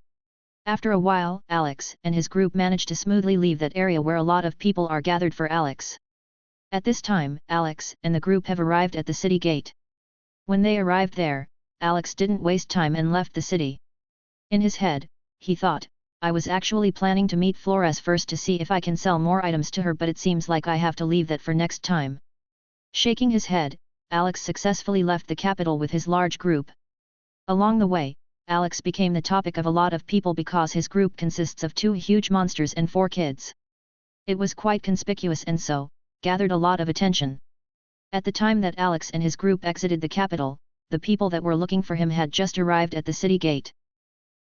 After a while, Alex and his group managed to smoothly leave that area where a lot of people are gathered for Alex. At this time, Alex and the group have arrived at the city gate. When they arrived there, Alex didn't waste time and left the city. In his head, he thought, "I was actually planning to meet Flores first to see if I can sell more items to her, but it seems like I have to leave that for next time." Shaking his head, Alex successfully left the capital with his large group. Along the way, Alex became the topic of a lot of people because his group consists of 2 huge monsters and 4 kids. It was quite conspicuous and so, gathered a lot of attention. At the time that Alex and his group exited the capital, the people that were looking for him had just arrived at the city gate.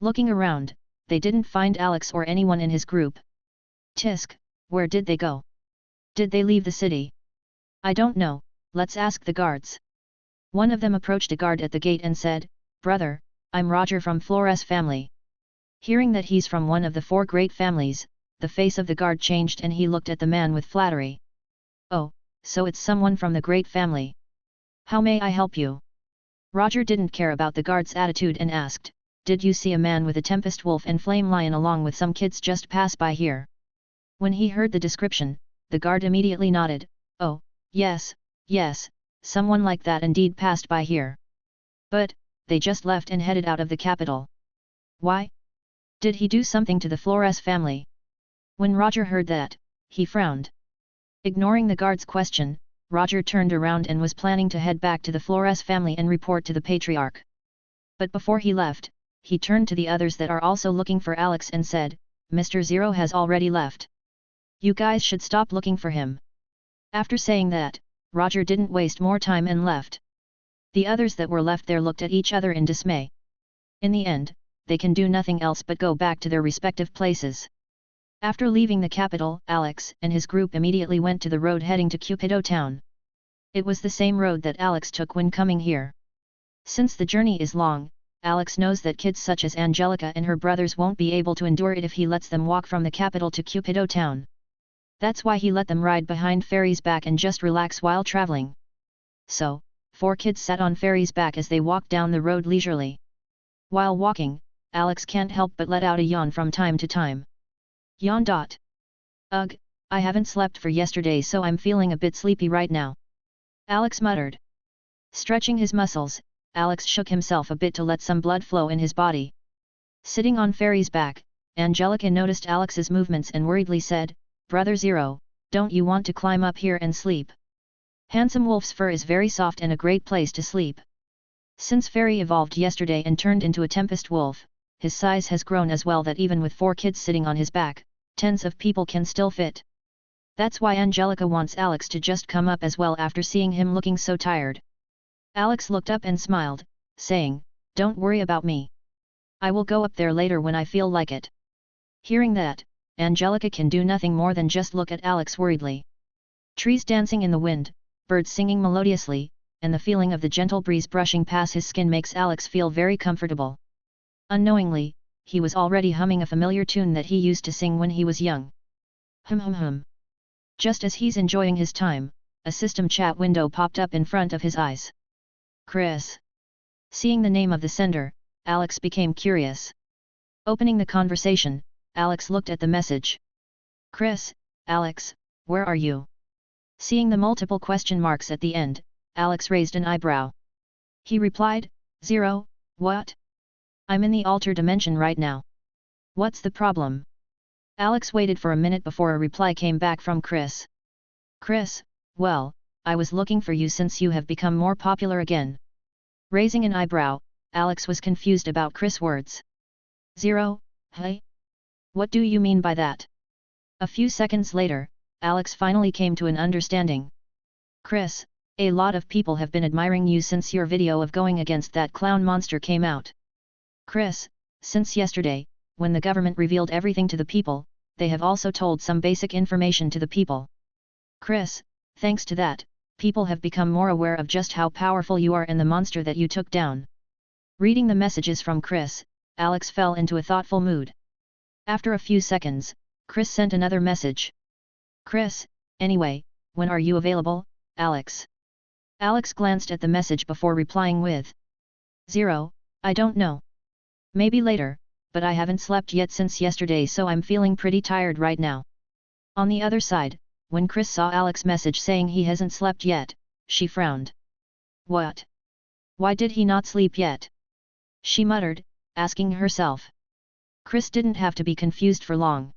Looking around, they didn't find Alex or anyone in his group. Tisk, where did they go? Did they leave the city? I don't know, let's ask the guards. One of them approached a guard at the gate and said, "Brother, I'm Roger from Flores family." Hearing that he's from one of the 4 great families, the face of the guard changed and he looked at the man with flattery. "Oh, so it's someone from the great family. How may I help you? Roger didn't care about the guard's attitude and asked, did you see a man with a tempest wolf and flame lion along with some kids just pass by here? When he heard the description, the guard immediately nodded, oh, yes, someone like that indeed passed by here. But, they just left and headed out of the capital. Why? Did he do something to the Flores family? When Roger heard that, he frowned. Ignoring the guard's question, Roger turned around and was planning to head back to the Flores family and report to the patriarch. But before he left, he turned to the others that are also looking for Alex and said, Mr. Zero has already left. You guys should stop looking for him. After saying that, Roger didn't waste more time and left. The others that were left there looked at each other in dismay. In the end, they can do nothing else but go back to their respective places. After leaving the capital, Alex and his group immediately went to the road heading to Cupido town. It was the same road that Alex took when coming here. Since the journey is long, Alex knows that kids such as Angelica and her brothers won't be able to endure it if he lets them walk from the capital to Cupido town. That's why he let them ride behind Fairy's back and just relax while traveling. So, 4 kids sat on Fairy's back as they walked down the road leisurely. While walking, Alex can't help but let out a yawn from time to time. Yawn. Ugh, I haven't slept for yesterday so I'm feeling a bit sleepy right now. Alex muttered. Stretching his muscles, Alex shook himself a bit to let some blood flow in his body. Sitting on Fairy's back, Angelica noticed Alex's movements and worriedly said, Brother Zero, don't you want to climb up here and sleep? Handsome Wolf's fur is very soft and a great place to sleep. Since Fairy evolved yesterday and turned into a Tempest Wolf, his size has grown as well that even with 4 kids sitting on his back, tens of people can still fit. That's why Angelica wants Alex to just come up as well after seeing him looking so tired. Alex looked up and smiled, saying, Don't worry about me. I will go up there later when I feel like it. Hearing that, Angelica can do nothing more than just look at Alex worriedly. Trees dancing in the wind, birds singing melodiously, and the feeling of the gentle breeze brushing past his skin makes Alex feel very comfortable. Unknowingly, he was already humming a familiar tune that he used to sing when he was young. Hum. Just as he's enjoying his time, a system chat window popped up in front of his eyes. Chris. Seeing the name of the sender, Alex became curious. Opening the conversation, Alex looked at the message. Chris, Alex, where are you? Seeing the multiple question marks at the end, Alex raised an eyebrow. He replied, Zero, what? I'm in the alter dimension right now. What's the problem? Alex waited for a minute before a reply came back from Chris. Chris, well, I was looking for you since you have become more popular again. Raising an eyebrow, Alex was confused about Chris' words. Zero, hey? What do you mean by that? A few seconds later, Alex finally came to an understanding. Chris, a lot of people have been admiring you since your video of going against that clown monster came out. Chris, since yesterday, when the government revealed everything to the people, they have also told some basic information to the people. Chris, thanks to that, people have become more aware of just how powerful you are and the monster that you took down. Reading the messages from Chris, Alex fell into a thoughtful mood. After a few seconds, Chris sent another message. Chris, anyway, when are you available, Alex? Alex glanced at the message before replying with, Zero, I don't know. Maybe later, but I haven't slept yet since yesterday so I'm feeling pretty tired right now. On the other side, when Chris saw Alex's message saying he hasn't slept yet, she frowned. What? Why did he not sleep yet? She muttered, asking herself. Chris didn't have to be confused for long.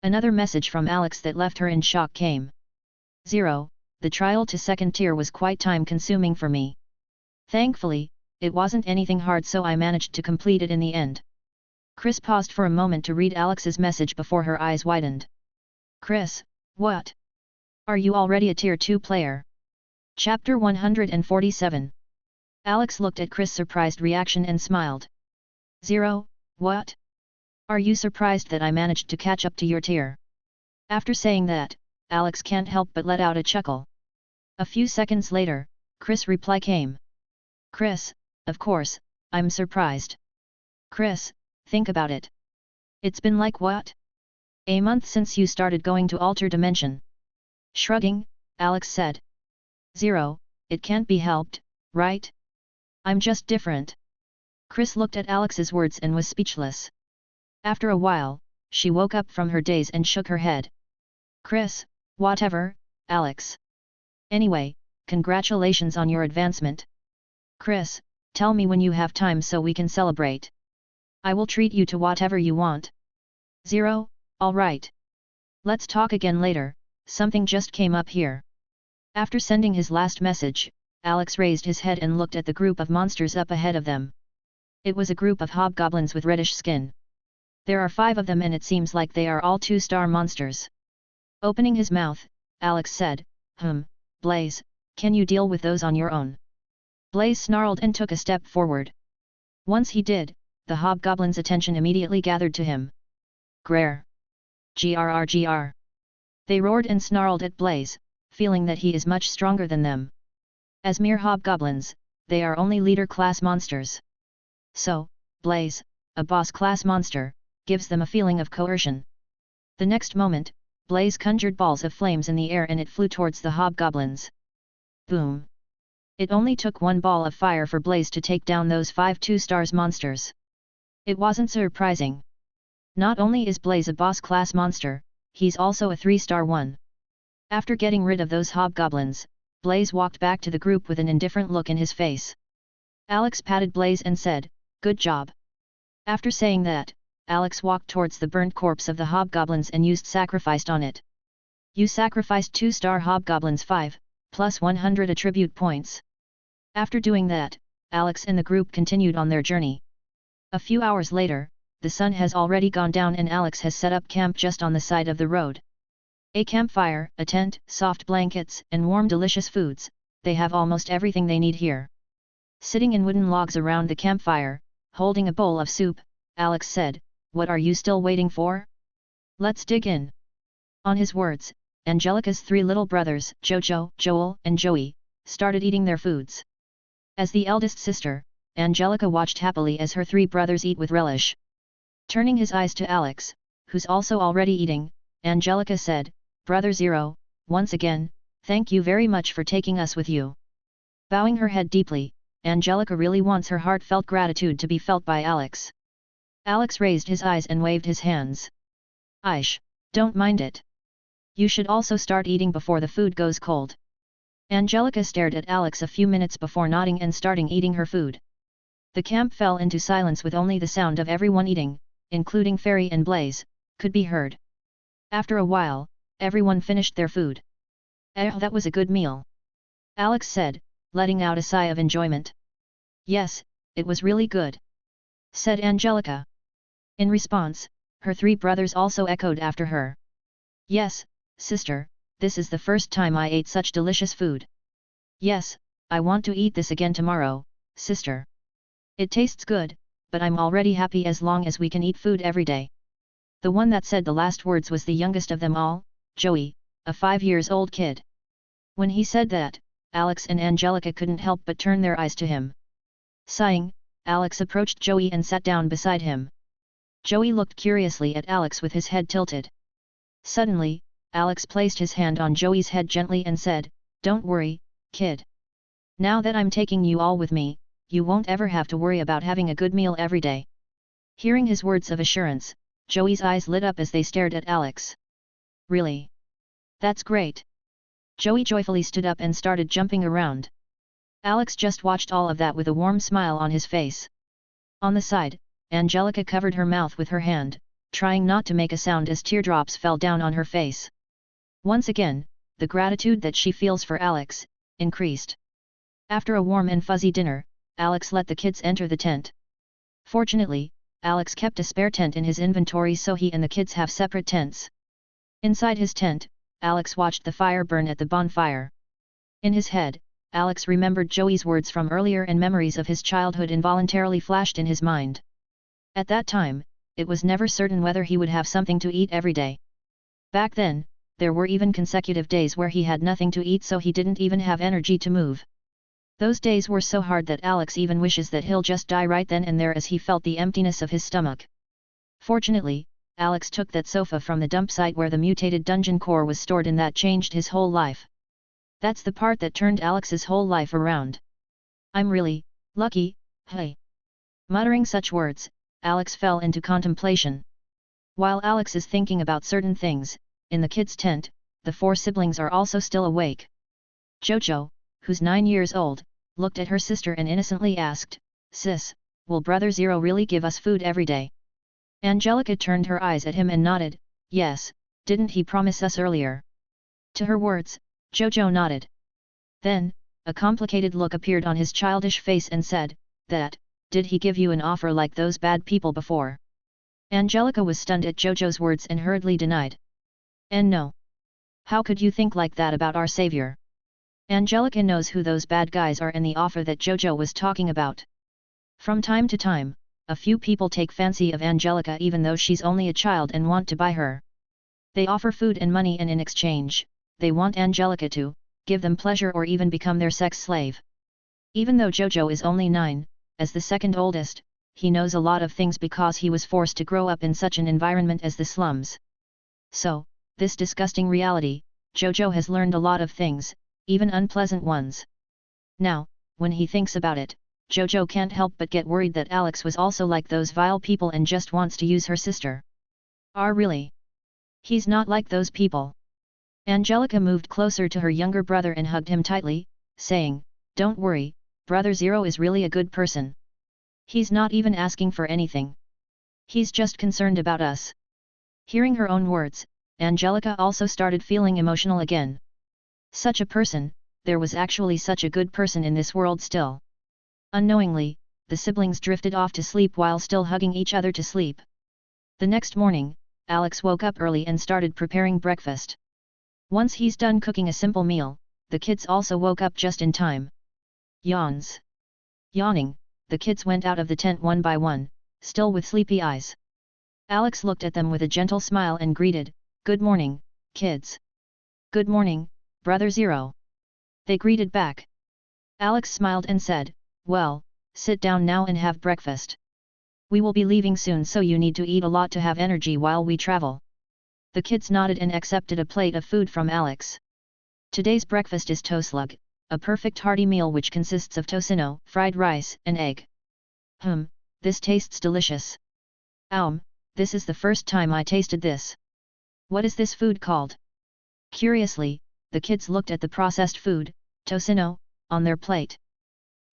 Another message from Alex that left her in shock came. Zero, the trial to 2nd tier was quite time-consuming for me. Thankfully, it wasn't anything hard so I managed to complete it in the end. Chris paused for a moment to read Alex's message before her eyes widened. Chris, what? Are you already a tier 2 player? Chapter 147. Alex looked at Chris' surprised reaction and smiled. Zero, what? Are you surprised that I managed to catch up to your tier? After saying that, Alex can't help but let out a chuckle. A few seconds later, Chris' reply came. Chris, of course, I'm surprised. Chris, think about it. It's been like what? A month since you started going to Alter Dimension. Shrugging, Alex said. Zero, it can't be helped, right? I'm just different. Chris looked at Alex's words and was speechless. After a while, she woke up from her daze and shook her head. Chris, whatever, Alex. Anyway, congratulations on your advancement. Chris, tell me when you have time so we can celebrate. I will treat you to whatever you want. 0, alright. Let's talk again later, something just came up here. After sending his last message, Alex raised his head and looked at the group of monsters up ahead of them. It was a group of hobgoblins with reddish skin. There are 5 of them and it seems like they are all 2-star monsters. Opening his mouth, Alex said, Blaze, can you deal with those on your own? Blaze snarled and took a step forward. Once he did, the hobgoblin's attention immediately gathered to him. Grrr! Grrr! They roared and snarled at Blaze, feeling that he is much stronger than them. As mere hobgoblins, they are only leader-class monsters. So, Blaze, a boss-class monster, gives them a feeling of coercion. The next moment, Blaze conjured balls of flames in the air and it flew towards the hobgoblins. Boom! It only took 1 ball of fire for Blaze to take down those 5 2-stars monsters. It wasn't surprising. Not only is Blaze a boss-class monster, he's also a 3-star one. After getting rid of those hobgoblins, Blaze walked back to the group with an indifferent look in his face. Alex patted Blaze and said, "Good job." After saying that, Alex walked towards the burnt corpse of the hobgoblins and used sacrificed on it. You sacrificed 2-star hobgoblins 5, plus 100 attribute points. After doing that, Alex and the group continued on their journey. A few hours later, the sun has already gone down and Alex has set up camp just on the side of the road. A campfire, a tent, soft blankets, and warm delicious foods, they have almost everything they need here. Sitting in wooden logs around the campfire, holding a bowl of soup, Alex said, "What are you still waiting for? Let's dig in." On his words, Angelica's 3 little brothers, Jojo, Joel, and Joey, started eating their foods. As the eldest sister, Angelica watched happily as her 3 brothers eat with relish. Turning his eyes to Alex, who's also already eating, Angelica said, "Brother Zero, once again, thank you very much for taking us with you." Bowing her head deeply, Angelica really wants her heartfelt gratitude to be felt by Alex. Alex raised his eyes and waved his hands. "Aish, don't mind it. You should also start eating before the food goes cold." Angelica stared at Alex a few minutes before nodding and starting eating her food. The camp fell into silence with only the sound of everyone eating, including Fairy and Blaze, could be heard. After a while, everyone finished their food. That was a good meal," Alex said, letting out a sigh of enjoyment. "Yes, it was really good," said Angelica. In response, her 3 brothers also echoed after her. "Yes, sister, this is the first time I ate such delicious food. Yes, I want to eat this again tomorrow, sister. It tastes good, but I'm already happy as long as we can eat food every day." The one that said the last words was the youngest of them all, Joey, a 5-year-old kid. When he said that, Alex and Angelica couldn't help but turn their eyes to him. Sighing, Alex approached Joey and sat down beside him. Joey looked curiously at Alex with his head tilted. Suddenly, Alex placed his hand on Joey's head gently and said, "Don't worry, kid. Now that I'm taking you all with me, you won't ever have to worry about having a good meal every day." Hearing his words of assurance, Joey's eyes lit up as they stared at Alex. "Really? That's great." Joey joyfully stood up and started jumping around. Alex just watched all of that with a warm smile on his face. On the side, Angelica covered her mouth with her hand, trying not to make a sound as teardrops fell down on her face. Once again, the gratitude that she feels for Alex increased. After a warm and fuzzy dinner, Alex let the kids enter the tent. Fortunately, Alex kept a spare tent in his inventory so he and the kids have separate tents. Inside his tent, Alex watched the fire burn at the bonfire. In his head, Alex remembered Joey's words from earlier and memories of his childhood involuntarily flashed in his mind. At that time, it was never certain whether he would have something to eat every day. Back then, there were even consecutive days where he had nothing to eat so he didn't even have energy to move. Those days were so hard that Alex even wishes that he'll just die right then and there as he felt the emptiness of his stomach. Fortunately, Alex took that sofa from the dump site where the mutated dungeon core was stored and that changed his whole life. That's the part that turned Alex's whole life around. I'm really lucky, hey. Muttering such words, Alex fell into contemplation. While Alex is thinking about certain things, in the kids' tent, the four siblings are also still awake. Jojo, who's 9 years old, looked at her sister and innocently asked, "Sis, will Brother Zero really give us food every day?" Angelica turned her eyes at him and nodded, "Yes, didn't he promise us earlier?" To her words, Jojo nodded. Then, a complicated look appeared on his childish face and said, "Did he give you an offer like those bad people before?" Angelica was stunned at Jojo's words and hurriedly denied. "And no. How could you think like that about our savior?" Angelica knows who those bad guys are and the offer that Jojo was talking about. From time to time, a few people take fancy of Angelica even though she's only a child and want to buy her. They offer food and money and in exchange, they want Angelica to give them pleasure or even become their sex slave. Even though Jojo is only 9, as the second oldest, he knows a lot of things because he was forced to grow up in such an environment as the slums. So, this disgusting reality, Jojo has learned a lot of things, even unpleasant ones. Now, when he thinks about it, Jojo can't help but get worried that Alex was also like those vile people and just wants to use her sister. Really? He's not like those people. Angelica moved closer to her younger brother and hugged him tightly, saying, "Don't worry, Brother Zero is really a good person. He's not even asking for anything. He's just concerned about us." Hearing her own words, Angelica also started feeling emotional again. Such a person, there was actually such a good person in this world still. Unknowingly, the siblings drifted off to sleep while still hugging each other to sleep. The next morning, Alex woke up early and started preparing breakfast. Once he's done cooking a simple meal, the kids also woke up just in time. Yawns. Yawning, the kids went out of the tent one by one, still with sleepy eyes. Alex looked at them with a gentle smile and greeted, "Good morning, kids." "Good morning, Brother Zero." They greeted back. Alex smiled and said, "Well, sit down now and have breakfast. We will be leaving soon so you need to eat a lot to have energy while we travel." The kids nodded and accepted a plate of food from Alex. Today's breakfast is toslug, a perfect hearty meal which consists of tocino, fried rice, and egg. This tastes delicious. This is the first time I tasted this. What is this food called? Curiously, the kids looked at the processed food, tocino, on their plate.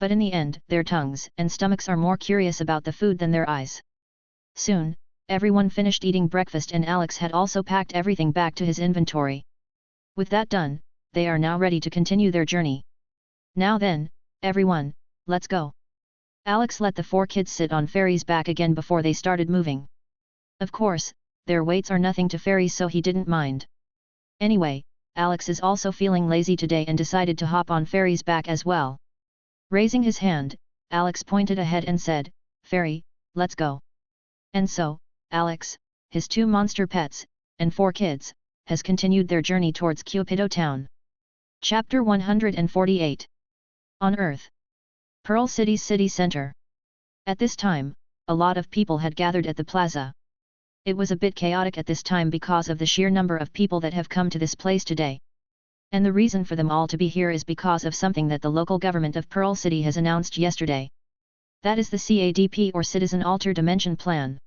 But in the end, their tongues and stomachs are more curious about the food than their eyes. Soon, everyone finished eating breakfast and Alex had also packed everything back to his inventory. With that done, they are now ready to continue their journey. "Now then, everyone, let's go." Alex let the 4 kids sit on Fairy's back again before they started moving. Of course, their weights are nothing to Fairy so he didn't mind. Anyway, Alex is also feeling lazy today and decided to hop on Fairy's back as well. Raising his hand, Alex pointed ahead and said, "Fairy, let's go." And so, Alex, his 2 monster pets, and 4 kids, has continued their journey towards Cupido Town. Chapter 148. On Earth. Pearl City's city center. At this time, a lot of people had gathered at the plaza. It was a bit chaotic at this time because of the sheer number of people that have come to this place today. And the reason for them all to be here is because of something that the local government of Pearl City has announced yesterday. That is the CADP or Citizen Alter Dimension Plan.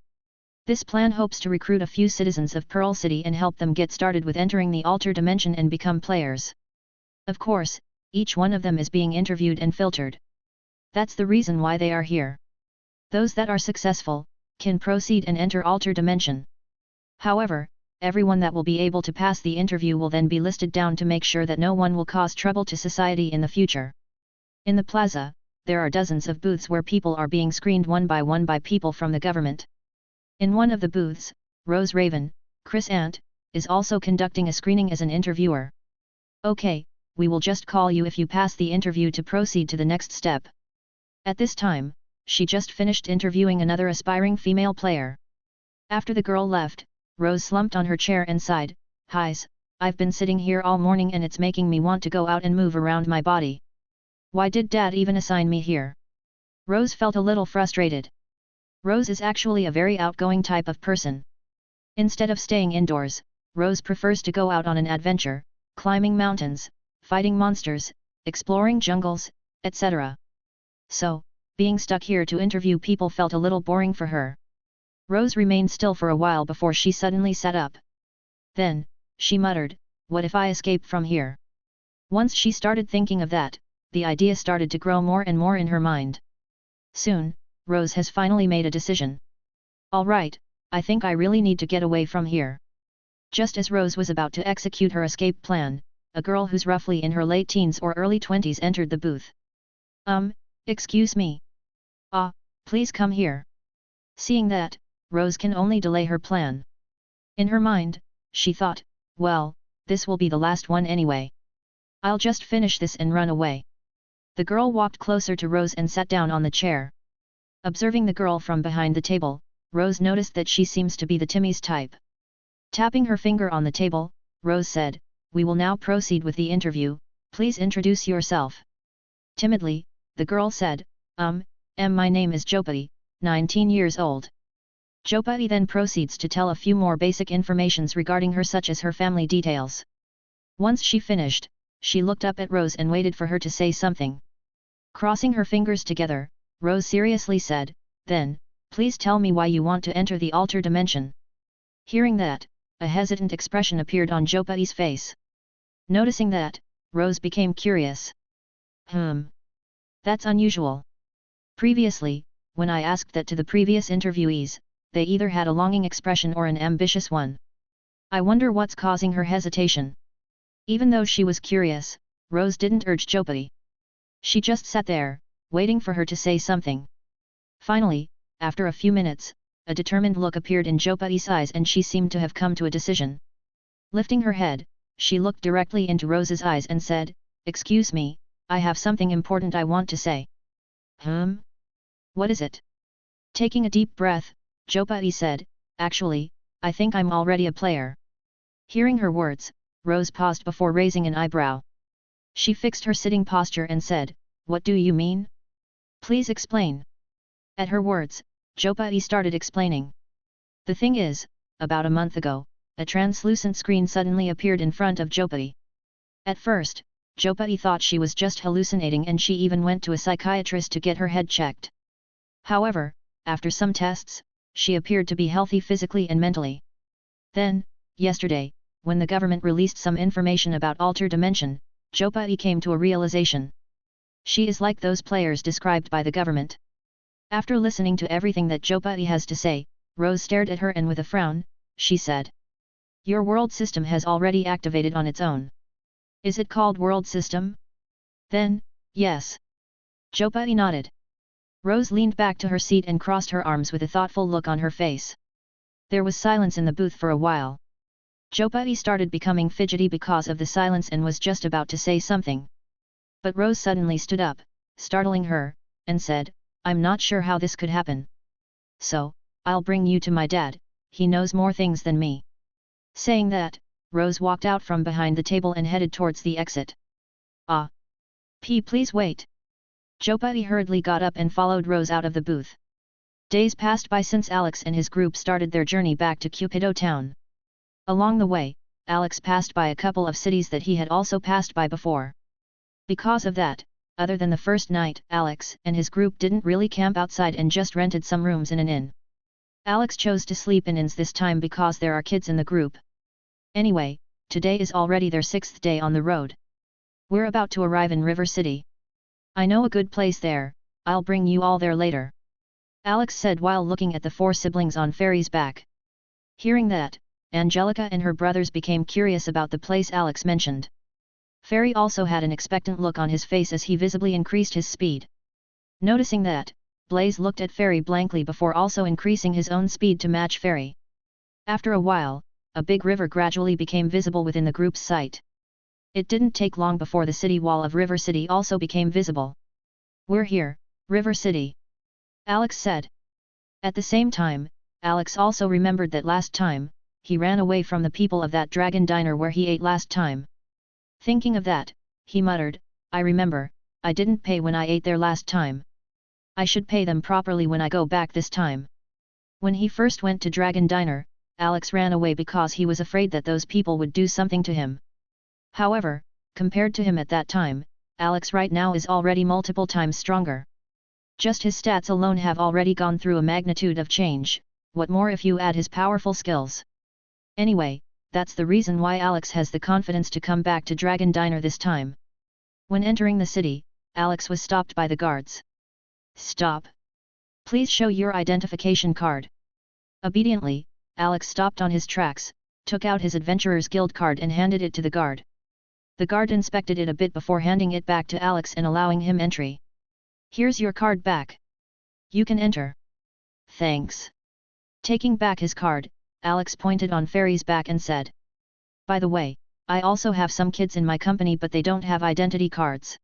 This plan hopes to recruit a few citizens of Pearl City and help them get started with entering the Alter Dimension and become players. Of course, each one of them is being interviewed and filtered. That's the reason why they are here. Those that are successful, can proceed and enter Alter Dimension. However, everyone that will be able to pass the interview will then be listed down to make sure that no one will cause trouble to society in the future. In the plaza, there are dozens of booths where people are being screened one by people from the government. In one of the booths, Rose Raven, Chris Ant, is also conducting a screening as an interviewer. "Okay, we will just call you if you pass the interview to proceed to the next step." At this time, she just finished interviewing another aspiring female player. After the girl left, Rose slumped on her chair and sighed, "Highs, I've been sitting here all morning and it's making me want to go out and move around my body. Why did Dad even assign me here?" Rose felt a little frustrated. Rose is actually a very outgoing type of person. Instead of staying indoors, Rose prefers to go out on an adventure, climbing mountains, fighting monsters, exploring jungles, etc. So, being stuck here to interview people felt a little boring for her. Rose remained still for a while before she suddenly sat up. Then, she muttered, "What if I escape from here?" Once she started thinking of that, the idea started to grow more and more in her mind. Soon, Rose has finally made a decision. "Alright, I think I really need to get away from here." Just as Rose was about to execute her escape plan, a girl who's roughly in her late teens or early 20s entered the booth. Excuse me. Please come here." Seeing that, Rose can only delay her plan. In her mind, she thought, "Well, this will be the last one anyway. I'll just finish this and run away." The girl walked closer to Rose and sat down on the chair. Observing the girl from behind the table, Rose noticed that she seems to be the Timmy's type. Tapping her finger on the table, Rose said, "We will now proceed with the interview, please introduce yourself." Timidly, the girl said, My name is Jopati, 19 years old." Jopati then proceeds to tell a few more basic informations regarding her, such as her family details. Once she finished, she looked up at Rose and waited for her to say something. Crossing her fingers together, Rose seriously said, "Then, please tell me why you want to enter the altar dimension." Hearing that, a hesitant expression appeared on Jopati's face. Noticing that, Rose became curious. That's unusual. Previously, when I asked that to the previous interviewees, they either had a longing expression or an ambitious one. I wonder what's causing her hesitation." Even though she was curious, Rose didn't urge Jopati. She just sat there, waiting for her to say something. Finally, after a few minutes, a determined look appeared in Jopati's eyes and she seemed to have come to a decision. Lifting her head, she looked directly into Rose's eyes and said, "Excuse me, I have something important I want to say." What is it?" Taking a deep breath, Jopati said, "Actually, I think I'm already a player." Hearing her words, Rose paused before raising an eyebrow. She fixed her sitting posture and said, "What do you mean? Please explain." At her words, Jopati started explaining. "The thing is, about a month ago, a translucent screen suddenly appeared in front of Jopati. At first, Jopati thought she was just hallucinating and she even went to a psychiatrist to get her head checked. However, after some tests, she appeared to be healthy physically and mentally. Then, yesterday, when the government released some information about Alter Dimension, Jopati came to a realization. She is like those players described by the government." After listening to everything that Jopati has to say, Rose stared at her and with a frown, she said, "Your world system has already activated on its own. Is it called world system?" "Then, yes." Jopati nodded. Rose leaned back to her seat and crossed her arms with a thoughtful look on her face. There was silence in the booth for a while. Jopati started becoming fidgety because of the silence and was just about to say something. But Rose suddenly stood up, startling her, and said, "I'm not sure how this could happen. So, I'll bring you to my dad, he knows more things than me." Saying that, Rose walked out from behind the table and headed towards the exit. Please wait." Jopati hurriedly got up and followed Rose out of the booth. Days passed by since Alex and his group started their journey back to Cupido town. Along the way, Alex passed by a couple of cities that he had also passed by before. Because of that, other than the first night, Alex and his group didn't really camp outside and just rented some rooms in an inn. Alex chose to sleep in inns this time because there are kids in the group. Anyway, today is already their 6th day on the road. "We're about to arrive in River City. I know a good place there, I'll bring you all there later," Alex said while looking at the 4 siblings on Fairy's back. Hearing that, Angelica and her brothers became curious about the place Alex mentioned. Fairy also had an expectant look on his face as he visibly increased his speed. Noticing that, Blaze looked at Fairy blankly before also increasing his own speed to match Fairy. After a while, a big river gradually became visible within the group's sight. It didn't take long before the city wall of River City also became visible. "We're here, River City," Alex said. At the same time, Alex also remembered that last time, he ran away from the people of that dragon diner where he ate last time. Thinking of that, he muttered, "I remember, I didn't pay when I ate there last time. I should pay them properly when I go back this time." When he first went to Dragon Diner, Alex ran away because he was afraid that those people would do something to him. However, Compared to him at that time, Alex right now is already multiple times stronger. Just his stats alone have already gone through a magnitude of change, what more if you add his powerful skills? Anyway, that's the reason why Alex has the confidence to come back to Dragon Diner this time. When entering the city, Alex was stopped by the guards. Stop! Please show your identification card. Obediently, Alex stopped on his tracks, took out his Adventurer's Guild card and handed it to the guard. The guard inspected it a bit before handing it back to Alex and allowing him entry. Here's your card back. You can enter. Thanks. Taking back his card, Alex pointed on Fairy's back and said, by the way, I also have some kids in my company but they don't have identity cards.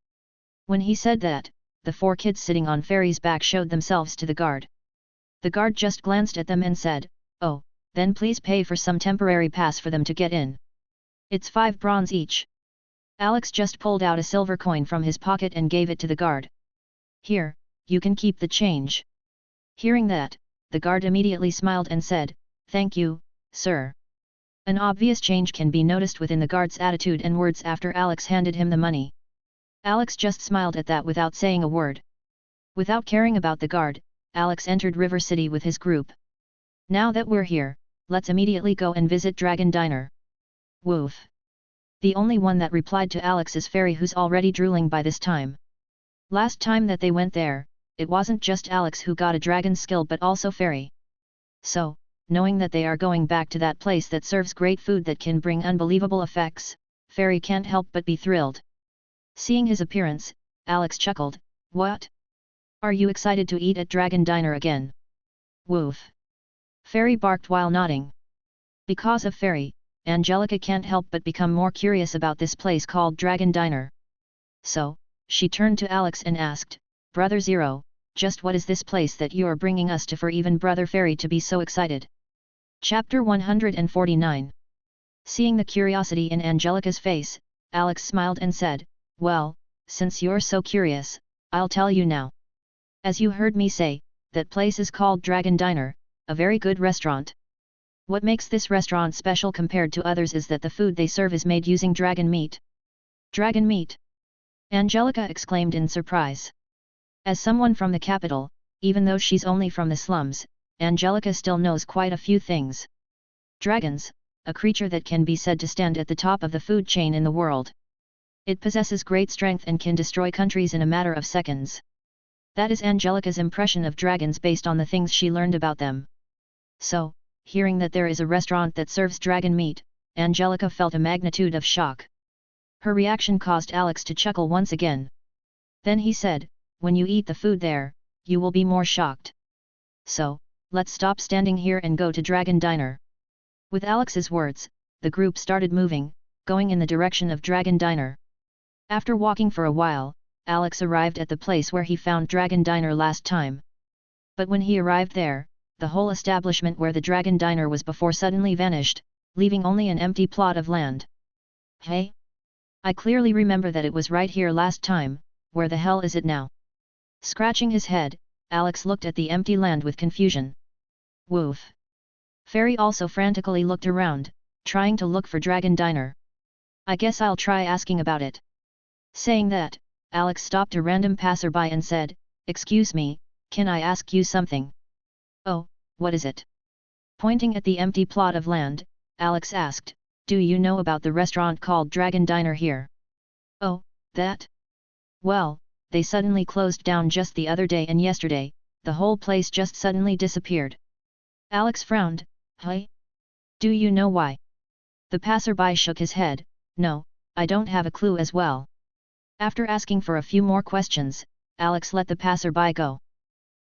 When he said that, the 4 kids sitting on Fairy's back showed themselves to the guard. The guard just glanced at them and said, oh, then please pay for some temporary pass for them to get in. It's 5 bronze each. Alex just pulled out a silver coin from his pocket and gave it to the guard. Here, you can keep the change. Hearing that, the guard immediately smiled and said, thank you, sir. An obvious change can be noticed within the guard's attitude and words after Alex handed him the money. Alex just smiled at that without saying a word. Without caring about the guard, Alex entered River City with his group. Now that we're here, let's immediately go and visit Dragon Diner. Woof. The only one that replied to Alex is Fairy, who's already drooling by this time. Last time that they went there, it wasn't just Alex who got a dragon skill but also Fairy. So, knowing that they are going back to that place that serves great food that can bring unbelievable effects, Fairy can't help but be thrilled. Seeing his appearance, Alex chuckled, what? Are you excited to eat at Dragon Diner again? Woof. Fairy barked while nodding. Because of Fairy, Angelica can't help but become more curious about this place called Dragon Diner. So, she turned to Alex and asked, Brother Zero, just what is this place that you are bringing us to for even Brother Fairy to be so excited? Chapter 149. Seeing the curiosity in Angelica's face, Alex smiled and said, well, since you're so curious, I'll tell you now. As you heard me say, that place is called Dragon Diner, a very good restaurant. What makes this restaurant special compared to others is that the food they serve is made using dragon meat. Dragon meat? Angelica exclaimed in surprise. As someone from the capital, even though she's only from the slums, Angelica still knows quite a few things. Dragons, a creature that can be said to stand at the top of the food chain in the world. It possesses great strength and can destroy countries in a matter of seconds. That is Angelica's impression of dragons based on the things she learned about them. So, hearing that there is a restaurant that serves dragon meat, Angelica felt a magnitude of shock. Her reaction caused Alex to chuckle once again. Then he said, when you eat the food there, you will be more shocked. So, let's stop standing here and go to Dragon Diner. With Alex's words, the group started moving, going in the direction of Dragon Diner. After walking for a while, Alex arrived at the place where he found Dragon Diner last time. But when he arrived there, the whole establishment where the Dragon Diner was before suddenly vanished, leaving only an empty plot of land. Hey? I clearly remember that it was right here last time, where the hell is it now? Scratching his head, Alex looked at the empty land with confusion. Woof. Fairy also frantically looked around, trying to look for Dragon Diner. I guess I'll try asking about it. Saying that, Alex stopped a random passerby and said, excuse me, can I ask you something? Oh, what is it? Pointing at the empty plot of land, Alex asked, do you know about the restaurant called Dragon Diner here? Oh, that? Well, they suddenly closed down just the other day and yesterday, the whole place just suddenly disappeared. Alex frowned, hey? Do you know why? The passerby shook his head, no, I don't have a clue as well. After asking for a few more questions, Alex let the passerby go.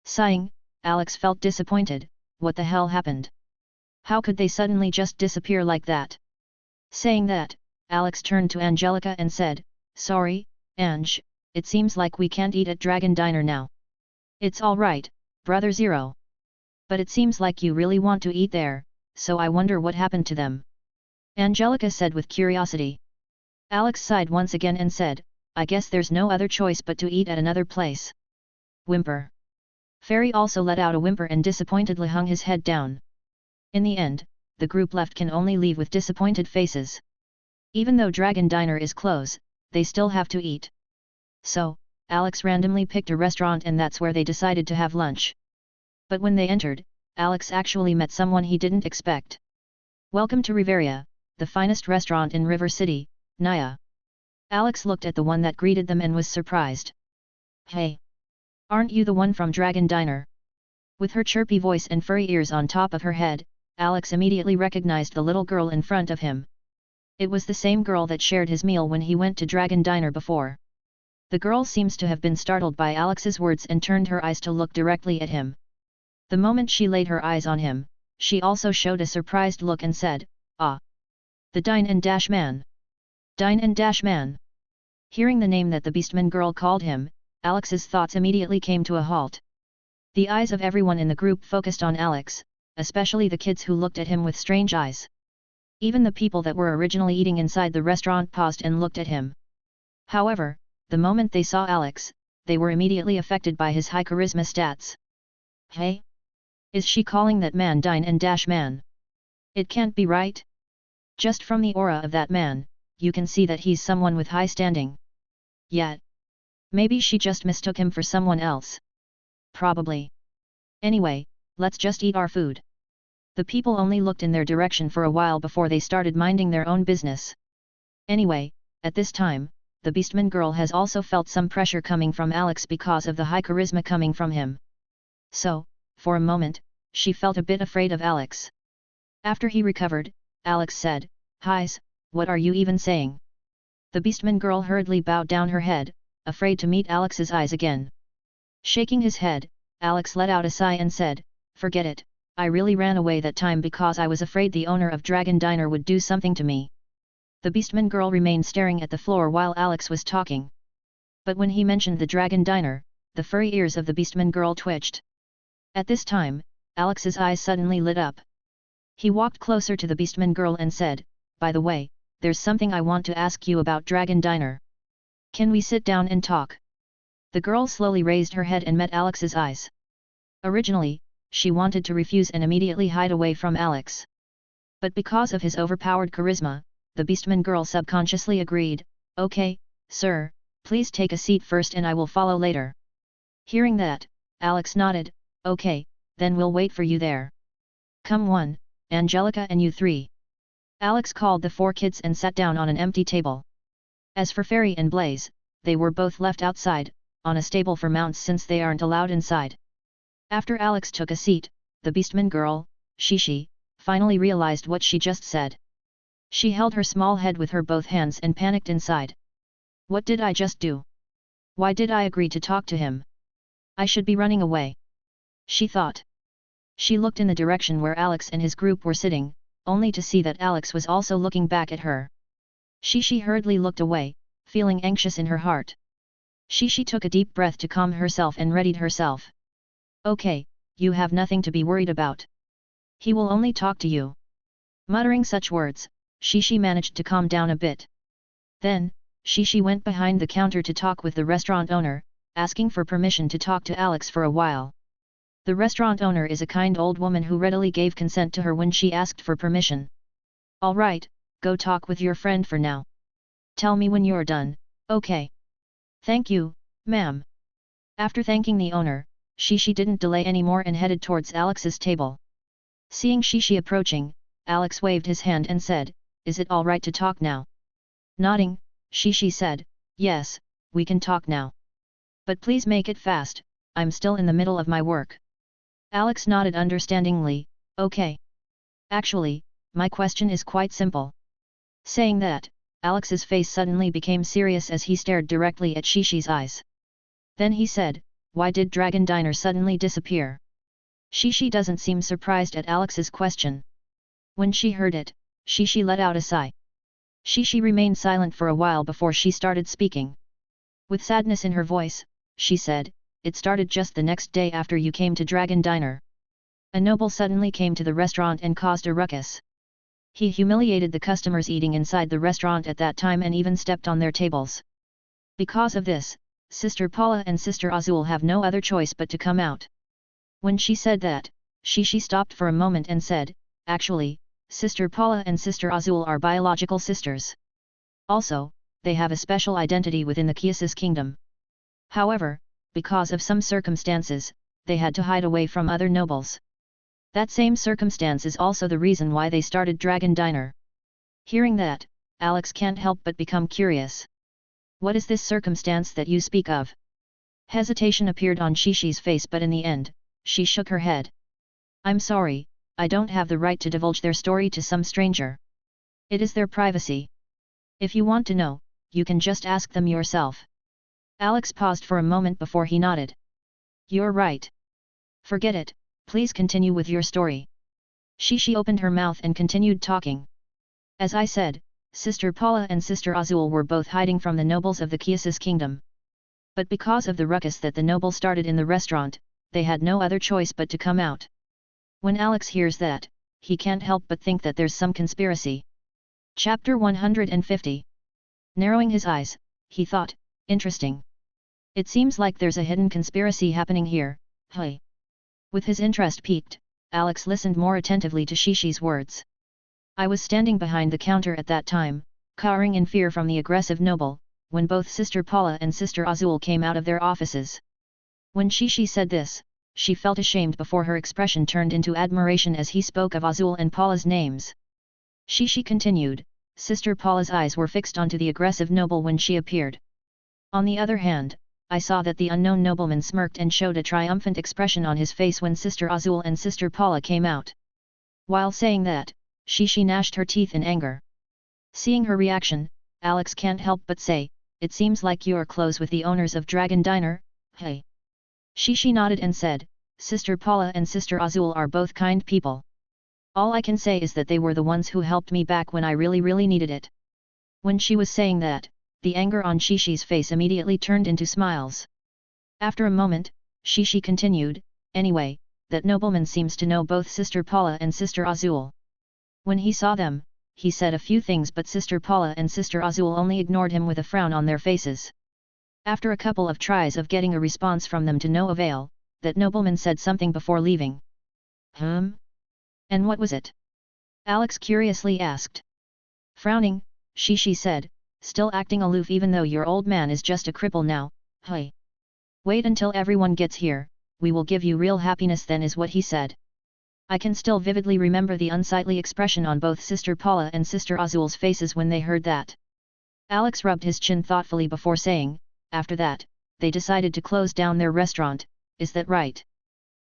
Sighing, Alex felt disappointed, what the hell happened? How could they suddenly just disappear like that? Saying that, Alex turned to Angelica and said, sorry, Ange, it seems like we can't eat at Dragon Diner now. It's alright, Brother Zero. But it seems like you really want to eat there, so I wonder what happened to them. Angelica said with curiosity. Alex sighed once again and said, I guess there's no other choice but to eat at another place. Whimper. Fairy also let out a whimper and disappointedly hung his head down. In the end, the group left can only leave with disappointed faces. Even though Dragon Diner is closed, they still have to eat. So, Alex randomly picked a restaurant and that's where they decided to have lunch. But when they entered, Alex actually met someone he didn't expect. Welcome to Riveria, the finest restaurant in River City, Naya. Alex looked at the one that greeted them and was surprised. Hey! Aren't you the one from Dragon Diner? With her chirpy voice and furry ears on top of her head, Alex immediately recognized the little girl in front of him. It was the same girl that shared his meal when he went to Dragon Diner before. The girl seems to have been startled by Alex's words and turned her eyes to look directly at him. The moment she laid her eyes on him, she also showed a surprised look and said, "Ah! The Dine and Dash Man! Dine and Dash Man!" Hearing the name that the Beastman girl called him, Alex's thoughts immediately came to a halt. The eyes of everyone in the group focused on Alex, especially the kids who looked at him with strange eyes. Even the people that were originally eating inside the restaurant paused and looked at him. However, the moment they saw Alex, they were immediately affected by his high charisma stats. Hey? Is she calling that man Dine and Dash Man? It can't be right? Just from the aura of that man, you can see that he's someone with high standing. Yet, maybe she just mistook him for someone else. Probably. Anyway, let's just eat our food. The people only looked in their direction for a while before they started minding their own business. Anyway, at this time, the Beastman girl has also felt some pressure coming from Alex because of the high charisma coming from him. So, for a moment, she felt a bit afraid of Alex. After he recovered, Alex said, "Highs, what are you even saying?" The Beastman girl hurriedly bowed down her head, afraid to meet Alex's eyes again. Shaking his head, Alex let out a sigh and said, "Forget it, I really ran away that time because I was afraid the owner of Dragon Diner would do something to me." The Beastman girl remained staring at the floor while Alex was talking. But when he mentioned the Dragon Diner, the furry ears of the Beastman girl twitched. At this time, Alex's eyes suddenly lit up. He walked closer to the Beastman girl and said, "By the way, there's something I want to ask you about Dragon Diner. Can we sit down and talk?" The girl slowly raised her head and met Alex's eyes. Originally, she wanted to refuse and immediately hide away from Alex. But because of his overpowered charisma, the Beastman girl subconsciously agreed, "Okay, sir, please take a seat first and I will follow later." Hearing that, Alex nodded, "Okay, then we'll wait for you there. Come one, Angelica and you three." Alex called the four kids and sat down on an empty table. As for Fairy and Blaze, they were both left outside, on a stable for mounts since they aren't allowed inside. After Alex took a seat, the Beastman girl, Shishi, finally realized what she just said. She held her small head with her both hands and panicked inside. What did I just do? Why did I agree to talk to him? I should be running away, she thought. She looked in the direction where Alex and his group were sitting, only to see that Alex was also looking back at her. Shishi hurriedly looked away, feeling anxious in her heart. Shishi took a deep breath to calm herself and readied herself. "Okay, you have nothing to be worried about. He will only talk to you." Muttering such words, Shishi managed to calm down a bit. Then, Shishi went behind the counter to talk with the restaurant owner, asking for permission to talk to Alex for a while. The restaurant owner is a kind old woman who readily gave consent to her when she asked for permission. "All right, go talk with your friend for now. Tell me when you're done, okay?" "Thank you, ma'am." After thanking the owner, Shishi didn't delay anymore and headed towards Alex's table. Seeing Shishi approaching, Alex waved his hand and said, "Is it all right to talk now?" Nodding, Shishi said, "Yes, we can talk now. But please make it fast, I'm still in the middle of my work." Alex nodded understandingly, "Okay. Actually, my question is quite simple." Saying that, Alex's face suddenly became serious as he stared directly at Shishi's eyes. Then he said, "Why did Dragon Diner suddenly disappear?" Shishi doesn't seem surprised at Alex's question. When she heard it, Shishi let out a sigh. Shishi remained silent for a while before she started speaking. With sadness in her voice, she said, "It started just the next day after you came to Dragon Diner. A noble suddenly came to the restaurant and caused a ruckus. He humiliated the customers eating inside the restaurant at that time and even stepped on their tables. Because of this, Sister Paula and Sister Azul have no other choice but to come out." When she said that, Shishi stopped for a moment and said, "Actually, Sister Paula and Sister Azul are biological sisters. Also, they have a special identity within the Kiesis kingdom. However, because of some circumstances, they had to hide away from other nobles. That same circumstance is also the reason why they started Dragon Diner. Hearing that, Alex can't help but become curious. What is this circumstance that you speak of? Hesitation appeared on Shishi's face, but in the end, she shook her head. I'm sorry, I don't have the right to divulge their story to some stranger. It is their privacy. If you want to know, you can just ask them yourself. Alex paused for a moment before he nodded. You're right. Forget it, please continue with your story. Shishi opened her mouth and continued talking. As I said, Sister Paula and Sister Azul were both hiding from the nobles of the Kiesis kingdom. But because of the ruckus that the nobles started in the restaurant, they had no other choice but to come out. When Alex hears that, he can't help but think that there's some conspiracy. Chapter 150. Narrowing his eyes, he thought, interesting. It seems like there's a hidden conspiracy happening here, hey. With his interest piqued, Alex listened more attentively to Shishi's words. I was standing behind the counter at that time, cowering in fear from the aggressive noble, when both Sister Paula and Sister Azul came out of their offices. When Shishi said this, she felt ashamed before her expression turned into admiration as he spoke of Azul and Paula's names. Shishi continued, Sister Paula's eyes were fixed onto the aggressive noble when she appeared. On the other hand, I saw that the unknown nobleman smirked and showed a triumphant expression on his face when Sister Azul and Sister Paula came out. While saying that, Shishi gnashed her teeth in anger. Seeing her reaction, Alex can't help but say, it seems like you're close with the owners of Dragon Diner, hey. Shishi nodded and said, Sister Paula and Sister Azul are both kind people. All I can say is that they were the ones who helped me back when I really needed it. When she was saying that, the anger on Shishi's face immediately turned into smiles. After a moment, Shishi continued, anyway, that nobleman seems to know both Sister Paula and Sister Azul. When he saw them, he said a few things, but Sister Paula and Sister Azul only ignored him with a frown on their faces. After a couple of tries of getting a response from them to no avail, that nobleman said something before leaving. And what was it? Alex curiously asked. Frowning, Shishi said, still acting aloof even though your old man is just a cripple now, hey. Wait until everyone gets here, we will give you real happiness then, is what he said. I can still vividly remember the unsightly expression on both Sister Paula and Sister Azul's faces when they heard that. Alex rubbed his chin thoughtfully before saying, after that, they decided to close down their restaurant, is that right?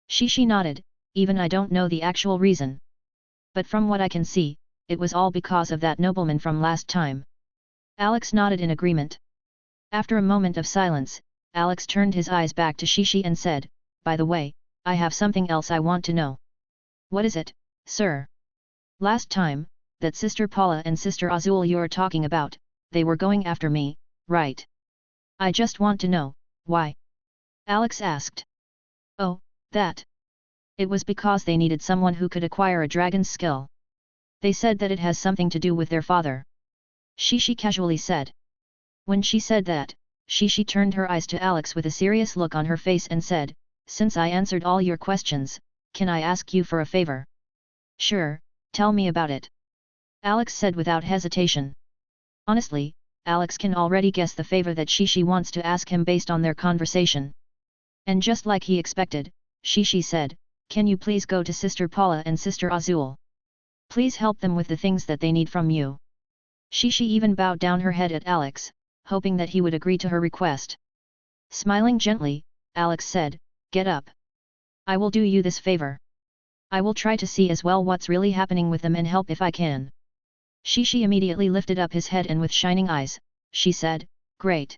Shishi nodded, even I don't know the actual reason. But from what I can see, it was all because of that nobleman from last time. Alex nodded in agreement. After a moment of silence, Alex turned his eyes back to Shishi and said, by the way, I have something else I want to know. What is it, sir? Last time, that Sister Paula and Sister Azul you're talking about, they were going after me, right? I just want to know, why? Alex asked. Oh, that. It was because they needed someone who could acquire a dragon's skill. They said that it has something to do with their father. Shishi casually said. When she said that, Shishi turned her eyes to Alex with a serious look on her face and said, since I answered all your questions, can I ask you for a favor? Sure, tell me about it. Alex said without hesitation. Honestly, Alex can already guess the favor that Shishi wants to ask him based on their conversation. And just like he expected, Shishi said, can you please go to Sister Paula and Sister Azul? Please help them with the things that they need from you. Shishi even bowed down her head at Alex, hoping that he would agree to her request. Smiling gently, Alex said, get up. I will do you this favor. I will try to see as well what's really happening with them and help if I can. Shishi immediately lifted up his head and with shining eyes, she said, great.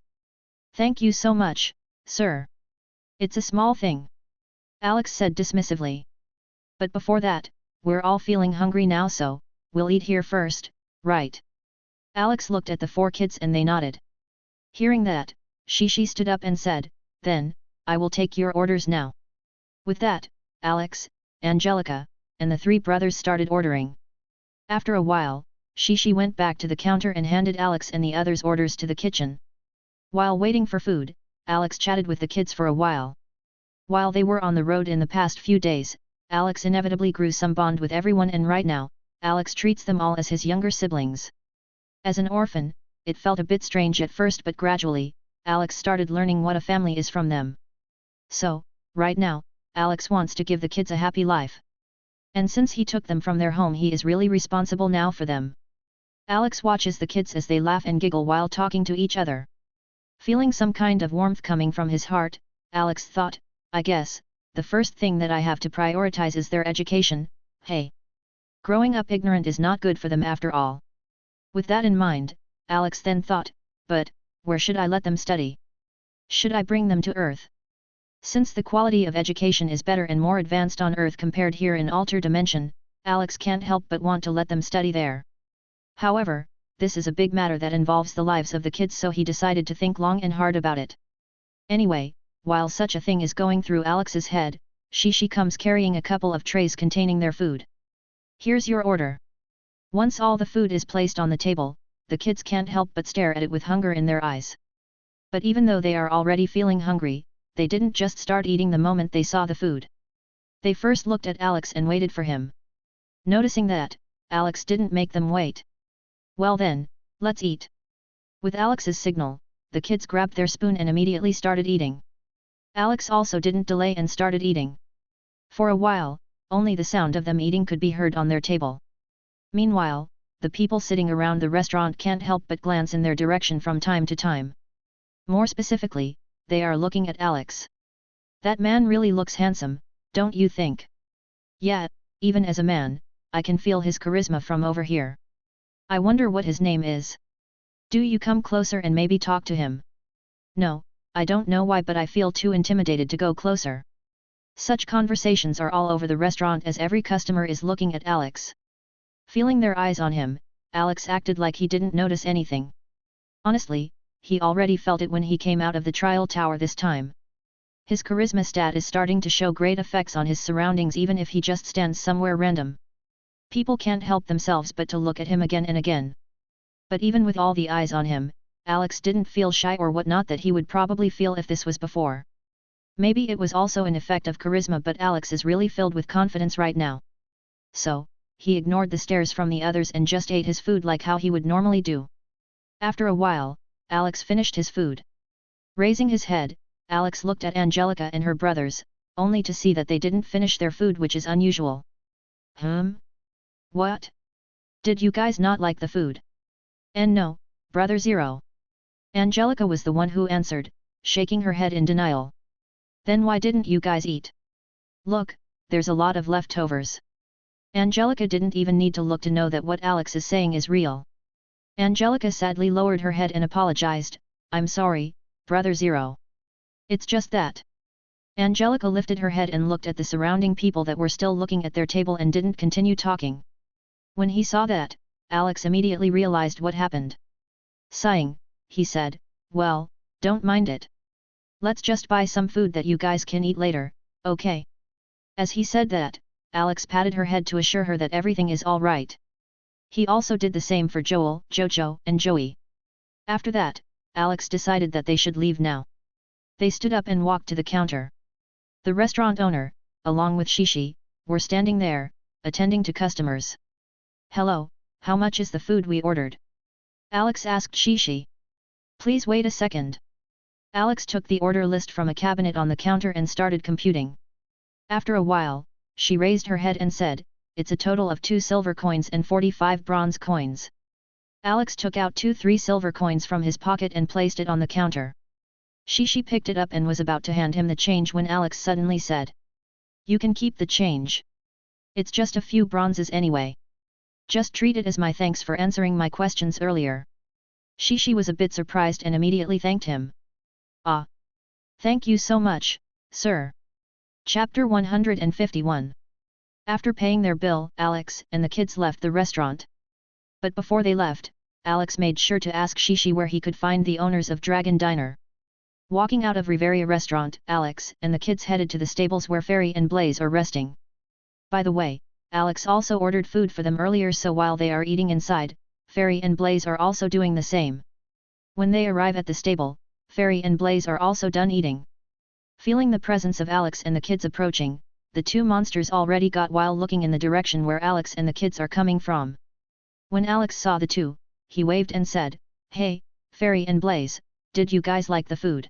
Thank you so much, sir. It's a small thing. Alex said dismissively. But before that, we're all feeling hungry now, so we'll eat here first, right? Alex looked at the four kids and they nodded. Hearing that, Shishi stood up and said, then, I will take your orders now. With that, Alex, Angelica, and the three brothers started ordering. After a while, Shishi went back to the counter and handed Alex and the others orders to the kitchen. While waiting for food, Alex chatted with the kids for a while. While they were on the road in the past few days, Alex inevitably grew some bond with everyone, and right now, Alex treats them all as his younger siblings. As an orphan, it felt a bit strange at first, but gradually, Alex started learning what a family is from them. So, right now, Alex wants to give the kids a happy life. And since he took them from their home, he is really responsible now for them. Alex watches the kids as they laugh and giggle while talking to each other. Feeling some kind of warmth coming from his heart, Alex thought, I guess, the first thing that I have to prioritize is their education. Hey! Growing up ignorant is not good for them after all. With that in mind, Alex then thought, but, where should I let them study? Should I bring them to Earth? Since the quality of education is better and more advanced on Earth compared here in Alter Dimension, Alex can't help but want to let them study there. However, this is a big matter that involves the lives of the kids, so he decided to think long and hard about it. Anyway, while such a thing is going through Alex's head, Shishi comes carrying a couple of trays containing their food. Here's your order. Once all the food is placed on the table, the kids can't help but stare at it with hunger in their eyes. But even though they are already feeling hungry, they didn't just start eating the moment they saw the food. They first looked at Alex and waited for him. Noticing that, Alex didn't make them wait. Well then, let's eat. With Alex's signal, the kids grabbed their spoon and immediately started eating. Alex also didn't delay and started eating. For a while, only the sound of them eating could be heard on their table. Meanwhile, the people sitting around the restaurant can't help but glance in their direction from time to time. More specifically, they are looking at Alex. That man really looks handsome, don't you think? Yeah, even as a man, I can feel his charisma from over here. I wonder what his name is. Do you come closer and maybe talk to him? No, I don't know why, but I feel too intimidated to go closer. Such conversations are all over the restaurant as every customer is looking at Alex. Feeling their eyes on him, Alex acted like he didn't notice anything. Honestly, he already felt it when he came out of the trial tower this time. His charisma stat is starting to show great effects on his surroundings even if he just stands somewhere random. People can't help themselves but to look at him again and again. But even with all the eyes on him, Alex didn't feel shy or whatnot that he would probably feel if this was before. Maybe it was also an effect of charisma, but Alex is really filled with confidence right now. So, he ignored the stares from the others and just ate his food like how he would normally do. After a while, Alex finished his food. Raising his head, Alex looked at Angelica and her brothers, only to see that they didn't finish their food, which is unusual. What? Did you guys not like the food? And no, Brother Zero. Angelica was the one who answered, shaking her head in denial. Then why didn't you guys eat? Look, there's a lot of leftovers. Angelica didn't even need to look to know that what Alex is saying is real. Angelica sadly lowered her head and apologized, I'm sorry, Brother Zero. It's just that. Angelica lifted her head and looked at the surrounding people that were still looking at their table and didn't continue talking. When he saw that, Alex immediately realized what happened. Sighing, he said, well, don't mind it. Let's just buy some food that you guys can eat later, okay? As he said that, Alex patted her head to assure her that everything is all right. He also did the same for Joel, Jojo, and Joey. After that, Alex decided that they should leave now. They stood up and walked to the counter. The restaurant owner, along with Shishi, were standing there, attending to customers. Hello, how much is the food we ordered? Alex asked Shishi. Please wait a second. Alex took the order list from a cabinet on the counter and started computing. After a while, she raised her head and said, it's a total of 2 silver coins and 45 bronze coins. Alex took out 3 silver coins from his pocket and placed it on the counter. Shishi picked it up and was about to hand him the change when Alex suddenly said, you can keep the change. It's just a few bronzes anyway. Just treat it as my thanks for answering my questions earlier. Shishi was a bit surprised and immediately thanked him. Ah! Thank you so much, sir. Chapter 151. After paying their bill, Alex and the kids left the restaurant. But before they left, Alex made sure to ask Shishi where he could find the owners of Dragon Diner. Walking out of Riveria restaurant, Alex and the kids headed to the stables where Fairy and Blaze are resting. By the way, Alex also ordered food for them earlier, so while they are eating inside, Fairy and Blaze are also doing the same. When they arrive at the stable, Fairy and Blaze are also done eating. Feeling the presence of Alex and the kids approaching, the 2 monsters already got wild looking in the direction where Alex and the kids are coming from. When Alex saw the 2, he waved and said, Hey, Fairy and Blaze, did you guys like the food?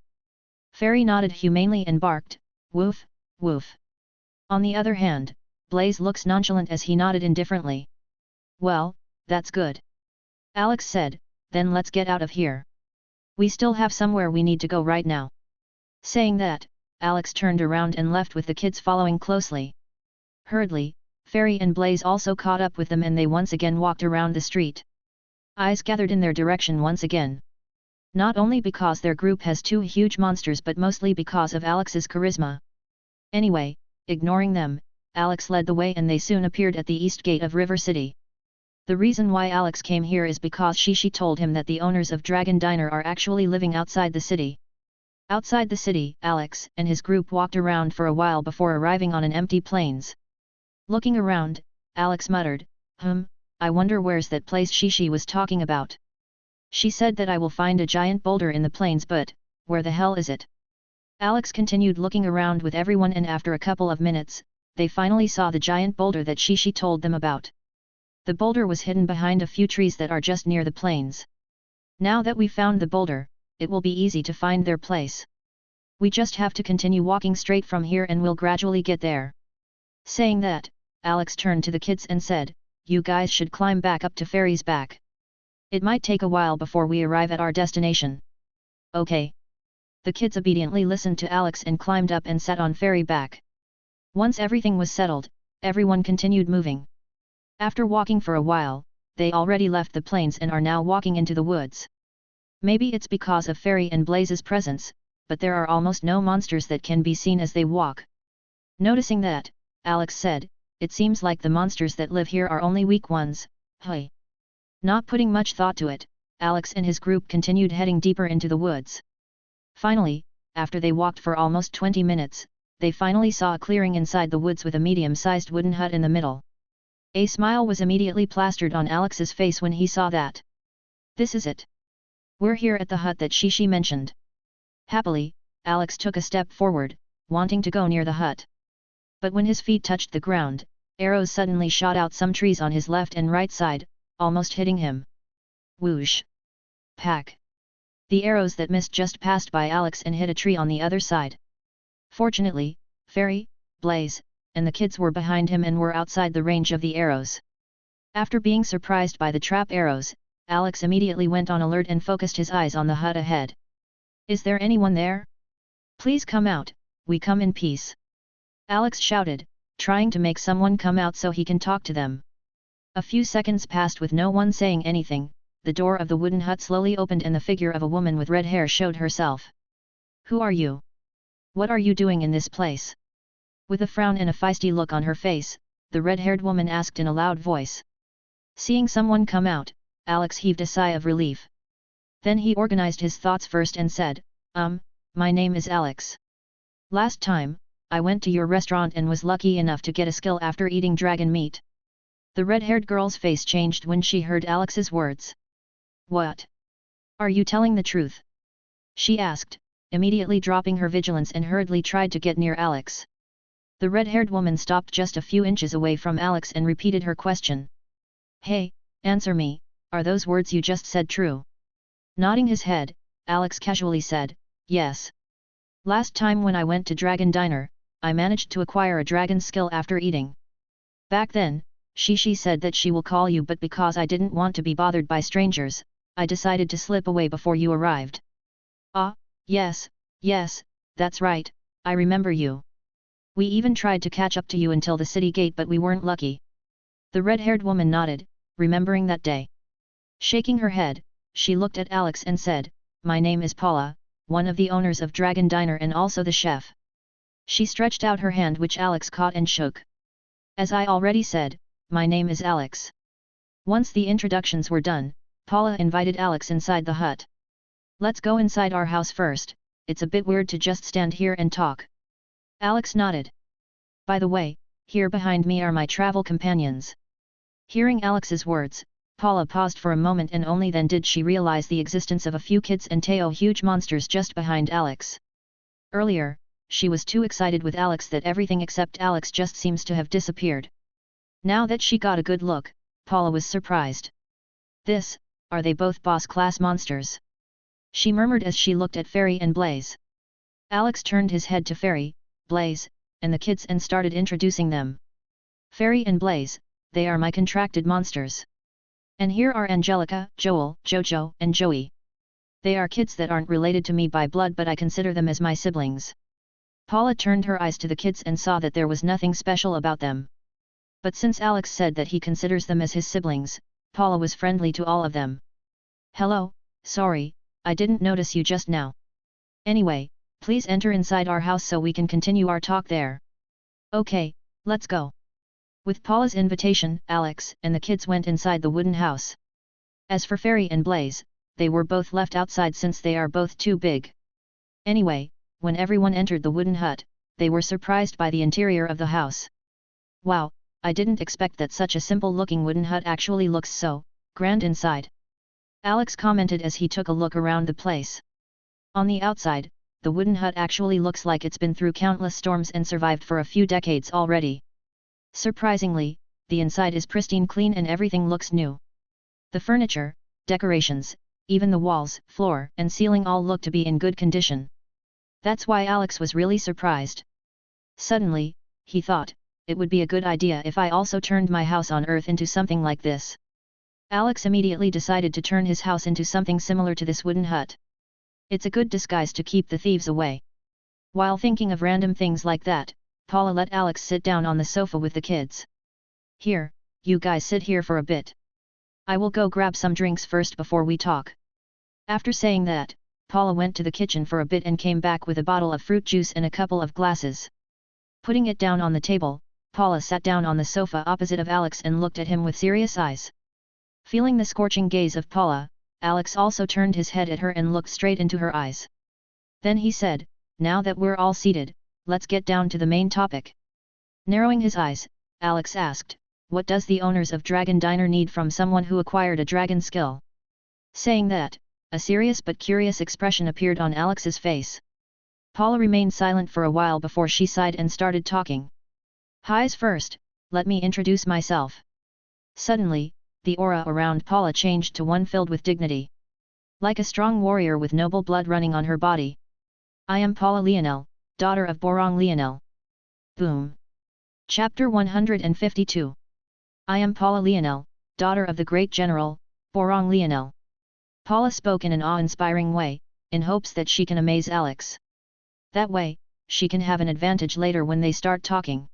Fairy nodded humanely and barked, woof, woof. On the other hand, Blaze looks nonchalant as he nodded indifferently. Well, that's good. Alex said, then let's get out of here. We still have somewhere we need to go right now. Saying that, Alex turned around and left with the kids following closely. Hurriedly, Fairy and Blaze also caught up with them and they once again walked around the street. Eyes gathered in their direction once again. Not only because their group has two huge monsters but mostly because of Alex's charisma. Anyway, ignoring them, Alex led the way and they soon appeared at the east gate of River City. The reason why Alex came here is because Shishi told him that the owners of Dragon Diner are actually living outside the city. Outside the city, Alex and his group walked around for a while before arriving on an empty plains. Looking around, Alex muttered, I wonder where's that place Shishi was talking about. She said that I will find a giant boulder in the plains, but where the hell is it? Alex continued looking around with everyone and after a couple of minutes, they finally saw the giant boulder that Shishi told them about. The boulder was hidden behind a few trees that are just near the plains. Now that we found the boulder, it will be easy to find their place. We just have to continue walking straight from here and we'll gradually get there. Saying that, Alex turned to the kids and said, you guys should climb back up to Fairy's back. It might take a while before we arrive at our destination. Okay. The kids obediently listened to Alex and climbed up and sat on Fairy back. Once everything was settled, everyone continued moving. After walking for a while, they already left the plains and are now walking into the woods. Maybe it's because of Fairy and Blaze's presence, but there are almost no monsters that can be seen as they walk. Noticing that, Alex said, it seems like the monsters that live here are only weak ones, hey. Not putting much thought to it, Alex and his group continued heading deeper into the woods. Finally, after they walked for almost 20 minutes, they finally saw a clearing inside the woods with a medium-sized wooden hut in the middle. A smile was immediately plastered on Alex's face when he saw that. This is it. We're here at the hut that Shishi mentioned. Happily, Alex took a step forward, wanting to go near the hut. But when his feet touched the ground, arrows suddenly shot out some trees on his left and right side, almost hitting him. Whoosh! Pack! The arrows that missed just passed by Alex and hit a tree on the other side. Fortunately, Fairy, Blaze, and the kids were behind him and were outside the range of the arrows. After being surprised by the trap arrows, Alex immediately went on alert and focused his eyes on the hut ahead. Is there anyone there? Please come out, we come in peace. Alex shouted, trying to make someone come out so he can talk to them. A few seconds passed with no one saying anything. The door of the wooden hut slowly opened and the figure of a woman with red hair showed herself. Who are you? What are you doing in this place? With a frown and a feisty look on her face, the red-haired woman asked in a loud voice. Seeing someone come out, Alex heaved a sigh of relief. Then he organized his thoughts first and said, my name is Alex. Last time, I went to your restaurant and was lucky enough to get a skill after eating dragon meat. The red-haired girl's face changed when she heard Alex's words. What? Are you telling the truth? She asked, immediately dropping her vigilance and hurriedly tried to get near Alex. The red-haired woman stopped just a few inches away from Alex and repeated her question. Hey, answer me, are those words you just said true? Nodding his head, Alex casually said, yes. Last time when I went to Dragon Diner, I managed to acquire a dragon skill after eating. Back then, Shishi said that she will call you, but because I didn't want to be bothered by strangers, I decided to slip away before you arrived. Ah, yes, that's right, I remember you. We even tried to catch up to you until the city gate but we weren't lucky. The red-haired woman nodded, remembering that day. Shaking her head, she looked at Alex and said, my name is Paula, one of the owners of Dragon Diner and also the chef. She stretched out her hand which Alex caught and shook. As I already said, my name is Alex. Once the introductions were done, Paula invited Alex inside the hut. Let's go inside our house first, it's a bit weird to just stand here and talk. Alex nodded. By the way, here behind me are my travel companions. Hearing Alex's words, Paula paused for a moment and only then did she realize the existence of a few kids and Teo huge monsters just behind Alex. Earlier, she was too excited with Alex that everything except Alex just seems to have disappeared. Now that she got a good look, Paula was surprised. This are they both boss-class monsters? She murmured as she looked at Fairy and Blaze. Alex turned his head to Fairy, Blaze, and the kids and started introducing them. Fairy and Blaze, they are my contracted monsters. And here are Angelica, Joel, Jojo, and Joey. They are kids that aren't related to me by blood, but I consider them as my siblings. Paula turned her eyes to the kids and saw that there was nothing special about them. But since Alex said that he considers them as his siblings, Paula was friendly to all of them. Hello, sorry, I didn't notice you just now. Anyway, please enter inside our house so we can continue our talk there. Okay, let's go. With Paula's invitation, Alex and the kids went inside the wooden house. As for Fairy and Blaze, they were both left outside since they are both too big. Anyway, when everyone entered the wooden hut, they were surprised by the interior of the house. Wow, I didn't expect that such a simple-looking wooden hut actually looks so grand inside. Alex commented as he took a look around the place. On the outside, the wooden hut actually looks like it's been through countless storms and survived for a few decades already. Surprisingly, the inside is pristine clean and everything looks new. The furniture, decorations, even the walls, floor, and ceiling all look to be in good condition. That's why Alex was really surprised. Suddenly, he thought, it would be a good idea if I also turned my house on Earth into something like this. Alex immediately decided to turn his house into something similar to this wooden hut. It's a good disguise to keep the thieves away. While thinking of random things like that, Paula let Alex sit down on the sofa with the kids. Here, you guys sit here for a bit. I will go grab some drinks first before we talk. After saying that, Paula went to the kitchen for a bit and came back with a bottle of fruit juice and a couple of glasses. Putting it down on the table, Paula sat down on the sofa opposite of Alex and looked at him with serious eyes. Feeling the scorching gaze of Paula, Alex also turned his head at her and looked straight into her eyes. Then he said, now that we're all seated, let's get down to the main topic. Narrowing his eyes, Alex asked, what does the owners of Dragon Diner need from someone who acquired a dragon skill? Saying that, a serious but curious expression appeared on Alex's face. Paula remained silent for a while before she sighed and started talking. Highs first, let me introduce myself. Suddenly, the aura around Paula changed to one filled with dignity. Like a strong warrior with noble blood running on her body. I am Paula Lionel, daughter of Borong Lionel. Boom. Chapter 152. I am Paula Lionel, daughter of the great general, Borong Lionel. Paula spoke in an awe-inspiring way, in hopes that she can amaze Alex. That way, she can have an advantage later when they start talking.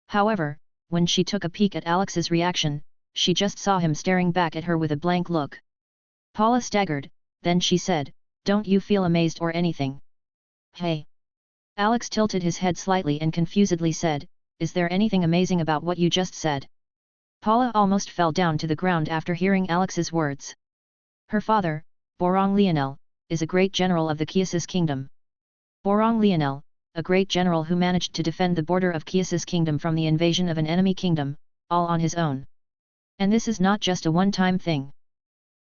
However, when she took a peek at Alex's reaction, she just saw him staring back at her with a blank look. Paula staggered, then she said, don't you feel amazed or anything? Hey! Alex tilted his head slightly and confusedly said, is there anything amazing about what you just said? Paula almost fell down to the ground after hearing Alex's words. Her father, Borong Lionel, is a great general of the Kiesis kingdom. Borong Lionel, a great general who managed to defend the border of Kiesis kingdom from the invasion of an enemy kingdom, all on his own. And this is not just a one-time thing.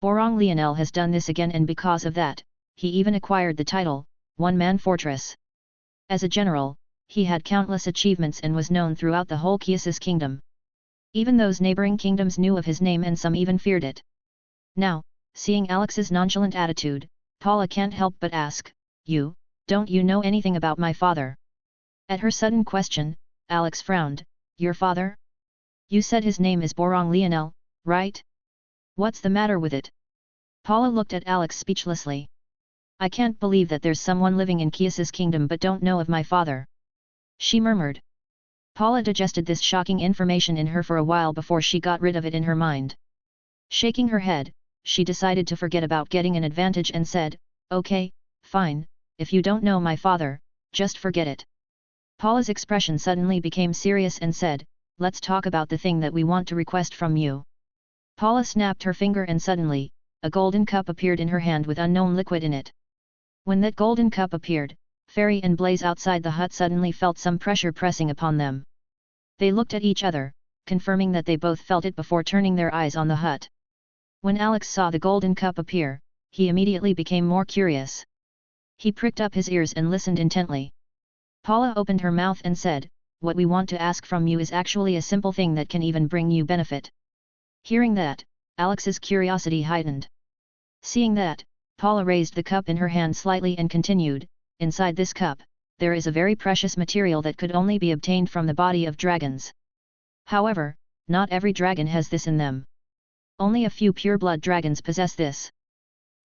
Borong Lionel has done this again, and because of that, he even acquired the title, One-Man Fortress. As a general, he had countless achievements and was known throughout the whole Kiesis kingdom. Even those neighboring kingdoms knew of his name and some even feared it. Now, seeing Alex's nonchalant attitude, Paula can't help but ask, don't you know anything about my father? At her sudden question, Alex frowned, your father? You said his name is Borong Lionel, right? What's the matter with it? Paula looked at Alex speechlessly. I can't believe that there's someone living in Kiesis kingdom but don't know of my father. She murmured. Paula digested this shocking information in her for a while before she got rid of it in her mind. Shaking her head, she decided to forget about getting an advantage and said, okay, fine, if you don't know my father, just forget it. Paula's expression suddenly became serious and said, let's talk about the thing that we want to request from you. Paula snapped her finger and suddenly, a golden cup appeared in her hand with unknown liquid in it. When that golden cup appeared, Fairy and Blaze outside the hut suddenly felt some pressure pressing upon them. They looked at each other, confirming that they both felt it before turning their eyes on the hut. When Alex saw the golden cup appear, he immediately became more curious. He pricked up his ears and listened intently. Paula opened her mouth and said, what we want to ask from you is actually a simple thing that can even bring you benefit. Hearing that, Alex's curiosity heightened. Seeing that, Paula raised the cup in her hand slightly and continued, inside this cup, there is a very precious material that could only be obtained from the body of dragons. However, not every dragon has this in them. Only a few pure-blood dragons possess this.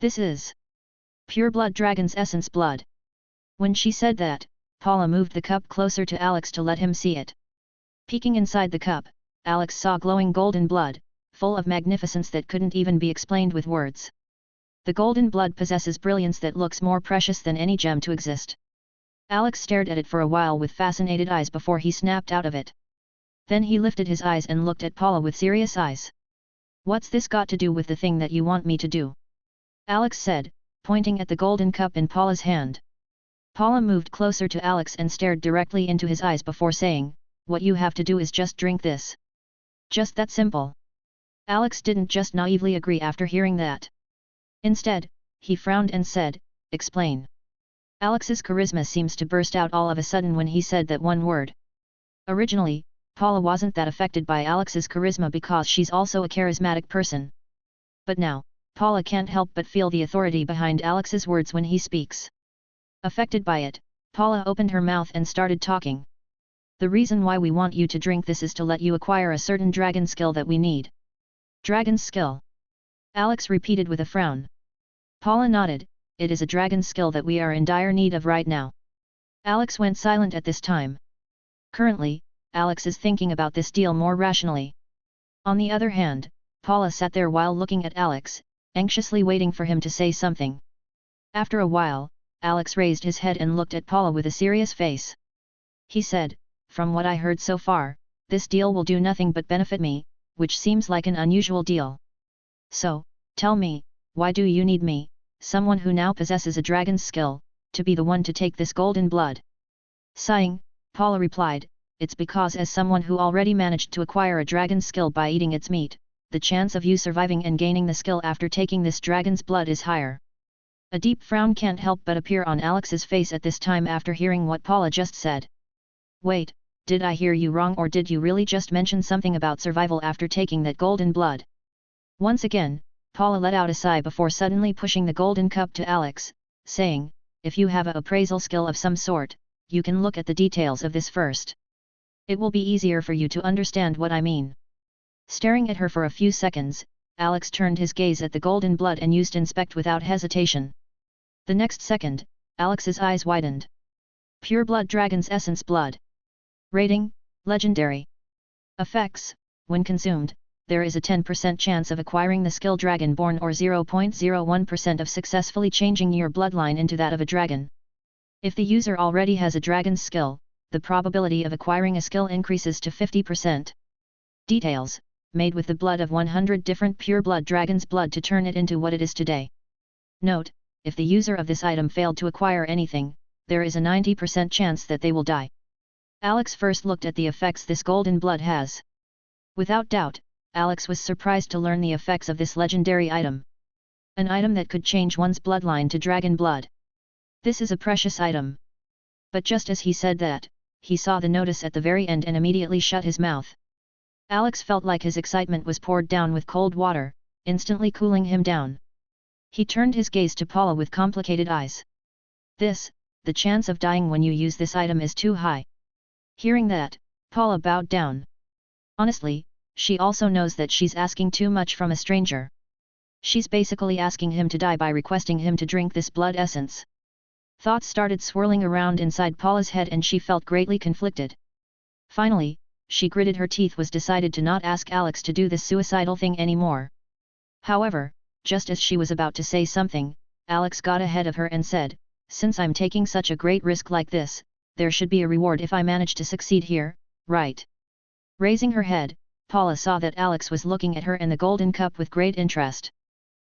This is pure-blood dragon's essence blood. When she said that, Paula moved the cup closer to Alex to let him see it. Peeking inside the cup, Alex saw glowing golden blood, full of magnificence that couldn't even be explained with words. The golden blood possesses brilliance that looks more precious than any gem to exist. Alex stared at it for a while with fascinated eyes before he snapped out of it. Then he lifted his eyes and looked at Paula with serious eyes. "What's this got to do with the thing that you want me to do?" Alex said, pointing at the golden cup in Paula's hand. Paula moved closer to Alex and stared directly into his eyes before saying, "What you have to do is just drink this. Just that simple." Alex didn't just naively agree after hearing that. Instead, he frowned and said, "Explain." Alex's charisma seems to burst out all of a sudden when he said that one word. Originally, Paula wasn't that affected by Alex's charisma because she's also a charismatic person. But now, Paula can't help but feel the authority behind Alex's words when he speaks. Affected by it, Paula opened her mouth and started talking. "The reason why we want you to drink this is to let you acquire a certain dragon skill that we need." "Dragon skill?" Alex repeated with a frown. Paula nodded, "It is a dragon skill that we are in dire need of right now." Alex went silent at this time. Currently, Alex is thinking about this deal more rationally. On the other hand, Paula sat there while looking at Alex, anxiously waiting for him to say something. After a while, Alex raised his head and looked at Paula with a serious face. He said, "From what I heard so far, this deal will do nothing but benefit me, which seems like an unusual deal. So, tell me, why do you need me, someone who now possesses a dragon's skill, to be the one to take this golden blood?" Sighing, Paula replied, "It's because as someone who already managed to acquire a dragon's skill by eating its meat, the chance of you surviving and gaining the skill after taking this dragon's blood is higher." A deep frown can't help but appear on Alex's face at this time after hearing what Paula just said. "Wait, did I hear you wrong or did you really just mention something about survival after taking that golden blood?" Once again, Paula let out a sigh before suddenly pushing the golden cup to Alex, saying, "If you have a appraisal skill of some sort, you can look at the details of this first. It will be easier for you to understand what I mean." Staring at her for a few seconds, Alex turned his gaze at the golden blood and used inspect without hesitation. The next second, Alex's eyes widened. Pure blood dragon's essence blood. Rating, legendary. Effects, when consumed, there is a 10% chance of acquiring the skill Dragonborn or 0.01% of successfully changing your bloodline into that of a dragon. If the user already has a dragon's skill, the probability of acquiring a skill increases to 50%. Details, made with the blood of 100 different pure-blood dragons' blood to turn it into what it is today. Note, if the user of this item failed to acquire anything, there is a 90% chance that they will die. Alex first looked at the effects this golden blood has. Without doubt, Alex was surprised to learn the effects of this legendary item. An item that could change one's bloodline to dragon blood. This is a precious item. But just as he said that, he saw the notice at the very end and immediately shut his mouth. Alex felt like his excitement was poured down with cold water, instantly cooling him down. He turned his gaze to Paula with complicated eyes. The chance of dying when you use this item is too high." Hearing that, Paula bowed down. Honestly, she also knows that she's asking too much from a stranger. She's basically asking him to die by requesting him to drink this blood essence. Thoughts started swirling around inside Paula's head and she felt greatly conflicted. Finally, she gritted her teeth was decided to not ask Alex to do this suicidal thing anymore. However, just as she was about to say something, Alex got ahead of her and said, "Since I'm taking such a great risk like this, there should be a reward if I manage to succeed here, right?" Raising her head, Paula saw that Alex was looking at her and the golden cup with great interest.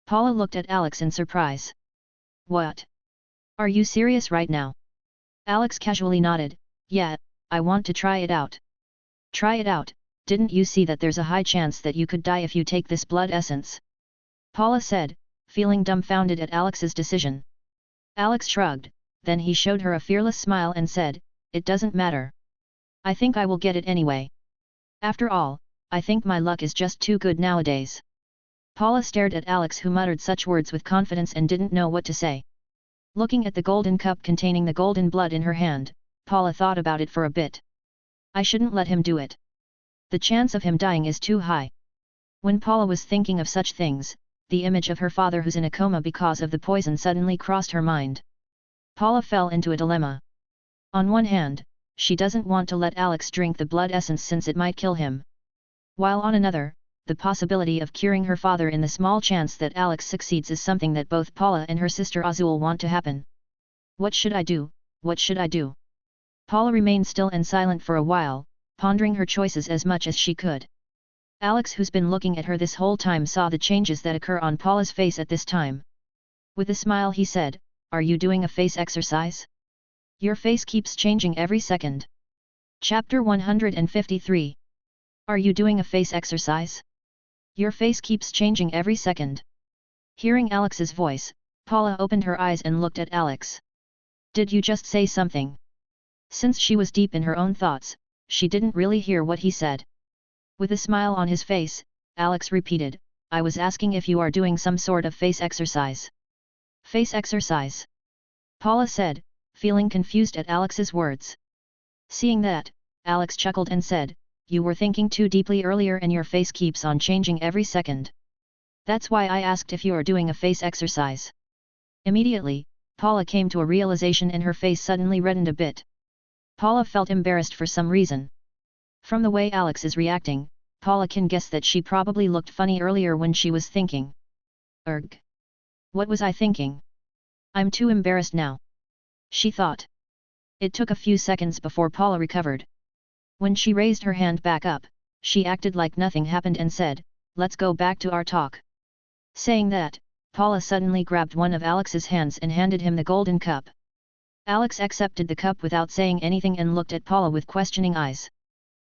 Paula looked at Alex in surprise. "What? Are you serious right now?" Alex casually nodded, "Yeah, I want to try it out." "Try it out, didn't you see that there's a high chance that you could die if you take this blood essence?" Paula said, feeling dumbfounded at Alex's decision. Alex shrugged, then he showed her a fearless smile and said, "It doesn't matter. I think I will get it anyway. After all, I think my luck is just too good nowadays." Paula stared at Alex, who muttered such words with confidence and didn't know what to say. Looking at the golden cup containing the golden blood in her hand, Paula thought about it for a bit. I shouldn't let him do it. The chance of him dying is too high. When Paula was thinking of such things, the image of her father who's in a coma because of the poison suddenly crossed her mind. Paula fell into a dilemma. On one hand, she doesn't want to let Alex drink the blood essence since it might kill him. While on another, the possibility of curing her father in the small chance that Alex succeeds is something that both Paula and her sister Azul want to happen. What should I do? What should I do? Paula remained still and silent for a while, pondering her choices as much as she could. Alex, who's been looking at her this whole time, saw the changes that occur on Paula's face at this time. With a smile he said, "Are you doing a face exercise? Your face keeps changing every second." Chapter 153. Are you doing a face exercise? Your face keeps changing every second. Hearing Alex's voice, Paula opened her eyes and looked at Alex. Did you just say something? Since she was deep in her own thoughts, she didn't really hear what he said. With a smile on his face, Alex repeated, "I was asking if you are doing some sort of face exercise." Face exercise? Paula said, feeling confused at Alex's words. Seeing that, Alex chuckled and said, "You were thinking too deeply earlier and your face keeps on changing every second. That's why I asked if you are doing a face exercise." Immediately, Paula came to a realization and her face suddenly reddened a bit. Paula felt embarrassed for some reason. From the way Alex is reacting, Paula can guess that she probably looked funny earlier when she was thinking. Erg. What was I thinking? I'm too embarrassed now, she thought. It took a few seconds before Paula recovered. When she raised her hand back up, she acted like nothing happened and said, "Let's go back to our talk." Saying that, Paula suddenly grabbed one of Alex's hands and handed him the golden cup. Alex accepted the cup without saying anything and looked at Paula with questioning eyes.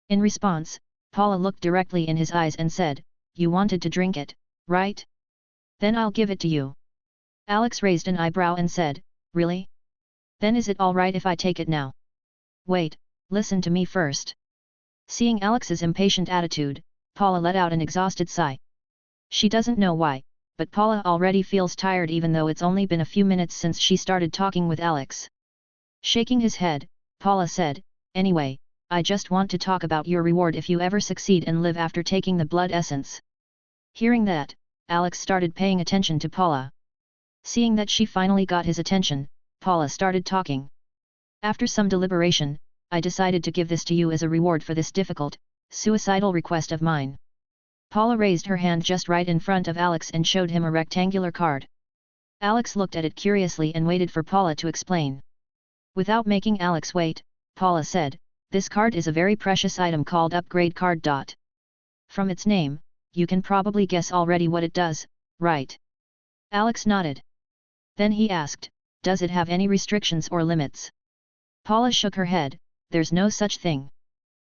In response, Paula looked directly in his eyes and said, "You wanted to drink it, right? Then I'll give it to you." Alex raised an eyebrow and said, "Really? Then is it all right if I take it now?" "Wait, listen to me first." Seeing Alex's impatient attitude, Paula let out an exhausted sigh. She doesn't know why, but Paula already feels tired even though it's only been a few minutes since she started talking with Alex. Shaking his head, Paula said, "Anyway, I just want to talk about your reward if you ever succeed and live after taking the blood essence." Hearing that, Alex started paying attention to Paula. Seeing that she finally got his attention, Paula started talking. "After some deliberation, I decided to give this to you as a reward for this difficult, suicidal request of mine." Paula raised her hand just right in front of Alex and showed him a rectangular card. Alex looked at it curiously and waited for Paula to explain. Without making Alex wait, Paula said, "This card is a very precious item called Upgrade Card. From its name, you can probably guess already what it does, right?" Alex nodded. Then he asked, "Does it have any restrictions or limits?" Paula shook her head, "There's no such thing.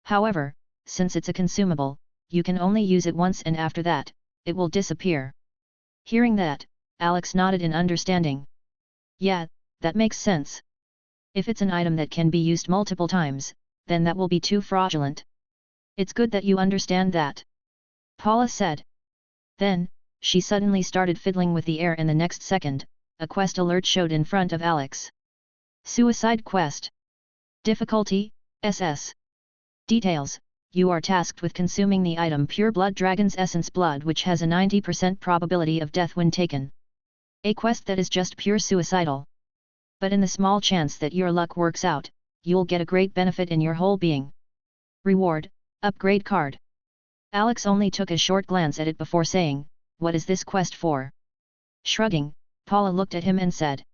However, since it's a consumable, you can only use it once and after that, it will disappear." Hearing that, Alex nodded in understanding. "Yeah, that makes sense. If it's an item that can be used multiple times, then that will be too fraudulent. It's good that you understand that," Paula said. Then, she suddenly started fiddling with the air and the next second, a quest alert showed in front of Alex. Suicide Quest. Difficulty, SS. Details: you are tasked with consuming the item Pure Blood Dragon's Essence Blood, which has a 90% probability of death when taken. A quest that is just pure suicidal. But in the small chance that your luck works out, you'll get a great benefit in your whole being. Reward, Upgrade Card. Alex only took a short glance at it before saying, "What is this quest for?" Shrugging, Paula looked at him and said,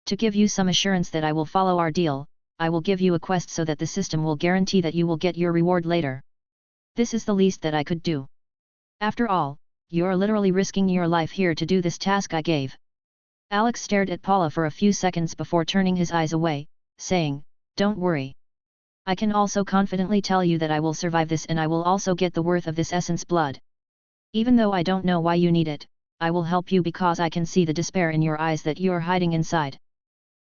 "To give you some assurance that I will follow our deal, I will give you a quest so that the system will guarantee that you will get your reward later. This is the least that I could do. After all, you're literally risking your life here to do this task I gave." Alex stared at Paula for a few seconds before turning his eyes away, saying, "Don't worry. I can also confidently tell you that I will survive this and I will also get the worth of this essence blood. Even though I don't know why you need it, I will help you because I can see the despair in your eyes that you're hiding inside."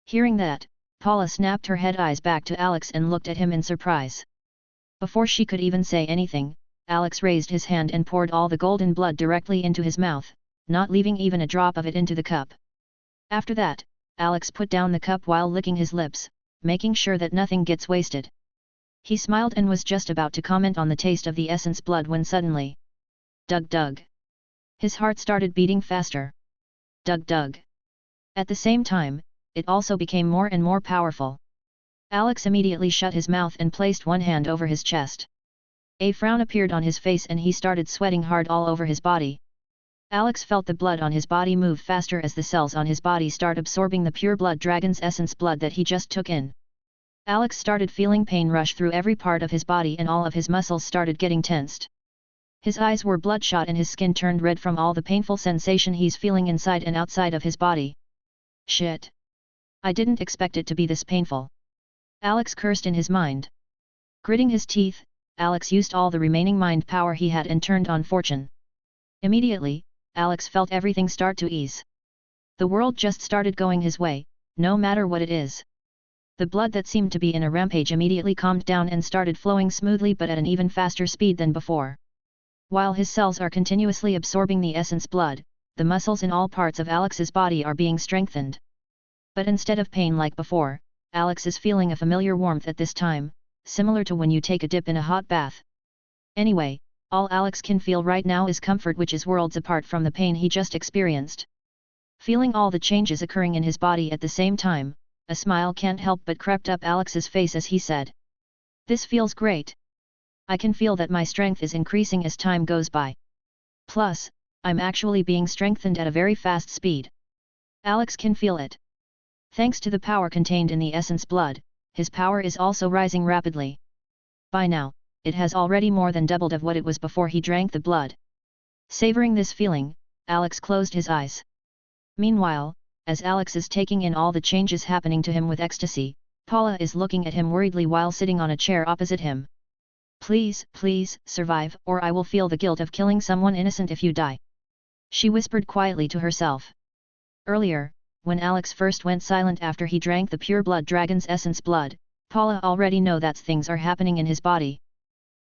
Hearing that, Paula snapped her head eyes back to Alex and looked at him in surprise. Before she could even say anything, Alex raised his hand and poured all the golden blood directly into his mouth, not leaving even a drop of it into the cup. After that, Alex put down the cup while licking his lips, making sure that nothing gets wasted. He smiled and was just about to comment on the taste of the essence blood when suddenly, dug dug. His heart started beating faster. Dug dug. At the same time, it also became more and more powerful. Alex immediately shut his mouth and placed one hand over his chest. A frown appeared on his face and he started sweating hard all over his body. Alex felt the blood on his body move faster as the cells on his body start absorbing the pure blood dragon's essence blood that he just took in. Alex started feeling pain rush through every part of his body and all of his muscles started getting tensed. His eyes were bloodshot and his skin turned red from all the painful sensation he's feeling inside and outside of his body. Shit! I didn't expect it to be this painful. Alex cursed in his mind. Gritting his teeth, Alex used all the remaining mind power he had and turned on fortune. Immediately, Alex felt everything start to ease. The world just started going his way, no matter what it is. The blood that seemed to be in a rampage immediately calmed down and started flowing smoothly but at an even faster speed than before. While his cells are continuously absorbing the essence blood, the muscles in all parts of Alex's body are being strengthened. But instead of pain like before, Alex is feeling a familiar warmth at this time, similar to when you take a dip in a hot bath. Anyway, all Alex can feel right now is comfort, which is worlds apart from the pain he just experienced. Feeling all the changes occurring in his body at the same time, a smile can't help but crept up Alex's face as he said, "This feels great. I can feel that my strength is increasing as time goes by. Plus, I'm actually being strengthened at a very fast speed." Alex can feel it. Thanks to the power contained in the essence blood, his power is also rising rapidly. By now, it has already more than doubled of what it was before he drank the blood. Savoring this feeling, Alex closed his eyes. Meanwhile, as Alex is taking in all the changes happening to him with ecstasy, Paula is looking at him worriedly while sitting on a chair opposite him. "Please, please, survive, or I will feel the guilt of killing someone innocent if you die," she whispered quietly to herself. Earlier, when Alex first went silent after he drank the pure blood dragon's essence blood, Paula already knew that things are happening in his body.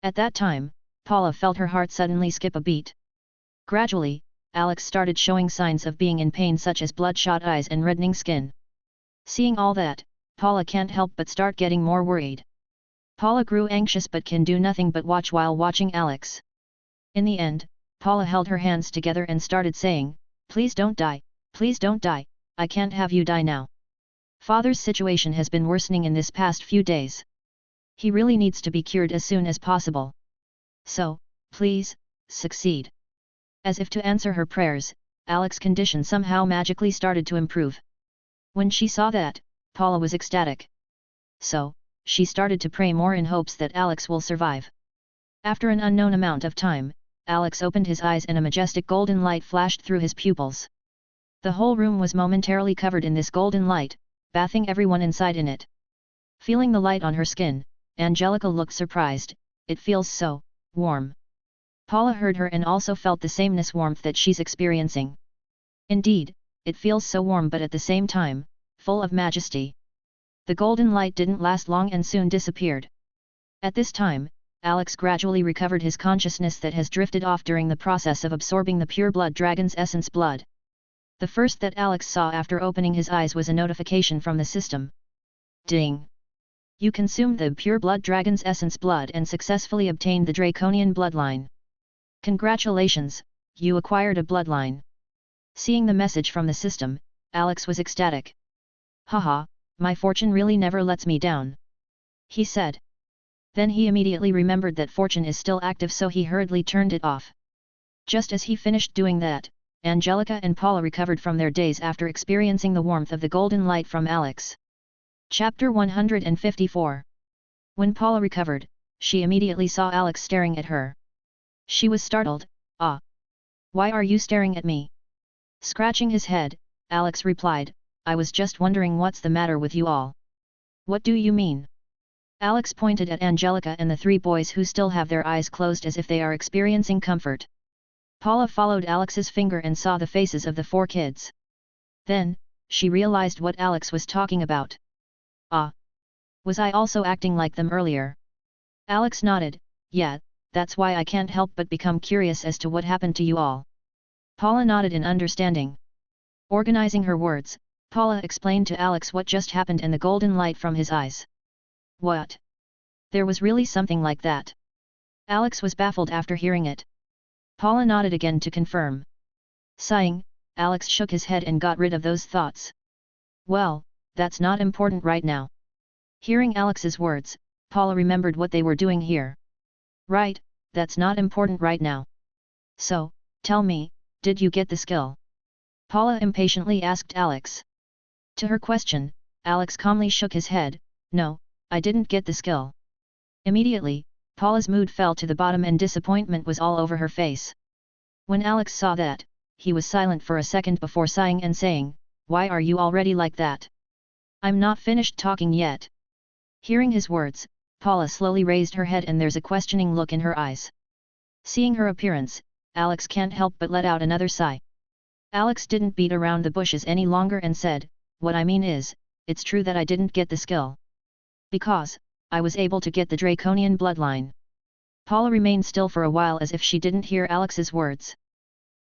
At that time, Paula felt her heart suddenly skip a beat. Gradually, Alex started showing signs of being in pain, such as bloodshot eyes and reddening skin. Seeing all that, Paula can't help but start getting more worried. Paula grew anxious but can do nothing but watch while watching Alex. In the end, Paula held her hands together and started saying, "Please don't die, please don't die, I can't have you die now. Father's situation has been worsening in this past few days. He really needs to be cured as soon as possible. So, please, succeed." As if to answer her prayers, Alex's condition somehow magically started to improve. When she saw that, Paula was ecstatic. So, she started to pray more in hopes that Alex will survive. After an unknown amount of time, Alex opened his eyes and a majestic golden light flashed through his pupils. The whole room was momentarily covered in this golden light, bathing everyone inside in it. Feeling the light on her skin, Angelica looked surprised. "It feels so warm." Paula heard her and also felt the sameness warmth that she's experiencing. Indeed, it feels so warm but at the same time, full of majesty. The golden light didn't last long and soon disappeared. At this time, Alex gradually recovered his consciousness that has drifted off during the process of absorbing the pure blood dragon's essence blood. The first that Alex saw after opening his eyes was a notification from the system. Ding! You consumed the pure blood dragon's essence blood and successfully obtained the draconian bloodline. Congratulations, you acquired a bloodline. Seeing the message from the system, Alex was ecstatic. "Haha, my fortune really never lets me down," he said. Then he immediately remembered that fortune is still active, so he hurriedly turned it off. Just as he finished doing that, Angelica and Paula recovered from their daze after experiencing the warmth of the golden light from Alex. Chapter 154. When Paula recovered, she immediately saw Alex staring at her. She was startled. "Ah! Why are you staring at me?" Scratching his head, Alex replied, "I was just wondering what's the matter with you all." "What do you mean?" Alex pointed at Angelica and the three boys who still have their eyes closed as if they are experiencing comfort. Paula followed Alex's finger and saw the faces of the four kids. Then, she realized what Alex was talking about. "Ah! Was I also acting like them earlier?" Alex nodded, "Yeah, that's why I can't help but become curious as to what happened to you all. Paula nodded in understanding. Organizing her words, Paula explained to Alex what just happened and the golden light from his eyes. What? There was really something like that? Alex was baffled after hearing it. Paula nodded again to confirm. Sighing, Alex shook his head and got rid of those thoughts. Well, that's not important right now. Hearing Alex's words, Paula remembered what they were doing here. Right, that's not important right now. So, tell me, did you get the skill? Paula impatiently asked Alex. To her question, Alex calmly shook his head, no, I didn't get the skill. Immediately, Paula's mood fell to the bottom and disappointment was all over her face. When Alex saw that, he was silent for a second before sighing and saying, why are you already like that? I'm not finished talking yet. Hearing his words, Paula slowly raised her head and there's a questioning look in her eyes. Seeing her appearance, Alex can't help but let out another sigh. Alex didn't beat around the bushes any longer and said, what I mean is, it's true that I didn't get the skill. Because, I was able to get the draconian bloodline. Paula remained still for a while as if she didn't hear Alex's words.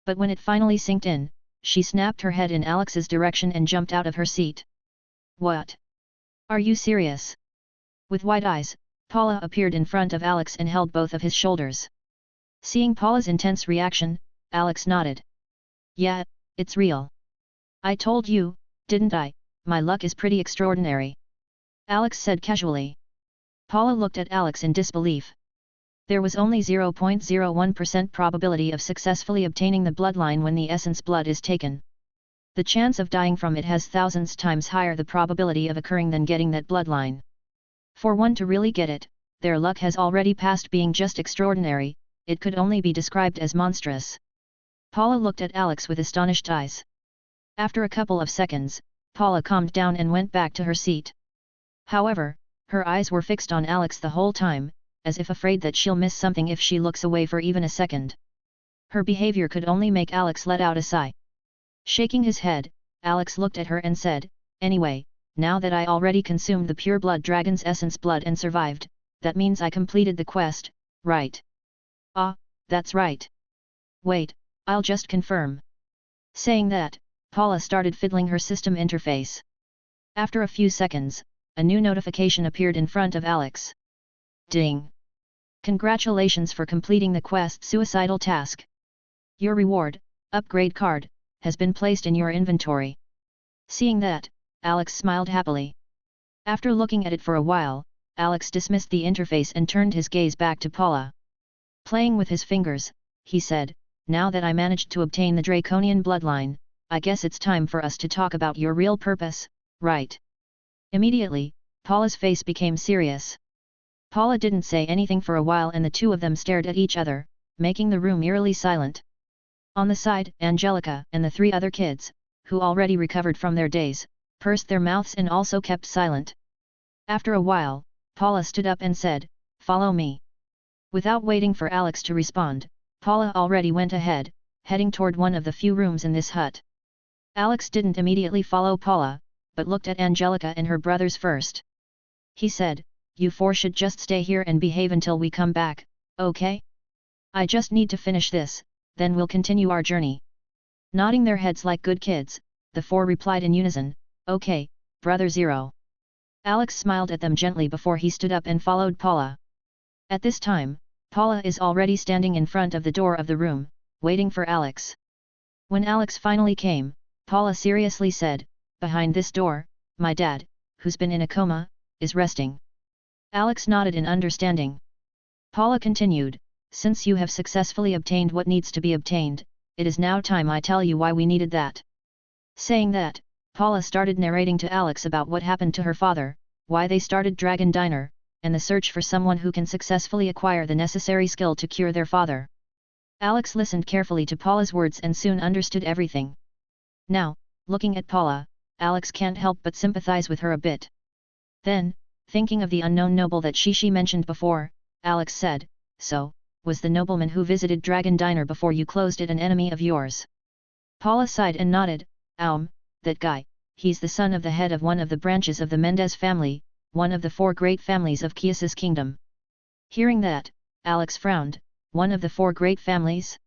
But when it finally sinked in, she snapped her head in Alex's direction and jumped out of her seat. What? Are you serious? With wide eyes, Paula appeared in front of Alex and held both of his shoulders. Seeing Paula's intense reaction, Alex nodded. Yeah, it's real. I told you, didn't I, my luck is pretty extraordinary. Alex said casually. Paula looked at Alex in disbelief. There was only 0.01% probability of successfully obtaining the bloodline when the essence blood is taken. The chance of dying from it has thousands times higher the probability of occurring than getting that bloodline. For one to really get it, their luck has already passed being just extraordinary, it could only be described as monstrous. Paula looked at Alex with astonished eyes. After a couple of seconds, Paula calmed down and went back to her seat. However, her eyes were fixed on Alex the whole time, as if afraid that she'll miss something if she looks away for even a second. Her behavior could only make Alex let out a sigh. Shaking his head, Alex looked at her and said, anyway, now that I already consumed the pure blood dragon's essence blood and survived, that means I completed the quest, right? Ah, that's right. Wait, I'll just confirm. Saying that, Paula started fiddling her system interface. After a few seconds, a new notification appeared in front of Alex. Ding! Congratulations for completing the quest suicidal task. Your reward, upgrade card, has been placed in your inventory. Seeing that, Alex smiled happily. After looking at it for a while, Alex dismissed the interface and turned his gaze back to Paula. Playing with his fingers, he said, now that I managed to obtain the draconian bloodline, I guess it's time for us to talk about your real purpose, right? Immediately, Paula's face became serious. Paula didn't say anything for a while and the two of them stared at each other, making the room eerily silent. On the side, Angelica and the three other kids, who already recovered from their daze, pursed their mouths and also kept silent. After a while, Paula stood up and said, follow me. Without waiting for Alex to respond, Paula already went ahead, heading toward one of the few rooms in this hut. Alex didn't immediately follow Paula, but looked at Angelica and her brothers first. He said, you four should just stay here and behave until we come back, okay? I just need to finish this, then we'll continue our journey. Nodding their heads like good kids, the four replied in unison, okay, Brother Zero. Alex smiled at them gently before he stood up and followed Paula. At this time, Paula is already standing in front of the door of the room, waiting for Alex. When Alex finally came, Paula seriously said, behind this door, my dad, who's been in a coma, is resting. Alex nodded in understanding. Paula continued, since you have successfully obtained what needs to be obtained, it is now time I tell you why we needed that. Saying that, Paula started narrating to Alex about what happened to her father, why they started Dragon Diner, and the search for someone who can successfully acquire the necessary skill to cure their father. Alex listened carefully to Paula's words and soon understood everything. Now, looking at Paula, Alex can't help but sympathize with her a bit. Then, thinking of the unknown noble that she mentioned before, Alex said, so, was the nobleman who visited Dragon Diner before you closed it an enemy of yours? Paula sighed and nodded, that guy, he's the son of the head of one of the branches of the Mendez family, one of the four great families of Kias's kingdom. Hearing that, Alex frowned. One of the 4 great families?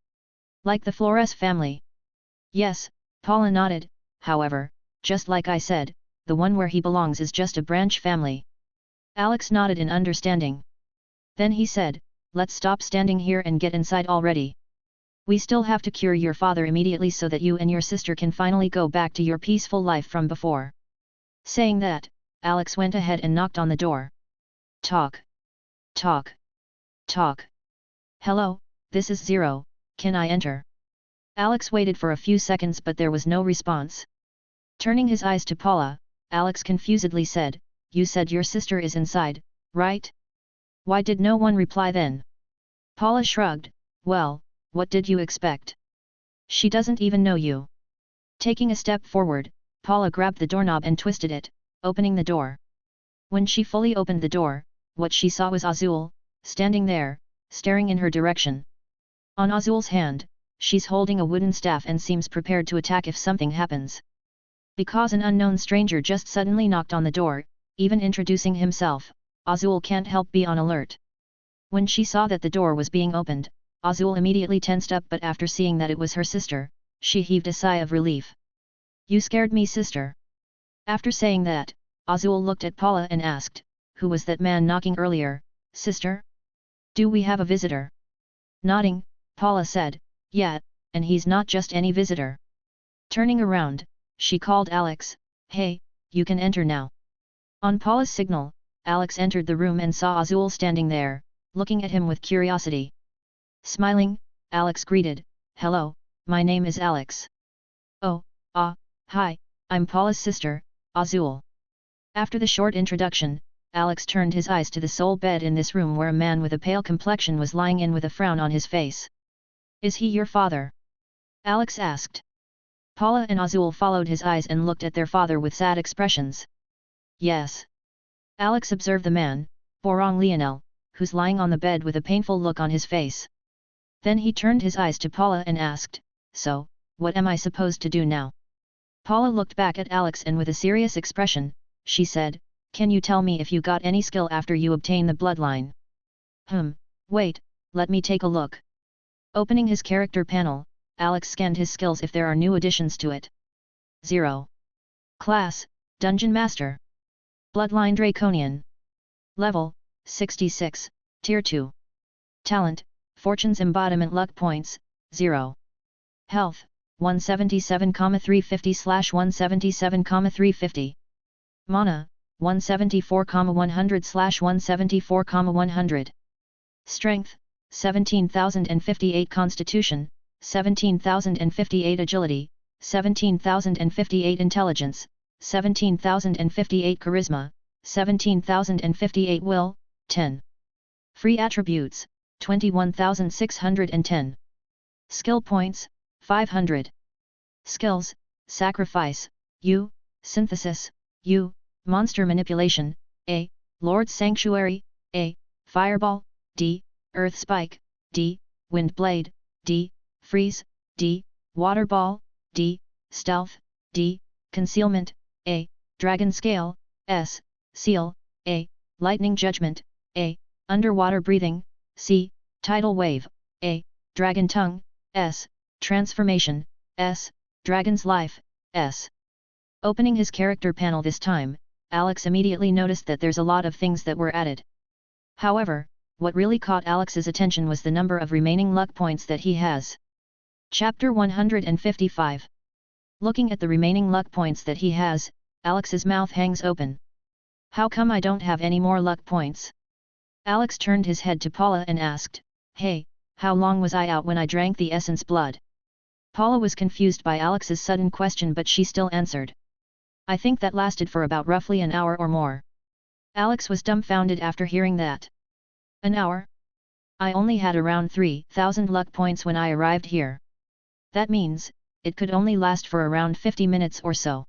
Like the Flores family? Yes, Paula nodded. However, just like I said, the one where he belongs is just a branch family. Alex nodded in understanding. Then he said, let's stop standing here and get inside already. We still have to cure your father immediately so that you and your sister can finally go back to your peaceful life from before. Saying that, Alex went ahead and knocked on the door. Talk. Talk. Talk. Hello, this is Zero, can I enter? Alex waited for a few seconds but there was no response. Turning his eyes to Paula, Alex confusedly said, you said your sister is inside, right? Why did no one reply then? Paula shrugged, well, what did you expect? She doesn't even know you. Taking a step forward, Paula grabbed the doorknob and twisted it, opening the door. When she fully opened the door, what she saw was Azul, standing there, staring in her direction. On Azul's hand, she's holding a wooden staff and seems prepared to attack if something happens. Because an unknown stranger just suddenly knocked on the door, even introducing himself, Azul can't help be on alert. When she saw that the door was being opened, Azul immediately tensed up but after seeing that it was her sister, she heaved a sigh of relief. You scared me, sister. After saying that, Azul looked at Paula and asked, who was that man knocking earlier, sister? Do we have a visitor? Nodding, Paula said, yeah, and he's not just any visitor. Turning around, she called Alex, hey, you can enter now. On Paula's signal, Alex entered the room and saw Azul standing there, looking at him with curiosity. Smiling, Alex greeted, hello, my name is Alex. Oh, hi, I'm Paula's sister, Azul. After the short introduction, Alex turned his eyes to the sole bed in this room where a man with a pale complexion was lying in with a frown on his face. Is he your father? Alex asked. Paula and Azul followed his eyes and looked at their father with sad expressions. Yes. Alex observed the man, Borong Lionel, who's lying on the bed with a painful look on his face. Then he turned his eyes to Paula and asked, so, what am I supposed to do now? Paula looked back at Alex and with a serious expression, she said, can you tell me if you got any skill after you obtain the bloodline? Wait, let me take a look. Opening his character panel, Alex scanned his skills if there are new additions to it. 0. Class, Dungeon Master. Bloodline Draconian. Level, 66, Tier 2. Talent, Fortune's Embodiment Luck Points, 0. Health, 177,350/177,350. Mana, 174,100/174,100. Strength, 17,058. Constitution, 17,058. Agility, 17,058. Intelligence, 17,058. Charisma, 17,058. Will, 10. Free attributes, 21,610. Skill points, 500. Skills, Sacrifice, U, Synthesis, U, Monster Manipulation, A, Lord's Sanctuary, A, Fireball, D, Earth Spike, D, Wind Blade, D, Freeze, D, Water Ball, D, Stealth, D, Concealment, A, Dragon Scale, S, Seal, A, Lightning Judgment, A, Underwater Breathing, C, Tidal Wave, A, Dragon Tongue, S, Transformation, S, Dragon's Life, S. Opening his character panel this time, Alex immediately noticed that there's a lot of things that were added. However, what really caught Alex's attention was the number of remaining luck points that he has. Chapter 155. Looking at the remaining luck points that he has, Alex's mouth hangs open. How come I don't have any more luck points? Alex turned his head to Paula and asked, hey, how long was I out when I drank the essence blood? Paula was confused by Alex's sudden question but she still answered. I think that lasted for about roughly an hour or more. Alex was dumbfounded after hearing that. An hour? I only had around 3,000 luck points when I arrived here. That means, it could only last for around 50 minutes or so.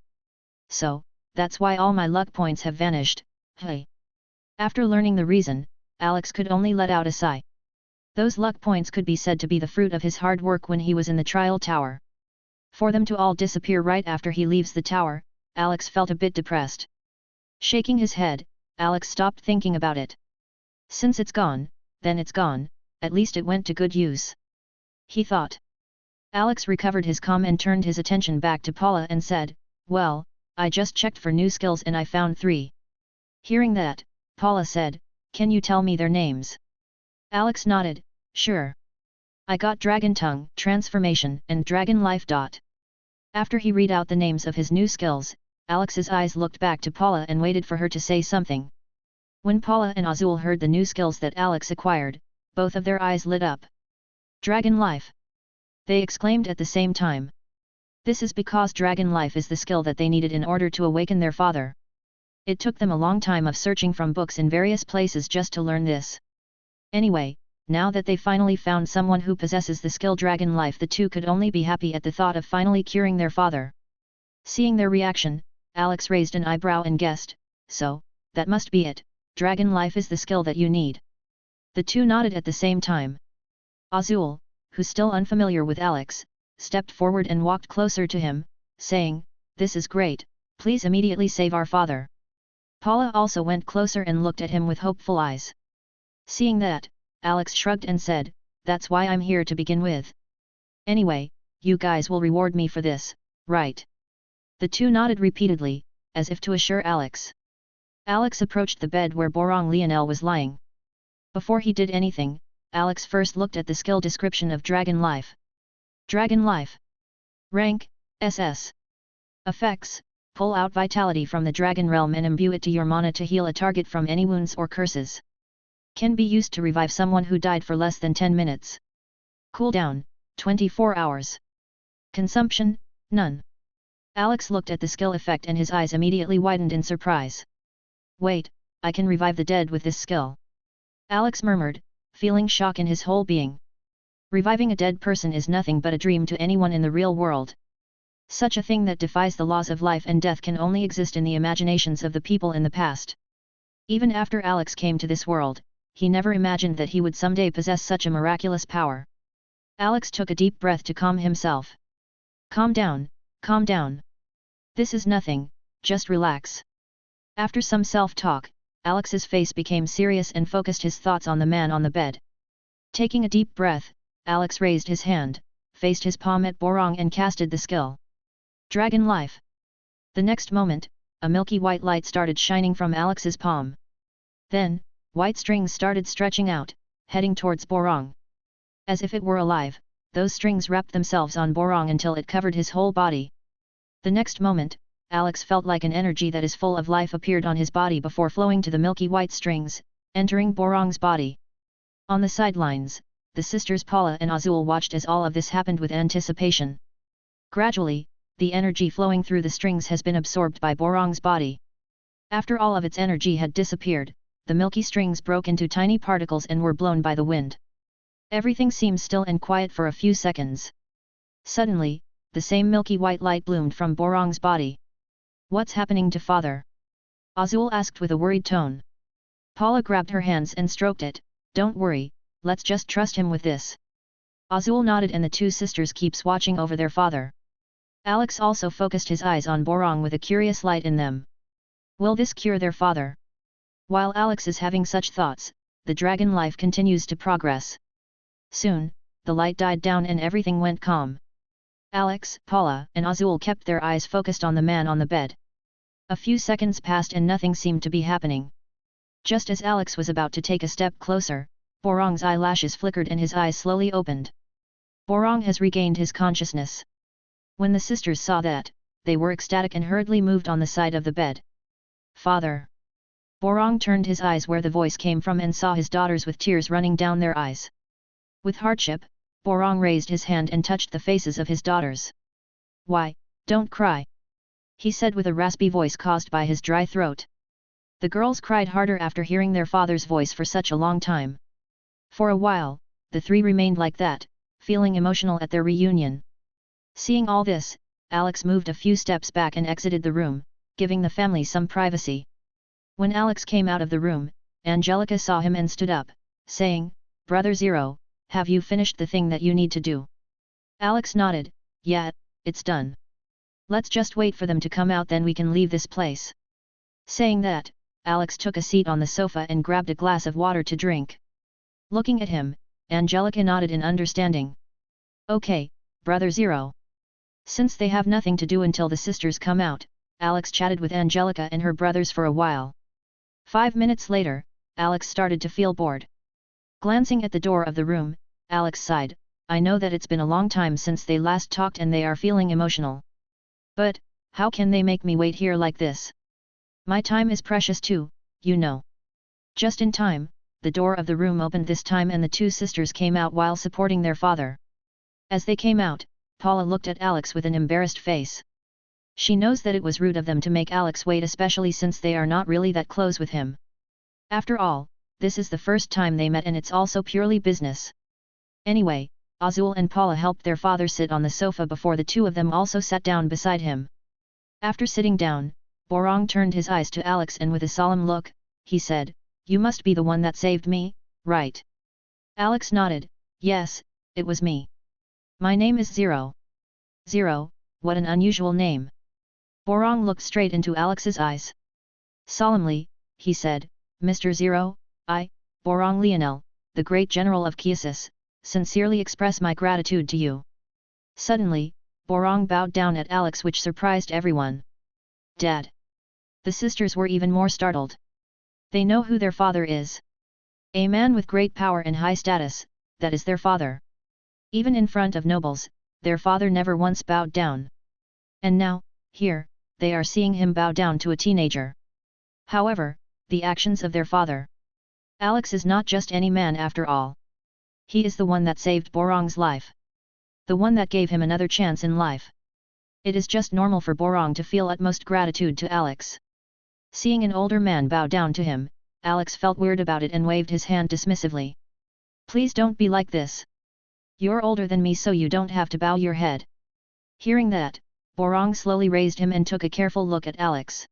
So, that's why all my luck points have vanished, hey. After learning the reason, Alex could only let out a sigh. Those luck points could be said to be the fruit of his hard work when he was in the trial tower. For them to all disappear right after he leaves the tower, Alex felt a bit depressed. Shaking his head, Alex stopped thinking about it. Since it's gone, then it's gone, at least it went to good use. He thought. Alex recovered his calm and turned his attention back to Paula and said, "Well, I just checked for new skills and I found 3. Hearing that, Paula said, "Can you tell me their names?" Alex nodded, "Sure. I got Dragon Tongue, Transformation and Dragon Life. After he read out the names of his new skills, Alex's eyes looked back to Paula and waited for her to say something. When Paula and Azul heard the new skills that Alex acquired, both of their eyes lit up. Dragon Life! They exclaimed at the same time. This is because Dragon Life is the skill that they needed in order to awaken their father. It took them a long time of searching from books in various places just to learn this. Anyway, now that they finally found someone who possesses the skill Dragon Life, the two could only be happy at the thought of finally curing their father. Seeing their reaction, Alex raised an eyebrow and guessed, "So, that must be it, Dragon Life is the skill that you need." The two nodded at the same time. Azul, who's still unfamiliar with Alex, stepped forward and walked closer to him, saying, "This is great, please immediately save our father." Paula also went closer and looked at him with hopeful eyes. Seeing that, Alex shrugged and said, "That's why I'm here to begin with. Anyway, you guys will reward me for this, right?" The two nodded repeatedly, as if to assure Alex. Alex approached the bed where Borong Lionel was lying. Before he did anything, Alex first looked at the skill description of Dragon Life. Dragon Life. Rank, SS. Effects, pull out vitality from the dragon realm and imbue it to your mana to heal a target from any wounds or curses. Can be used to revive someone who died for less than 10 minutes. Cooldown, 24 hours. Consumption, none. Alex looked at the skill effect and his eyes immediately widened in surprise. "Wait, I can revive the dead with this skill?" Alex murmured, feeling shock in his whole being. Reviving a dead person is nothing but a dream to anyone in the real world. Such a thing that defies the laws of life and death can only exist in the imaginations of the people in the past. Even after Alex came to this world, he never imagined that he would someday possess such a miraculous power. Alex took a deep breath to calm himself. Calm down, calm down. This is nothing, just relax." After some self-talk, Alex's face became serious and focused his thoughts on the man on the bed. Taking a deep breath, Alex raised his hand, faced his palm at Borong and casted the skill. Dragon Life. The next moment, a milky white light started shining from Alex's palm. Then, white strings started stretching out, heading towards Borong. As if it were alive, those strings wrapped themselves on Borong until it covered his whole body. The next moment, Alex felt like an energy that is full of life appeared on his body before flowing to the milky white strings, entering Borong's body. On the sidelines, the sisters Paula and Azul watched as all of this happened with anticipation. Gradually, the energy flowing through the strings has been absorbed by Borong's body. After all of its energy had disappeared, the milky strings broke into tiny particles and were blown by the wind. Everything seemed still and quiet for a few seconds. Suddenly, the same milky white light bloomed from Borong's body. "What's happening to father?" Azul asked with a worried tone. Paula grabbed her hands and stroked it. "Don't worry, let's just trust him with this." Azul nodded and the two sisters keeps watching over their father. Alex also focused his eyes on Borong with a curious light in them. Will this cure their father? While Alex is having such thoughts, the dragon life continues to progress. Soon, the light died down and everything went calm. Alex, Paula, and Azul kept their eyes focused on the man on the bed. A few seconds passed and nothing seemed to be happening. Just as Alex was about to take a step closer, Borong's eyelashes flickered and his eyes slowly opened. Borong has regained his consciousness. When the sisters saw that, they were ecstatic and hurriedly moved on the side of the bed. "Father!" Borong turned his eyes where the voice came from and saw his daughters with tears running down their eyes. With hardship, Borong raised his hand and touched the faces of his daughters. "Why, don't cry," he said with a raspy voice caused by his dry throat. The girls cried harder after hearing their father's voice for such a long time. For a while, the three remained like that, feeling emotional at their reunion. Seeing all this, Alex moved a few steps back and exited the room, giving the family some privacy. When Alex came out of the room, Angelica saw him and stood up, saying, "Brother Zero, have you finished the thing that you need to do?" Alex nodded, "Yeah, it's done. Let's just wait for them to come out, then we can leave this place." Saying that, Alex took a seat on the sofa and grabbed a glass of water to drink. Looking at him, Angelica nodded in understanding. Okay, Brother Zero. Since they have nothing to do until the sisters come out, Alex chatted with Angelica and her brothers for a while. 5 minutes later, Alex started to feel bored. Glancing at the door of the room, Alex sighed, I know that it's been a long time since they last talked and they are feeling emotional. But, how can they make me wait here like this? My time is precious too, you know. Just in time, the door of the room opened this time and the two sisters came out while supporting their father. As they came out, Paula looked at Alex with an embarrassed face. She knows that it was rude of them to make Alex wait, especially since they are not really that close with him. After all, this is the first time they met and it's also purely business. Anyway, Azul and Paula helped their father sit on the sofa before the two of them also sat down beside him. After sitting down, Borong turned his eyes to Alex and with a solemn look, he said, You must be the one that saved me, right? Alex nodded, Yes, it was me. My name is Zero. Zero, what an unusual name. Borong looked straight into Alex's eyes. Solemnly, he said, Mr. Zero, I, Borong Lionel, the great general of Kiesis, sincerely express my gratitude to you. Suddenly, Borong bowed down at Alex, which surprised everyone. Dad. The sisters were even more startled. They know who their father is. A man with great power and high status, that is their father. Even in front of nobles, their father never once bowed down. And now, here, they are seeing him bow down to a teenager. However, the actions of their father. Alex is not just any man after all. He is the one that saved Borong's life. The one that gave him another chance in life. It is just normal for Borong to feel utmost gratitude to Alex. Seeing an older man bow down to him, Alex felt weird about it and waved his hand dismissively. Please don't be like this. You're older than me, so you don't have to bow your head. Hearing that, Borong slowly raised him and took a careful look at Alex.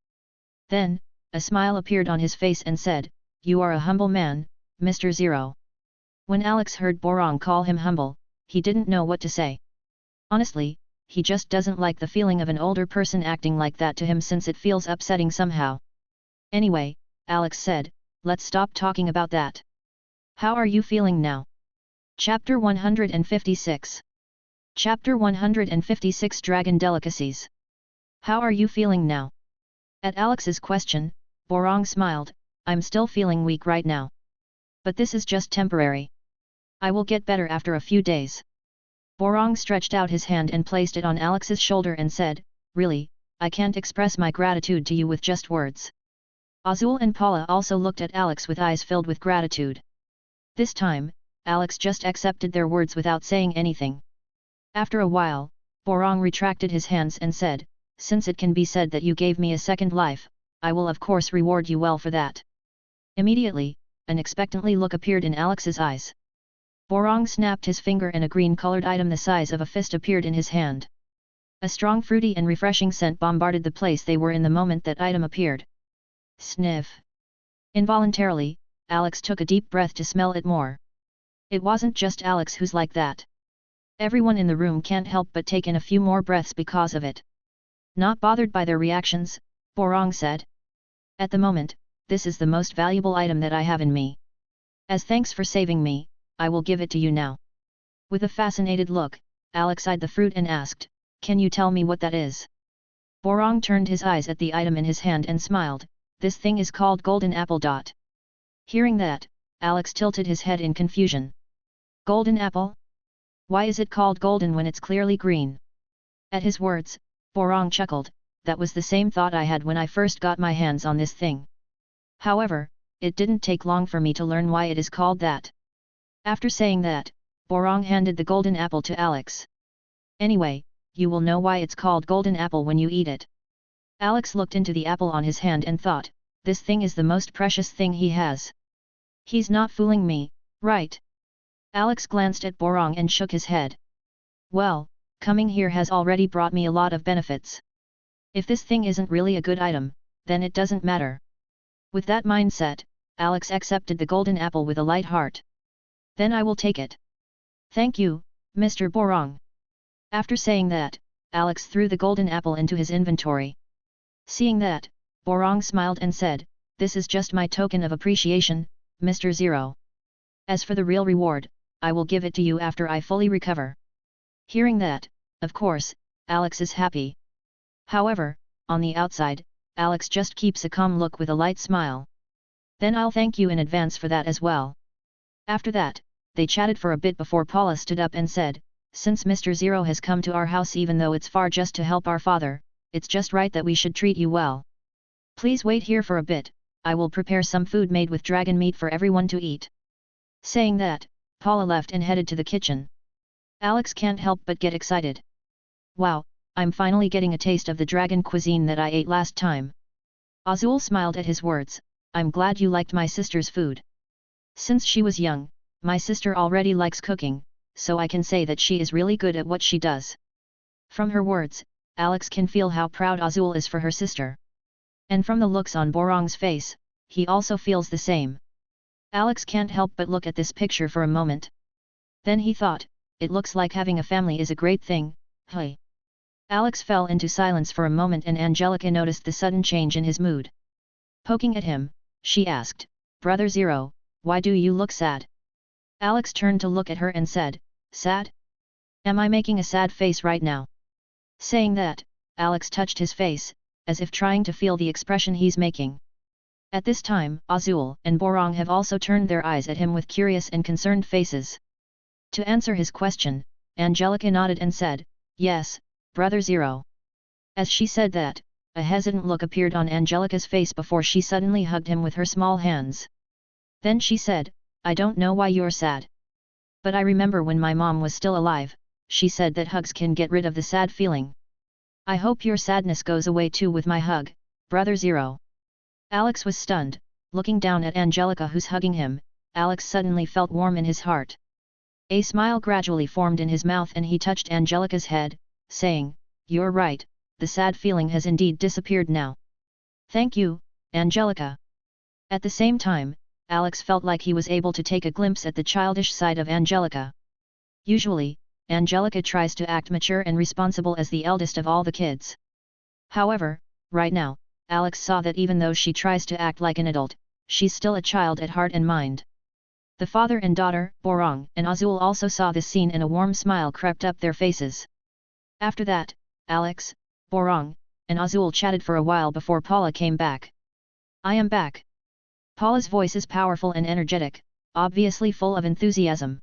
Then, a smile appeared on his face and said, You are a humble man, Mr. Zero. When Alex heard Borong call him humble, he didn't know what to say. Honestly, he just doesn't like the feeling of an older person acting like that to him since it feels upsetting somehow. Anyway, Alex said, let's stop talking about that. How are you feeling now? Chapter 156. Chapter 156 Dragon Delicacies. How are you feeling now? At Alex's question, Borong smiled, I'm still feeling weak right now. But this is just temporary. I will get better after a few days. Borong stretched out his hand and placed it on Alex's shoulder and said, Really, I can't express my gratitude to you with just words. Azul and Paula also looked at Alex with eyes filled with gratitude. This time, Alex just accepted their words without saying anything. After a while, Borong retracted his hands and said, Since it can be said that you gave me a second life, I will of course reward you well for that. Immediately, an expectantly look appeared in Alex's eyes. Borong snapped his finger and a green-colored item the size of a fist appeared in his hand. A strong fruity and refreshing scent bombarded the place they were in the moment that item appeared. Sniff. Involuntarily, Alex took a deep breath to smell it more. It wasn't just Alex who's like that. Everyone in the room can't help but take in a few more breaths because of it. Not bothered by their reactions, Borong said. At the moment, this is the most valuable item that I have in me. As thanks for saving me, I will give it to you now. With a fascinated look, Alex eyed the fruit and asked, Can you tell me what that is? Borong turned his eyes at the item in his hand and smiled, This thing is called golden apple. Hearing that, Alex tilted his head in confusion. Golden apple? Why is it called golden when it's clearly green? At his words, Borong chuckled, That was the same thought I had when I first got my hands on this thing. However, it didn't take long for me to learn why it is called that. After saying that, Borong handed the golden apple to Alex. Anyway, you will know why it's called golden apple when you eat it. Alex looked into the apple on his hand and thought, this thing is the most precious thing he has. He's not fooling me, right? Alex glanced at Borong and shook his head. Well, coming here has already brought me a lot of benefits. If this thing isn't really a good item, then it doesn't matter. With that mindset, Alex accepted the golden apple with a light heart. Then I will take it. Thank you, Mr. Borong. After saying that, Alex threw the golden apple into his inventory. Seeing that, Borong smiled and said, This is just my token of appreciation, Mr. Zero. As for the real reward, I will give it to you after I fully recover. Hearing that, of course, Alex is happy. However, on the outside, Alex just keeps a calm look with a light smile. Then I'll thank you in advance for that as well. After that, they chatted for a bit before Paula stood up and said, since Mr. Zero has come to our house even though it's far just to help our father, it's just right that we should treat you well. Please wait here for a bit, I will prepare some food made with dragon meat for everyone to eat. Saying that, Paula left and headed to the kitchen. Alex can't help but get excited. Wow, I'm finally getting a taste of the dragon cuisine that I ate last time. Azul smiled at his words, I'm glad you liked my sister's food. Since she was young, my sister already likes cooking, so I can say that she is really good at what she does. From her words, Alex can feel how proud Azul is for her sister. And from the looks on Borong's face, he also feels the same. Alex can't help but look at this picture for a moment. Then he thought, it looks like having a family is a great thing, hey. Alex fell into silence for a moment and Angelica noticed the sudden change in his mood. Poking at him, she asked, Brother Zero, why do you look sad? Alex turned to look at her and said, sad? Am I making a sad face right now? Saying that, Alex touched his face, as if trying to feel the expression he's making. At this time, Azul and Borong have also turned their eyes at him with curious and concerned faces. To answer his question, Angelica nodded and said, yes, Brother Zero. As she said that, a hesitant look appeared on Angelica's face before she suddenly hugged him with her small hands. Then she said, I don't know why you're sad. But I remember when my mom was still alive, she said that hugs can get rid of the sad feeling. I hope your sadness goes away too with my hug, Brother Zero. Alex was stunned, looking down at Angelica who's hugging him. Alex suddenly felt warm in his heart. A smile gradually formed in his mouth and he touched Angelica's head, saying, you're right, the sad feeling has indeed disappeared now. Thank you, Angelica. At the same time, Alex felt like he was able to take a glimpse at the childish side of Angelica. Usually, Angelica tries to act mature and responsible as the eldest of all the kids. However, right now, Alex saw that even though she tries to act like an adult, she's still a child at heart and mind. The father and daughter, Borong and Azul also saw this scene and a warm smile crept up their faces. After that, Alex, Borong, and Azul chatted for a while before Paula came back. I am back. Paula's voice is powerful and energetic, obviously full of enthusiasm.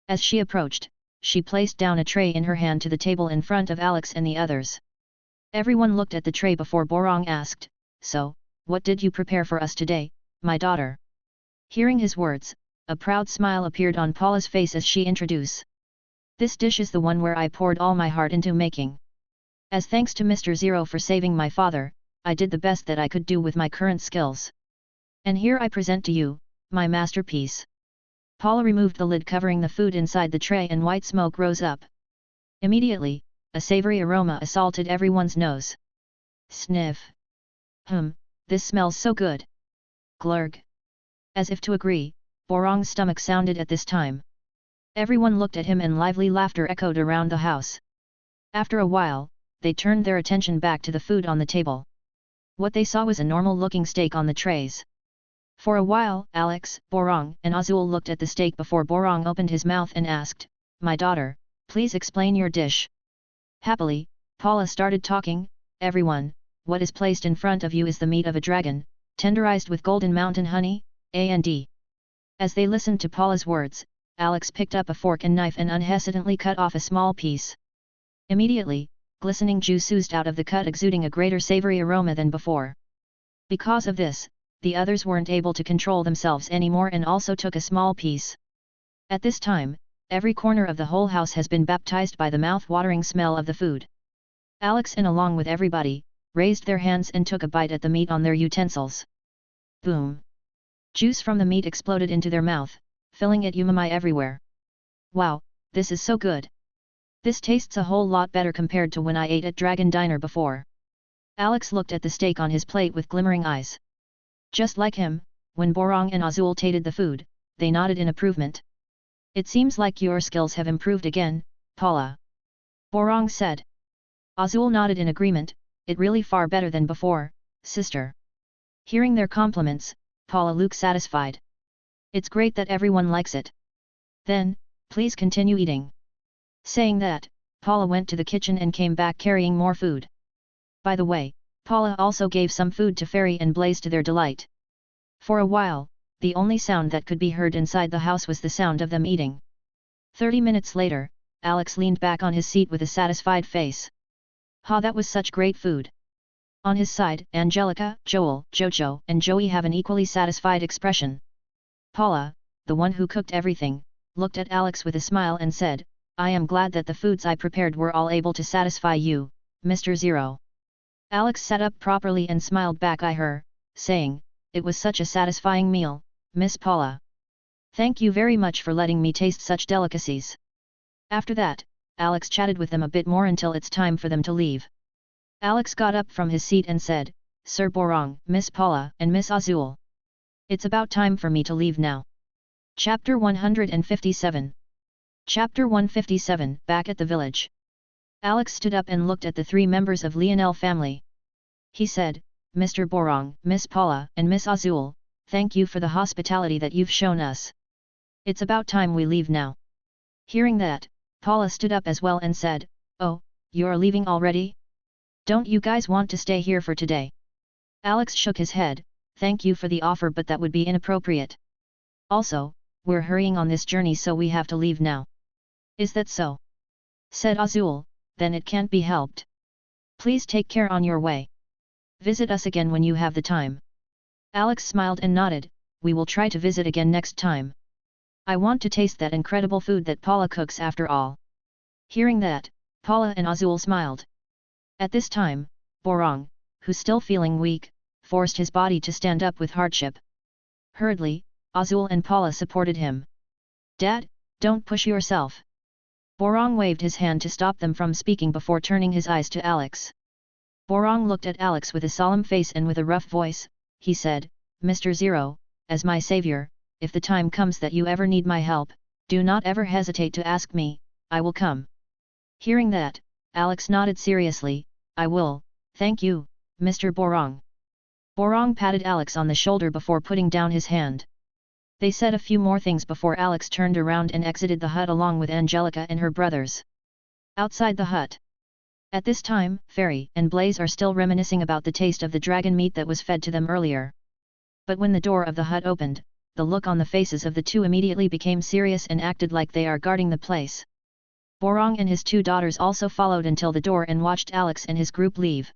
As she approached, she placed down a tray in her hand to the table in front of Alex and the others. Everyone looked at the tray before Borong asked, so, what did you prepare for us today, my daughter? Hearing his words, a proud smile appeared on Paula's face as she introduced. This dish is the one where I poured all my heart into making. As thanks to Mr. Zero for saving my father, I did the best that I could do with my current skills. And here I present to you, my masterpiece. Paula removed the lid covering the food inside the tray and white smoke rose up. Immediately, a savory aroma assaulted everyone's nose. Sniff. This smells so good. Glurg. As if to agree, Borong's stomach sounded at this time. Everyone looked at him and lively laughter echoed around the house. After a while, they turned their attention back to the food on the table. What they saw was a normal-looking steak on the trays. For a while, Alex, Borong and Azul looked at the steak before Borong opened his mouth and asked, my daughter, please explain your dish. Happily, Paula started talking, everyone, what is placed in front of you is the meat of a dragon, tenderized with golden mountain honey, and. As they listened to Paula's words, Alex picked up a fork and knife and unhesitantly cut off a small piece. Immediately, glistening juice oozed out of the cut exuding a greater savory aroma than before. Because of this, the others weren't able to control themselves anymore and also took a small piece. At this time, every corner of the whole house has been baptized by the mouth-watering smell of the food. Alex and along with everybody, raised their hands and took a bite at the meat on their utensils. Boom! Juice from the meat exploded into their mouth, filling it umami everywhere. Wow, this is so good! This tastes a whole lot better compared to when I ate at Dragon Diner before. Alex looked at the steak on his plate with glimmering eyes. Just like him, when Borong and Azul tasted the food, they nodded in approval. It seems like your skills have improved again, Paula. Borong said. Azul nodded in agreement, it really far better than before, sister. Hearing their compliments, Paula looked satisfied. It's great that everyone likes it. Then, Please continue eating. Saying that, Paula went to the kitchen and came back carrying more food. By the way, Paula also gave some food to Fairy and Blaze to their delight. For a while, the only sound that could be heard inside the house was the sound of them eating. 30 minutes later, Alex leaned back on his seat with a satisfied face. Ha, that was such great food. On his side, Angelica, Joel, Jojo, and Joey have an equally satisfied expression. Paula, the one who cooked everything, looked at Alex with a smile and said, I am glad that the foods I prepared were all able to satisfy you, Mr. Zero. Alex sat up properly and smiled back at her, saying, it was such a satisfying meal, Miss Paula. Thank you very much for letting me taste such delicacies. After that, Alex chatted with them a bit more until it's time for them to leave. Alex got up from his seat and said, Sir Borong, Miss Paula, and Miss Azul. It's about time for me to leave now. Chapter 157. Chapter 157, Back at the Village. Alex stood up and looked at the 3 members of Lionel family. He said, Mr. Borong, Miss Paula, and Miss Azul, thank you for the hospitality that you've shown us. It's about time we leave now. Hearing that, Paula stood up as well and said, oh, you're leaving already? Don't you guys want to stay here for today? Alex shook his head, thank you for the offer, but that would be inappropriate. Also, we're hurrying on this journey, so we have to leave now. Is that so? Said Azul, then it can't be helped. Please take care on your way. Visit us again when you have the time. Alex smiled and nodded, we will try to visit again next time. I want to taste that incredible food that Paula cooks after all. Hearing that, Paula and Azul smiled. At this time, Borong, who's still feeling weak, forced his body to stand up with hardship. Hurriedly, Azul and Paula supported him. Dad, don't push yourself. Borong waved his hand to stop them from speaking before turning his eyes to Alex. Borong looked at Alex with a solemn face and with a rough voice, he said, Mr. Zero, as my savior, if the time comes that you ever need my help, do not ever hesitate to ask me, I will come. Hearing that, Alex nodded seriously, I will, thank you, Mr. Borong. Borong patted Alex on the shoulder before putting down his hand. They said a few more things before Alex turned around and exited the hut along with Angelica and her brothers. Outside the hut. At this time, Fairy and Blaze are still reminiscing about the taste of the dragon meat that was fed to them earlier. But when the door of the hut opened, the look on the faces of the two immediately became serious and acted like they are guarding the place. Borong and his 2 daughters also followed until the door and watched Alex and his group leave.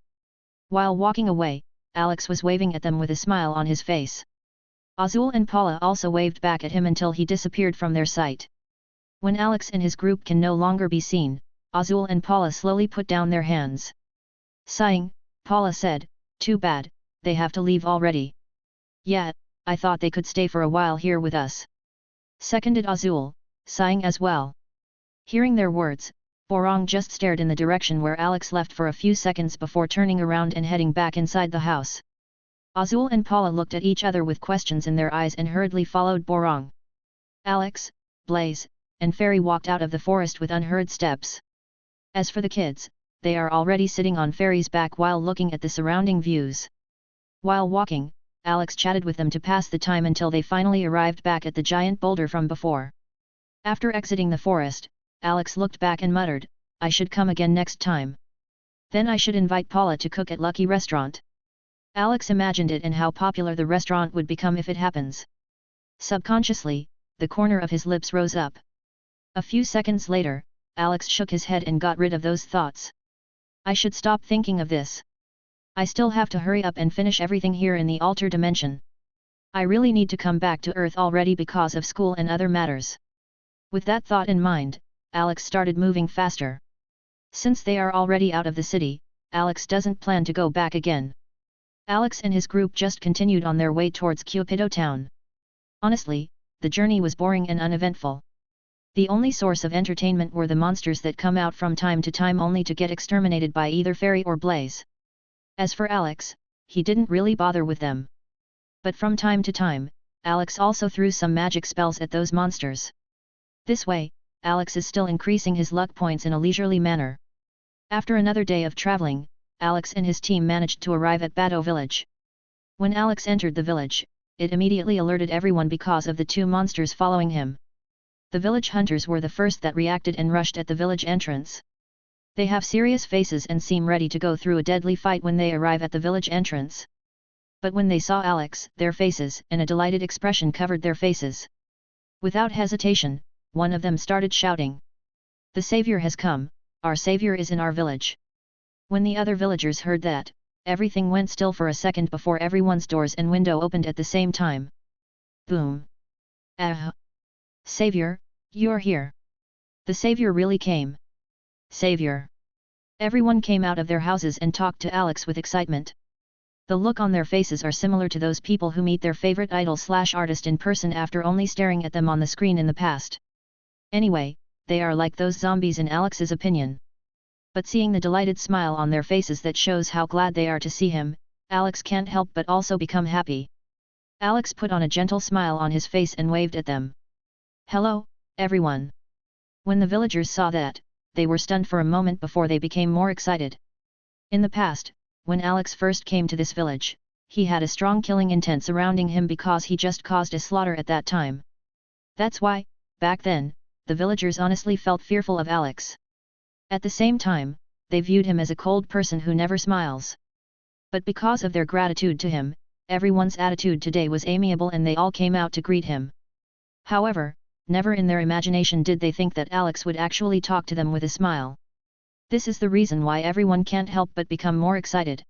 While walking away, Alex was waving at them with a smile on his face. Azul and Paula also waved back at him until he disappeared from their sight. When Alex and his group can no longer be seen, Azul and Paula slowly put down their hands. Sighing, Paula said, too bad, they have to leave already. Yeah, I thought they could stay for a while here with us. Seconded Azul, sighing as well. Hearing their words, Borong just stared in the direction where Alex left for a few seconds before turning around and heading back inside the house. Azul and Paula looked at each other with questions in their eyes and hurriedly followed Borong. Alex, Blaze, and Fairy walked out of the forest with unhurried steps. As for the kids, they are already sitting on Fairy's back while looking at the surrounding views. While walking, Alex chatted with them to pass the time until they finally arrived back at the giant boulder from before. After exiting the forest, Alex looked back and muttered, I should come again next time. Then I should invite Paula to cook at Lucky Restaurant. Alex imagined it and how popular the restaurant would become if it happens. Subconsciously, the corner of his lips rose up. A few seconds later, Alex shook his head and got rid of those thoughts. I should stop thinking of this. I still have to hurry up and finish everything here in the altar dimension. I really need to come back to Earth already because of school and other matters. With that thought in mind, Alex started moving faster. Since they are already out of the city, Alex doesn't plan to go back again. Alex and his group just continued on their way towards Cupido town. Honestly, the journey was boring and uneventful. The only source of entertainment were the monsters that come out from time to time only to get exterminated by either Fairy or Blaze. As for Alex, he didn't really bother with them. But from time to time, Alex also threw some magic spells at those monsters. This way, Alex is still increasing his luck points in a leisurely manner. After another day of traveling, Alex and his team managed to arrive at Bado village. When Alex entered the village, it immediately alerted everyone because of the 2 monsters following him. The village hunters were the first that reacted and rushed at the village entrance. They have serious faces and seem ready to go through a deadly fight when they arrive at the village entrance. But when they saw Alex, their faces and a delighted expression covered their faces. Without hesitation, one of them started shouting, "The savior has come, our savior is in our village." When the other villagers heard that, everything went still for a second before everyone's doors and window opened at the same time. Boom! Ah! Savior, you're here! The savior really came! Savior! Everyone came out of their houses and talked to Alex with excitement. The look on their faces are similar to those people who meet their favorite idol/artist in person after only staring at them on the screen in the past. Anyway, they are like those zombies in Alex's opinion. But seeing the delighted smile on their faces that shows how glad they are to see him, Alex can't help but also become happy. Alex put on a gentle smile on his face and waved at them. "Hello, everyone." When the villagers saw that, they were stunned for a moment before they became more excited. In the past, when Alex first came to this village, he had a strong killing intent surrounding him because he just caused a slaughter at that time. That's why, back then, the villagers honestly felt fearful of Alex. At the same time, they viewed him as a cold person who never smiles. But because of their gratitude to him, everyone's attitude today was amiable and they all came out to greet him. However, never in their imagination did they think that Alex would actually talk to them with a smile. This is the reason why everyone can't help but become more excited.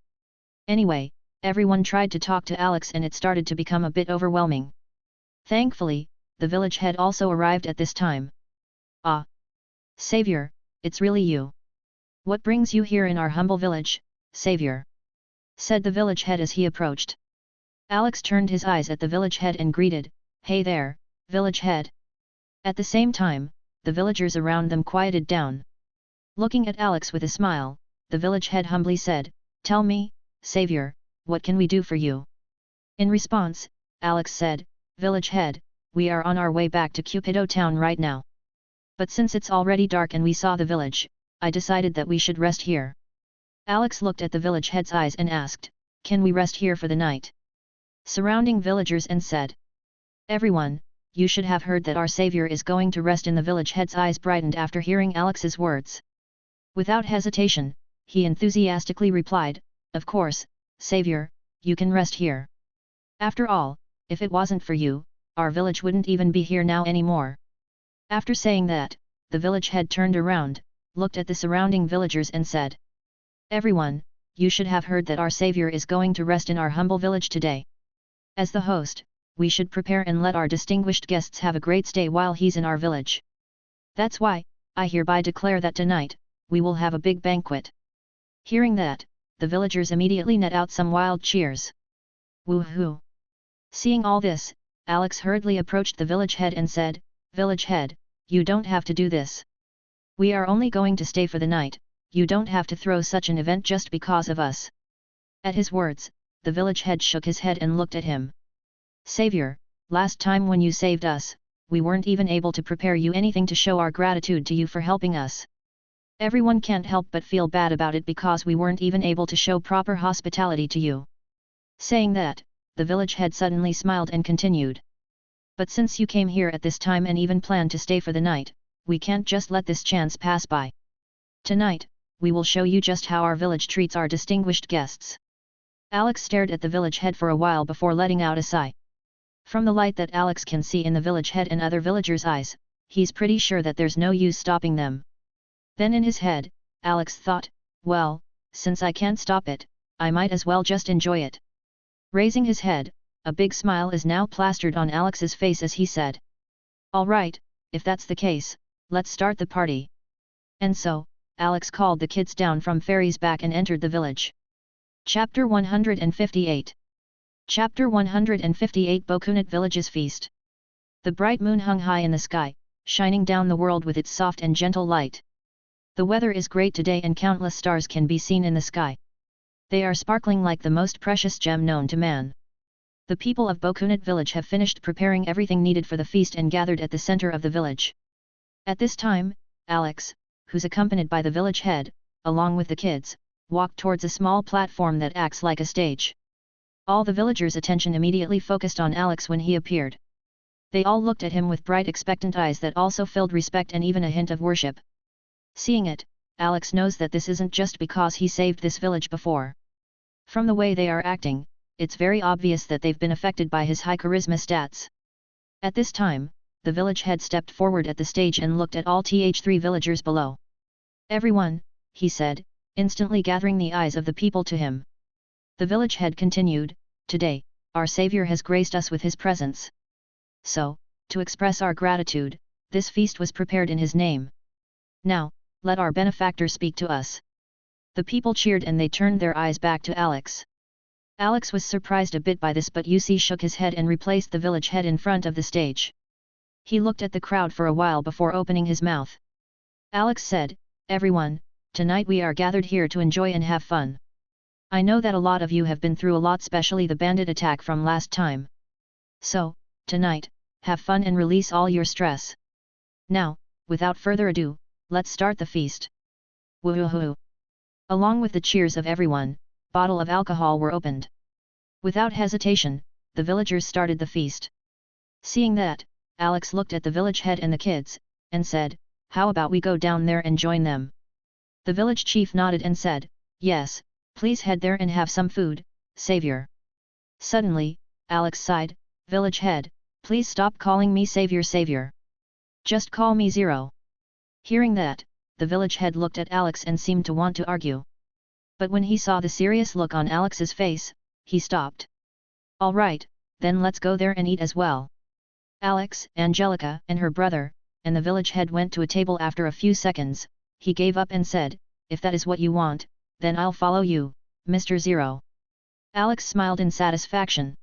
Anyway, everyone tried to talk to Alex and it started to become a bit overwhelming. Thankfully, the village head also arrived at this time. "Ah! Savior, it's really you. What brings you here in our humble village, Savior?" said the village head as he approached. Alex turned his eyes at the village head and greeted, "Hey there, village head." At the same time, the villagers around them quieted down. Looking at Alex with a smile, the village head humbly said, "Tell me, Savior, what can we do for you?" In response, Alex said, "Village head, we are on our way back to Cupido town right now. But since it's already dark and we saw the village, I decided that we should rest here." Alex looked at the village head's eyes and asked, "Can we rest here for the night?" Surrounding villagers and said, "Everyone, you should have heard that our savior is going to rest." In the village head's eyes brightened after hearing Alex's words. Without hesitation, he enthusiastically replied, "Of course, savior, you can rest here. After all, if it wasn't for you, our village wouldn't even be here now anymore." After saying that, the village head turned around, looked at the surrounding villagers and said, "Everyone, you should have heard that our savior is going to rest in our humble village today. As the host, we should prepare and let our distinguished guests have a great stay while he's in our village. That's why, I hereby declare that tonight, we will have a big banquet." Hearing that, the villagers immediately let out some wild cheers. Woohoo! Seeing all this, Alex hurriedly approached the village head and said, "Village head, you don't have to do this. We are only going to stay for the night, you don't have to throw such an event just because of us." At his words, the village head shook his head and looked at him. "Savior, last time when you saved us, we weren't even able to prepare you anything to show our gratitude to you for helping us. Everyone can't help but feel bad about it because we weren't even able to show proper hospitality to you." Saying that, the village head suddenly smiled and continued, "But since you came here at this time and even planned to stay for the night, we can't just let this chance pass by. Tonight, we will show you just how our village treats our distinguished guests." Alex stared at the village head for a while before letting out a sigh. From the light that Alex can see in the village head and other villagers' eyes, he's pretty sure that there's no use stopping them. Then in his head, Alex thought, "Well, since I can't stop it, I might as well just enjoy it." Raising his head, a big smile is now plastered on Alex's face as he said, "All right, if that's the case, let's start the party." And so, Alex called the kids down from Fairy's back and entered the village. Chapter 158. Chapter 158 Bokunat Village's Feast. The bright moon hung high in the sky, shining down the world with its soft and gentle light. The weather is great today and countless stars can be seen in the sky. They are sparkling like the most precious gem known to man. The people of Bokunat village have finished preparing everything needed for the feast and gathered at the center of the village. At this time, Alex, who's accompanied by the village head, along with the kids, walked towards a small platform that acts like a stage. All the villagers' attention immediately focused on Alex when he appeared. They all looked at him with bright expectant eyes that also filled respect and even a hint of worship. Seeing it, Alex knows that this isn't just because he saved this village before. From the way they are acting, it's very obvious that they've been affected by his high charisma stats. At this time, the village head stepped forward at the stage and looked at all three villagers below. "Everyone," he said, instantly gathering the eyes of the people to him. The village head continued, "Today, our Savior has graced us with his presence. So, to express our gratitude, this feast was prepared in his name. Now, let our benefactor speak to us." The people cheered and they turned their eyes back to Alex. Alex was surprised a bit by this, but UC shook his head and replaced the village head in front of the stage. He looked at the crowd for a while before opening his mouth. Alex said, "Everyone, tonight we are gathered here to enjoy and have fun. I know that a lot of you have been through a lot, especially the bandit attack from last time. So, tonight, have fun and release all your stress. Now, without further ado, let's start the feast." Woohoo! Along with the cheers of everyone, bottles of alcohol were opened. Without hesitation, the villagers started the feast. Seeing that, Alex looked at the village head and the kids, and said, "How about we go down there and join them?" The village chief nodded and said, "Yes, please head there and have some food, Savior." Suddenly, Alex sighed, "Village head, please stop calling me Savior Savior. Just call me Zero." Hearing that, the village head looked at Alex and seemed to want to argue. But when he saw the serious look on Alex's face, he stopped. "All right, then let's go there and eat as well." Alex, Angelica, and her brother, and the village head went to a table. After a few seconds, he gave up and said, "If that is what you want, then I'll follow you, Mr. Zero." Alex smiled in satisfaction.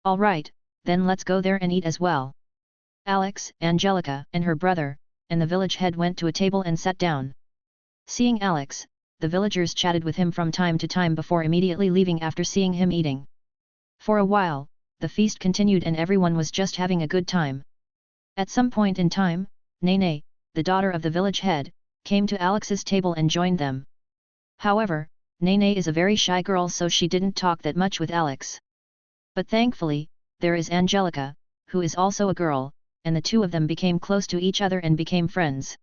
"All right, then let's go there and eat as well." Alex, Angelica, and her brother, and the village head went to a table and sat down. Seeing Alex, the villagers chatted with him from time to time before immediately leaving after seeing him eating. For a while, the feast continued and everyone was just having a good time. At some point in time, Nene, the daughter of the village head, came to Alex's table and joined them. However, Nene is a very shy girl, so she didn't talk that much with Alex. But thankfully, there is Angelica, who is also a girl, and the two of them became close to each other and became friends.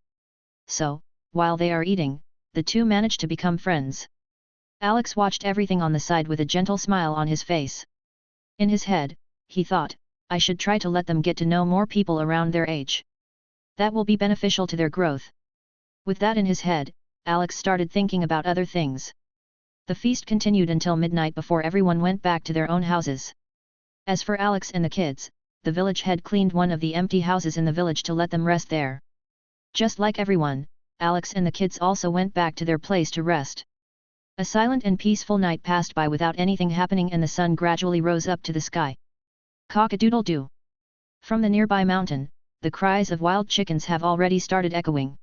So, while they are eating, the two managed to become friends. Alex watched everything on the side with a gentle smile on his face. In his head, he thought, "I should try to let them get to know more people around their age. That will be beneficial to their growth." With that in his head, Alex started thinking about other things. The feast continued until midnight before everyone went back to their own houses. As for Alex and the kids, the village head cleaned one of the empty houses in the village to let them rest there. Just like everyone, Alex and the kids also went back to their place to rest. A silent and peaceful night passed by without anything happening, and the sun gradually rose up to the sky. Cock-a-doodle-doo! From the nearby mountain, the cries of wild chickens have already started echoing.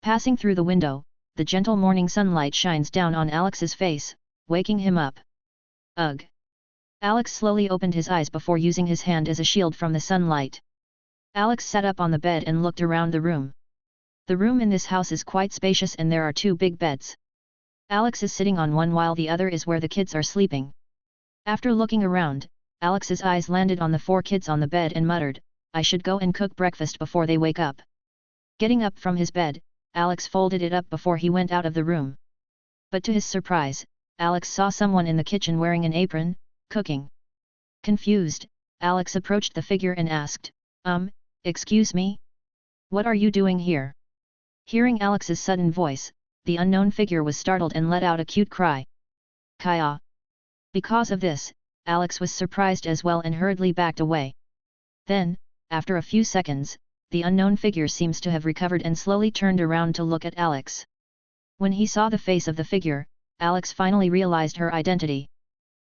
Passing through the window, the gentle morning sunlight shines down on Alex's face, waking him up. Ugh! Alex slowly opened his eyes before using his hand as a shield from the sunlight. Alex sat up on the bed and looked around the room. The room in this house is quite spacious and there are two big beds. Alex is sitting on one while the other is where the kids are sleeping. After looking around, Alex's eyes landed on the four kids on the bed and muttered, "I should go and cook breakfast before they wake up." Getting up from his bed, Alex folded it up before he went out of the room. But to his surprise, Alex saw someone in the kitchen wearing an apron, cooking. Confused, Alex approached the figure and asked, "Excuse me? What are you doing here?" Hearing Alex's sudden voice, the unknown figure was startled and let out a cute cry. Kaya! Because of this, Alex was surprised as well and hurriedly backed away. Then, after a few seconds, the unknown figure seems to have recovered and slowly turned around to look at Alex. When he saw the face of the figure, Alex finally realized her identity.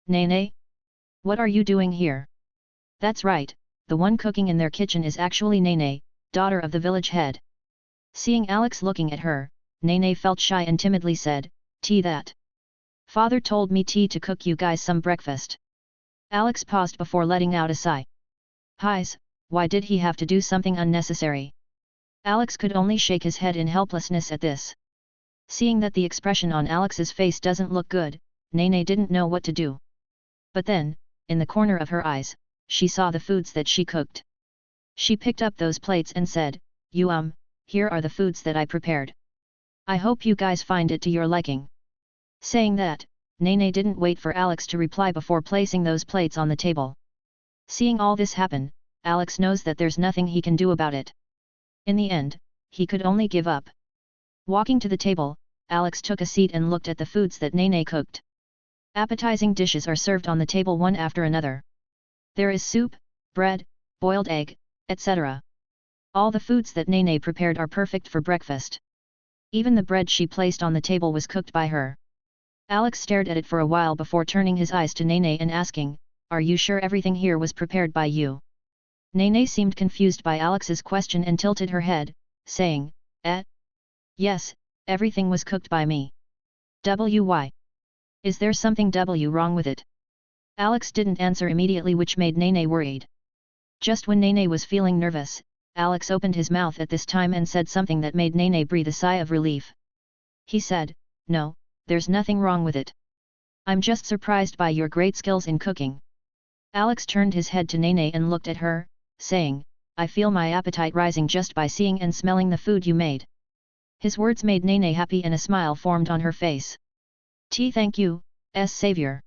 "Nene? What are you doing here?" That's right, the one cooking in their kitchen is actually Nene, daughter of the village head. Seeing Alex looking at her, Nene felt shy and timidly said, "Tea that. Father told me to cook you guys some breakfast." Alex paused before letting out a sigh. Highs, why did he have to do something unnecessary? Alex could only shake his head in helplessness at this. Seeing that the expression on Alex's face doesn't look good, Nene didn't know what to do. But then, in the corner of her eyes, she saw the foods that she cooked. She picked up those plates and said, Here are the foods that I prepared. I hope you guys find it to your liking. Saying that, Nene didn't wait for Alex to reply before placing those plates on the table. Seeing all this happen, Alex knows that there's nothing he can do about it. In the end, he could only give up. Walking to the table, Alex took a seat and looked at the foods that Nene cooked. Appetizing dishes are served on the table one after another. There is soup, bread, boiled egg, etc. All the foods that Nene prepared are perfect for breakfast. Even the bread she placed on the table was cooked by her. Alex stared at it for a while before turning his eyes to Nene and asking, "Are you sure everything here was prepared by you?" Nene seemed confused by Alex's question and tilted her head, saying, Yes, everything was cooked by me. Why? Is there something wrong with it?" Alex didn't answer immediately, which made Nene worried. Just when Nene was feeling nervous, Alex opened his mouth at this time and said something that made Nene breathe a sigh of relief. He said, "No, there's nothing wrong with it. I'm just surprised by your great skills in cooking." Alex turned his head to Nene and looked at her, saying, "I feel my appetite rising just by seeing and smelling the food you made." His words made Nene happy and a smile formed on her face. Thank you, savior."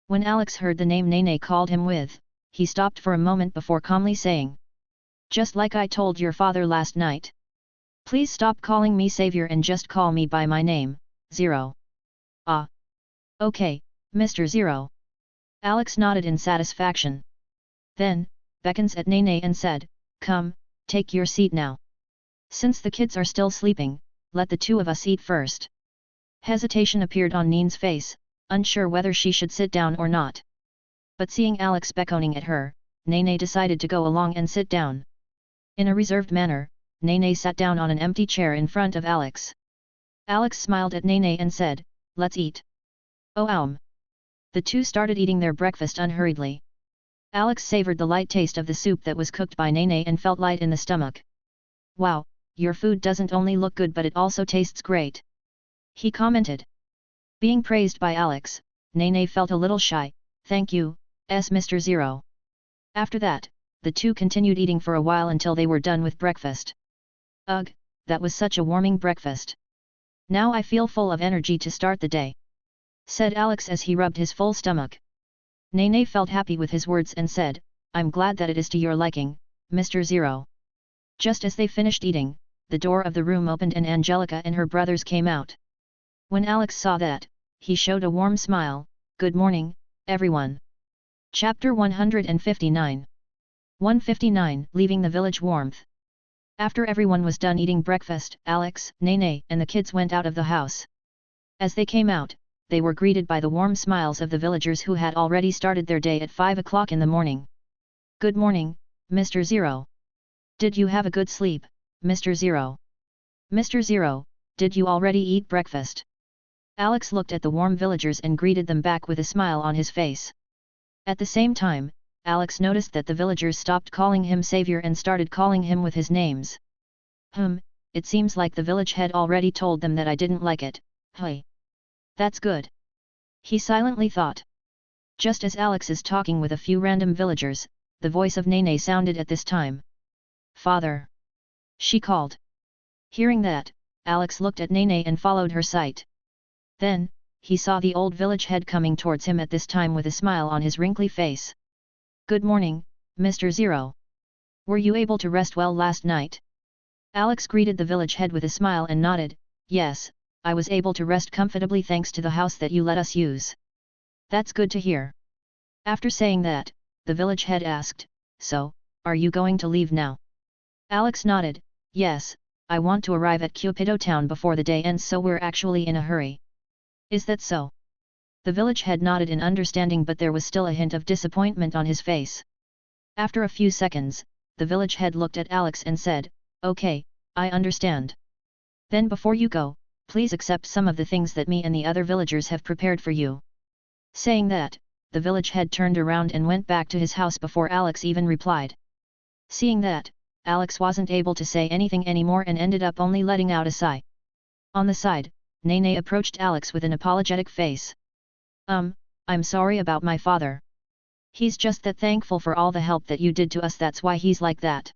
When Alex heard the name Nene called him with, he stopped for a moment before calmly saying, "Just like I told your father last night. Please stop calling me savior and just call me by my name, Zero." "Ah. Okay, Mr. Zero." Alex nodded in satisfaction. Then, beckons at Nene and said, "Come, take your seat now. Since the kids are still sleeping, let the two of us eat first." Hesitation appeared on Nine's face, unsure whether she should sit down or not. But seeing Alex beckoning at her, Nene decided to go along and sit down. In a reserved manner, Nene sat down on an empty chair in front of Alex. Alex smiled at Nene and said, "Let's eat." "Oh." The two started eating their breakfast unhurriedly. Alex savored the light taste of the soup that was cooked by Nene and felt light in the stomach. "Wow, your food doesn't only look good but it also tastes great," he commented. Being praised by Alex, Nene felt a little shy. "Thank you, Mr. Zero." After that, the two continued eating for a while until they were done with breakfast. "Ugh, that was such a warming breakfast. Now I feel full of energy to start the day," said Alex as he rubbed his full stomach. Nene felt happy with his words and said, "I'm glad that it is to your liking, Mr. Zero." Just as they finished eating, the door of the room opened and Angelica and her brothers came out. When Alex saw that, he showed a warm smile. "Good morning, everyone." Chapter 159. 159. Leaving the village warmth. After everyone was done eating breakfast, Alex, Nene, and the kids went out of the house. As they came out, they were greeted by the warm smiles of the villagers who had already started their day at 5 o'clock in the morning. "Good morning, Mr. Zero. Did you have a good sleep, Mr. Zero? Mr. Zero, did you already eat breakfast?" Alex looked at the warm villagers and greeted them back with a smile on his face. At the same time, Alex noticed that the villagers stopped calling him savior and started calling him with his names. It seems like the village head already told them that I didn't like it. Hey. That's good. He silently thought. Just as Alex is talking with a few random villagers, the voice of Nene sounded at this time. "Father!" she called. Hearing that, Alex looked at Nene and followed her sight. Then, he saw the old village head coming towards him at this time with a smile on his wrinkly face. "Good morning, Mr. Zero. Were you able to rest well last night?" Alex greeted the village head with a smile and nodded. "Yes, I was able to rest comfortably thanks to the house that you let us use." "That's good to hear." After saying that, the village head asked, "So, are you going to leave now?" Alex nodded. "Yes, I want to arrive at Cupido town before the day ends, so we're actually in a hurry." "Is that so?" The village head nodded in understanding, but there was still a hint of disappointment on his face. After a few seconds, the village head looked at Alex and said, "Okay, I understand. Then before you go, please accept some of the things that me and the other villagers have prepared for you." Saying that, the village head turned around and went back to his house before Alex even replied. Seeing that, Alex wasn't able to say anything anymore and ended up only letting out a sigh. On the side, Nene approached Alex with an apologetic face. I'm sorry about my father. He's just that thankful for all the help that you did to us, that's why he's like that."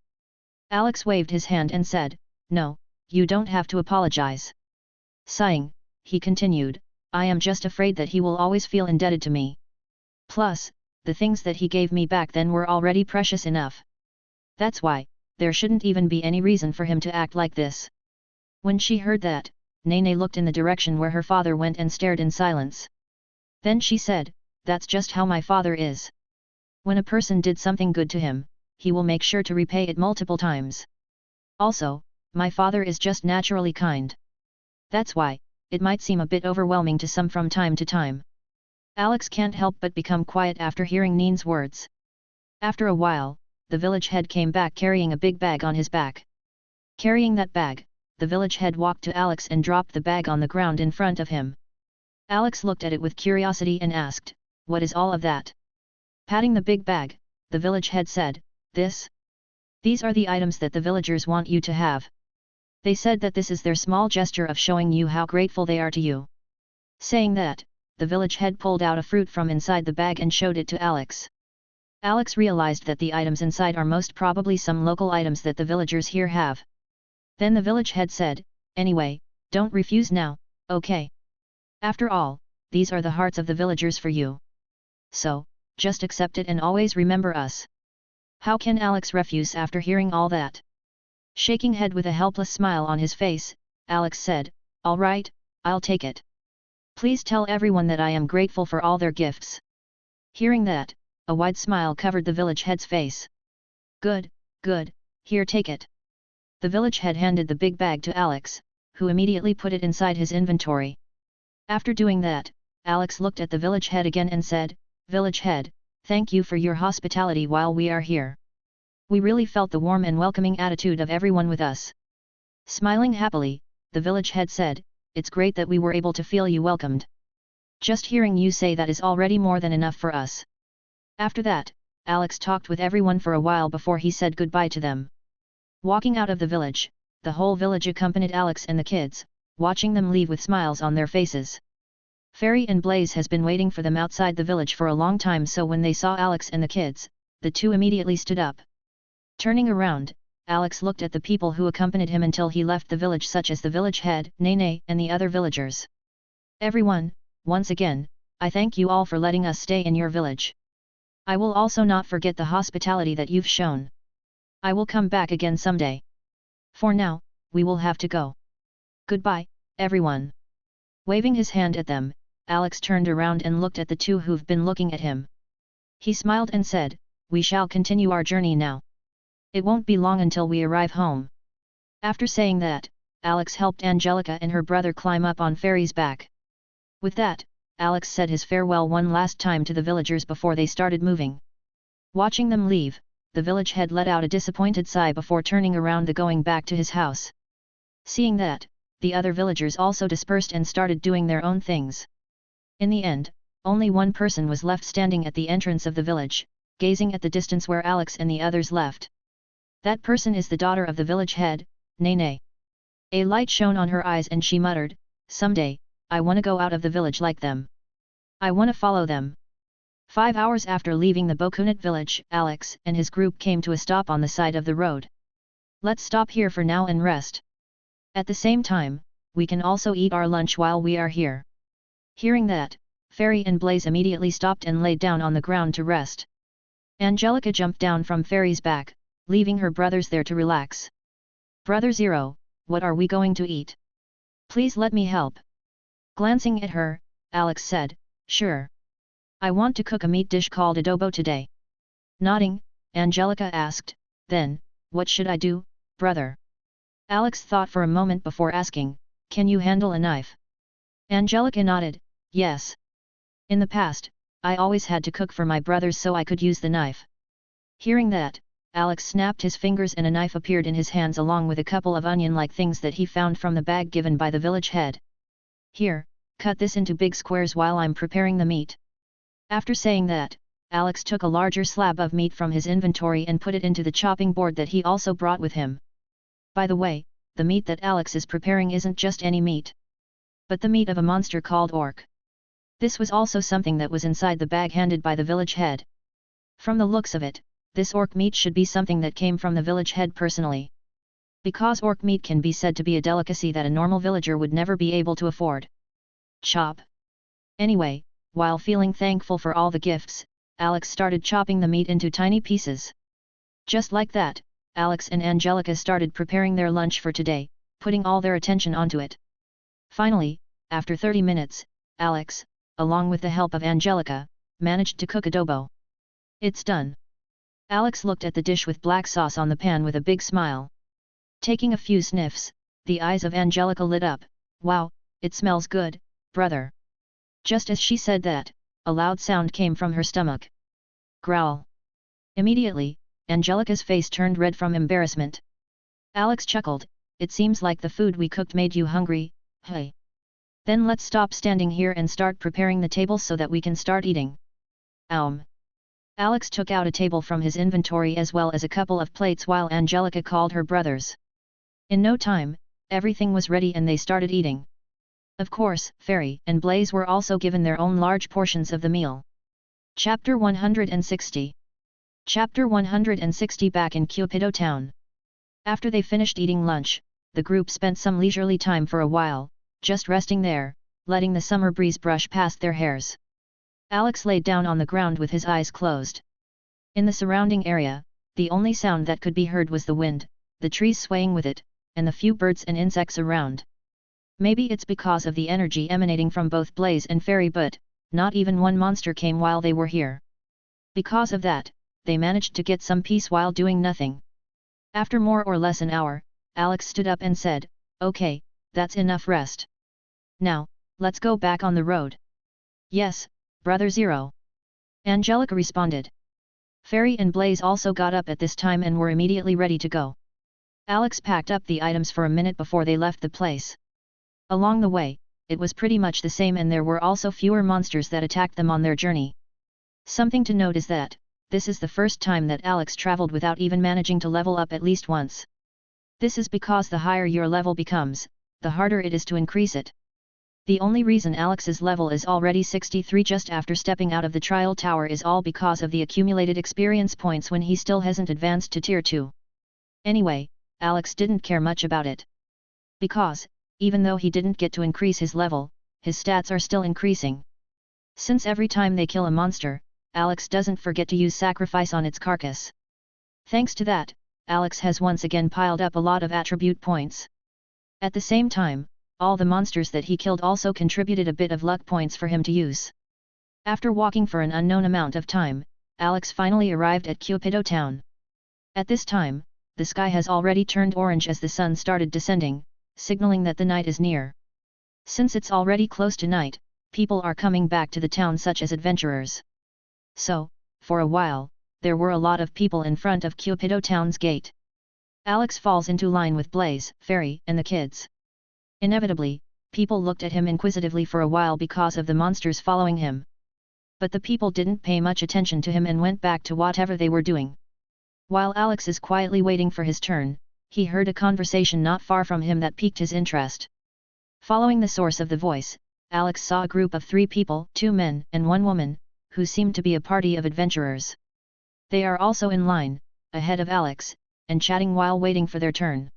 Alex waved his hand and said, "No, you don't have to apologize." Sighing, he continued, "I am just afraid that he will always feel indebted to me. Plus, the things that he gave me back then were already precious enough. That's why, there shouldn't even be any reason for him to act like this." When she heard that, Nene looked in the direction where her father went and stared in silence. Then she said, "That's just how my father is. When a person did something good to him, he will make sure to repay it multiple times. Also, my father is just naturally kind. That's why, it might seem a bit overwhelming to some from time to time." Alex can't help but become quiet after hearing Neen's words. After a while, the village head came back carrying a big bag on his back. Carrying that bag, the village head walked to Alex and dropped the bag on the ground in front of him. Alex looked at it with curiosity and asked, "What is all of that?" Patting the big bag, the village head said, These are the items that the villagers want you to have. They said that this is their small gesture of showing you how grateful they are to you." Saying that, the village head pulled out a fruit from inside the bag and showed it to Alex. Alex realized that the items inside are most probably some local items that the villagers here have. Then the village head said, "Anyway, don't refuse now, okay? After all, these are the hearts of the villagers for you. So, just accept it and always remember us." How can Alex refuse after hearing all that? Shaking head with a helpless smile on his face, Alex said, "All right, I'll take it. Please tell everyone that I am grateful for all their gifts." Hearing that, a wide smile covered the village head's face. Good, here take it." The village head handed the big bag to Alex, who immediately put it inside his inventory. After doing that, Alex looked at the village head again and said, "Village head, thank you for your hospitality while we are here. We really felt the warm and welcoming attitude of everyone with us." Smiling happily, the village head said, "It's great that we were able to feel you welcomed. Just hearing you say that is already more than enough for us." After that, Alex talked with everyone for a while before he said goodbye to them. Walking out of the village, the whole village accompanied Alex and the kids, watching them leave with smiles on their faces. Fairy and Blaze has been waiting for them outside the village for a long time, so when they saw Alex and the kids, the two immediately stood up. Turning around, Alex looked at the people who accompanied him until he left the village, such as the village head, Nene, and the other villagers. "Everyone, once again, I thank you all for letting us stay in your village. I will also not forget the hospitality that you've shown. I will come back again someday. For now, we will have to go. Goodbye, everyone." Waving his hand at them, Alex turned around and looked at the two who've been looking at him. He smiled and said, "We shall continue our journey now. It won't be long until we arrive home." After saying that, Alex helped Angelica and her brother climb up on Fairy's back. With that, Alex said his farewell one last time to the villagers before they started moving. Watching them leave, the village head let out a disappointed sigh before turning around and going back to his house. Seeing that, the other villagers also dispersed and started doing their own things. In the end, only one person was left standing at the entrance of the village, gazing at the distance where Alex and the others left. That person is the daughter of the village head, Nene. A light shone on her eyes and she muttered, "Someday, I wanna go out of the village like them. I wanna follow them." 5 hours after leaving the Bokunat village, Alex and his group came to a stop on the side of the road. "Let's stop here for now and rest. At the same time, we can also eat our lunch while we are here." Hearing that, Fairy and Blaze immediately stopped and laid down on the ground to rest. Angelica jumped down from Fairy's back, leaving her brothers there to relax. "Brother Zero, what are we going to eat? Please let me help." Glancing at her, Alex said, "Sure. I want to cook a meat dish called adobo today." Nodding, Angelica asked, "Then, what should I do, brother?" Alex thought for a moment before asking, "Can you handle a knife?" Angelica nodded, "Yes. In the past, I always had to cook for my brothers so I could use the knife." Hearing that, Alex snapped his fingers and a knife appeared in his hands along with a couple of onion-like things that he found from the bag given by the village head. "Here, cut this into big squares while I'm preparing the meat." After saying that, Alex took a larger slab of meat from his inventory and put it into the chopping board that he also brought with him. By the way, the meat that Alex is preparing isn't just any meat, but the meat of a monster called orc. This was also something that was inside the bag handed by the village head. From the looks of it, this orc meat should be something that came from the village head personally. Because orc meat can be said to be a delicacy that a normal villager would never be able to afford. Chop. Anyway, while feeling thankful for all the gifts, Alex started chopping the meat into tiny pieces. Just like that, Alex and Angelica started preparing their lunch for today, putting all their attention onto it. Finally, after 30 minutes, Alex, along with the help of Angelica, managed to cook adobo. It's done. Alex looked at the dish with black sauce on the pan with a big smile. Taking a few sniffs, the eyes of Angelica lit up. Wow, it smells good, brother. Just as she said that, a loud sound came from her stomach. Growl. Immediately, Angelica's face turned red from embarrassment. Alex chuckled, it seems like the food we cooked made you hungry, hey. Then let's stop standing here and start preparing the table so that we can start eating. Alex took out a table from his inventory as well as a couple of plates while Angelica called her brothers. In no time, everything was ready and they started eating. Of course, Fairy and Blaze were also given their own large portions of the meal. Chapter 160. Chapter 160. Back in Cupido town. After they finished eating lunch, the group spent some leisurely time for a while, just resting there, letting the summer breeze brush past their hairs. Alex laid down on the ground with his eyes closed. In the surrounding area, the only sound that could be heard was the wind, the trees swaying with it, and the few birds and insects around. Maybe it's because of the energy emanating from both Blaze and Fairy, but not even one monster came while they were here. Because of that, they managed to get some peace while doing nothing. After more or less an hour, Alex stood up and said, "Okay, that's enough rest. Now, let's go back on the road." "Yes, Brother Zero." Angelica responded. Fairy and Blaze also got up at this time and were immediately ready to go. Alex packed up the items for a minute before they left the place. Along the way, it was pretty much the same and there were also fewer monsters that attacked them on their journey. Something to note is that, this is the first time that Alex traveled without even managing to level up at least once. This is because the higher your level becomes, the harder it is to increase it. The only reason Alex's level is already 63 just after stepping out of the trial tower is all because of the accumulated experience points when he still hasn't advanced to tier 2. Anyway, Alex didn't care much about it. Because, even though he didn't get to increase his level, his stats are still increasing. Since every time they kill a monster, Alex doesn't forget to use sacrifice on its carcass. Thanks to that, Alex has once again piled up a lot of attribute points. At the same time, all the monsters that he killed also contributed a bit of luck points for him to use. After walking for an unknown amount of time, Alex finally arrived at Cupido town. At this time, the sky has already turned orange as the sun started descending, signaling that the night is near. Since it's already close to night, people are coming back to the town such as adventurers. So, for a while, there were a lot of people in front of Cupido town's gate. Alex falls into line with Blaze, Fairy, and the kids. Inevitably, people looked at him inquisitively for a while because of the monsters following him. But the people didn't pay much attention to him and went back to whatever they were doing. While Alex is quietly waiting for his turn, he heard a conversation not far from him that piqued his interest. Following the source of the voice, Alex saw a group of 3 people, 2 men and 1 woman, who seemed to be a party of adventurers. They are also in line, ahead of Alex, and chatting while waiting for their turn.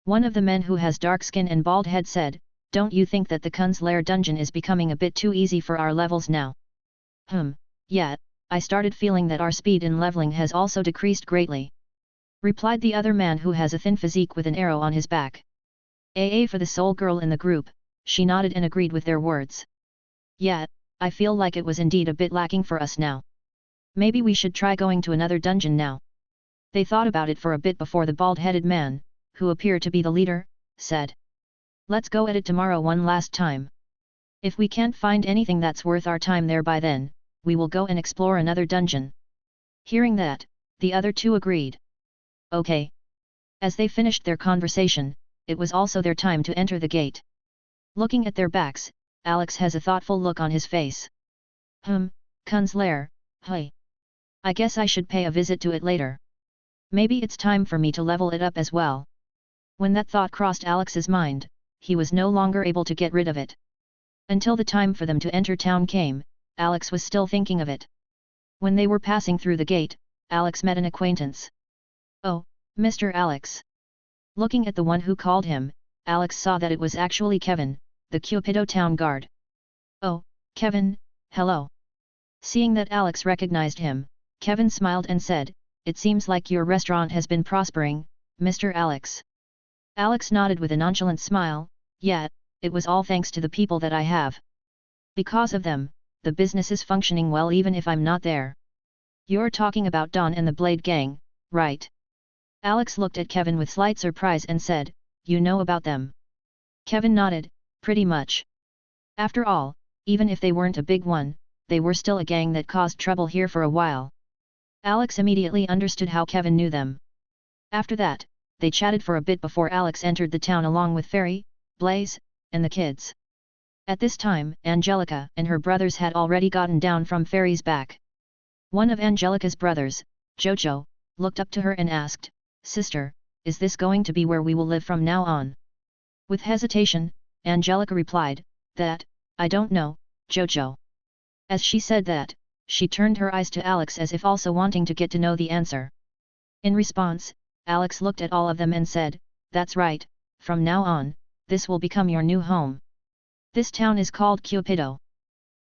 One of the men who has dark skin and bald head said, "Don't you think that the Kun's Lair dungeon is becoming a bit too easy for our levels now?" Yeah, I started feeling that our speed in leveling has also decreased greatly," replied the other man who has a thin physique with an arrow on his back. For the sole girl in the group, she nodded and agreed with their words. "Yeah, I feel like it was indeed a bit lacking for us now. Maybe we should try going to another dungeon now." They thought about it for a bit before the bald-headed man, who appeared to be the leader, said, "Let's go at it tomorrow one last time. If we can't find anything that's worth our time there by then, we will go and explore another dungeon." Hearing that, the other 2 agreed. Okay. As they finished their conversation, it was also their time to enter the gate. Looking at their backs, Alex has a thoughtful look on his face. Kun's Lair, hey. I guess I should pay a visit to it later. Maybe it's time for me to level it up as well. When that thought crossed Alex's mind, he was no longer able to get rid of it. Until the time for them to enter town came, Alex was still thinking of it. When they were passing through the gate, Alex met an acquaintance. "Oh, Mr. Alex." Looking at the one who called him, Alex saw that it was actually Kevin, the Cupido town guard. "Oh, Kevin, hello." Seeing that Alex recognized him, Kevin smiled and said, "It seems like your restaurant has been prospering, Mr. Alex." Alex nodded with a nonchalant smile, "Yeah, it was all thanks to the people that I have. Because of them, the business is functioning well even if I'm not there." "You're talking about Don and the Blade Gang, right?" Alex looked at Kevin with slight surprise and said, "You know about them?" Kevin nodded, "Pretty much. After all, even if they weren't a big one, they were still a gang that caused trouble here for a while." Alex immediately understood how Kevin knew them. After that, they chatted for a bit before Alex entered the town along with Fairy, Blaze, and the kids. At this time, Angelica and her brothers had already gotten down from Fairy's back. One of Angelica's brothers, Jojo, looked up to her and asked, "Sister, is this going to be where we will live from now on?" With hesitation, Angelica replied, "That, I don't know, Jojo." As she said that, she turned her eyes to Alex as if also wanting to get to know the answer. In response, Alex looked at all of them and said, "That's right, from now on, this will become your new home. This town is called Cupido."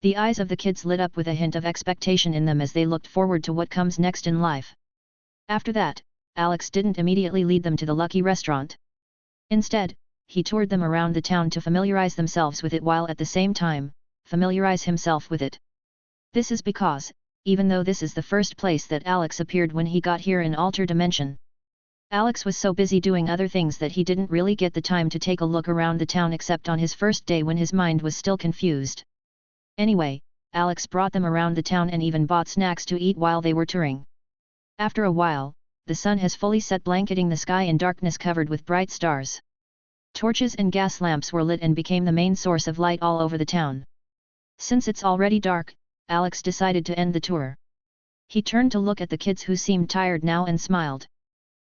The eyes of the kids lit up with a hint of expectation in them as they looked forward to what comes next in life. After that, Alex didn't immediately lead them to the lucky restaurant. Instead, he toured them around the town to familiarize themselves with it while at the same time, familiarize himself with it. This is because, even though this is the first place that Alex appeared when he got here in Alter Dimension, Alex was so busy doing other things that he didn't really get the time to take a look around the town except on his first day when his mind was still confused. Anyway, Alex brought them around the town and even bought snacks to eat while they were touring. After a while, the sun has fully set, blanketing the sky in darkness covered with bright stars. Torches and gas lamps were lit and became the main source of light all over the town. Since it's already dark, Alex decided to end the tour. He turned to look at the kids who seemed tired now and smiled.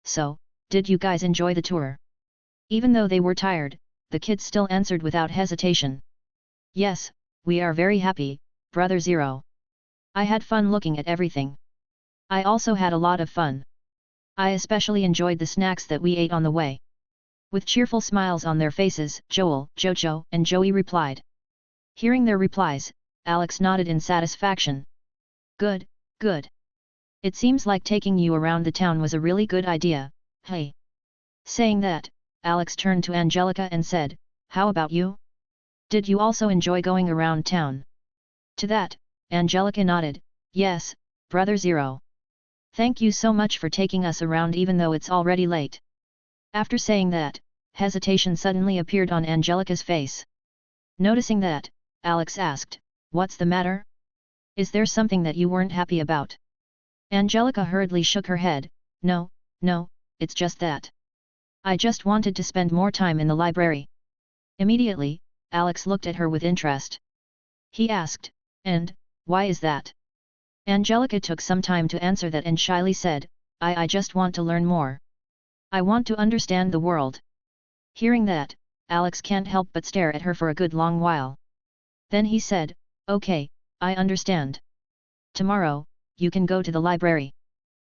"So, did you guys enjoy the tour?" Even though they were tired, the kids still answered without hesitation. "Yes, we are very happy, Brother Zero. I had fun looking at everything. I also had a lot of fun. I especially enjoyed the snacks that we ate on the way." With cheerful smiles on their faces, Joel, Jojo, and Joey replied. Hearing their replies, Alex nodded in satisfaction. "Good, good. It seems like taking you around the town was a really good idea, hey." Saying that, Alex turned to Angelica and said, "How about you? Did you also enjoy going around town?" To that, Angelica nodded, "Yes, Brother Zero. Thank you so much for taking us around even though it's already late." After saying that, hesitation suddenly appeared on Angelica's face. Noticing that, Alex asked, "What's the matter? Is there something that you weren't happy about?" Angelica hurriedly shook her head, No, it's just that I just wanted to spend more time in the library." Immediately, Alex looked at her with interest. He asked, "And, why is that?" Angelica took some time to answer that and shyly said, I just want to learn more. I want to understand the world." Hearing that, Alex can't help but stare at her for a good long while. Then he said, "Okay, I understand. Tomorrow, you can go to the library.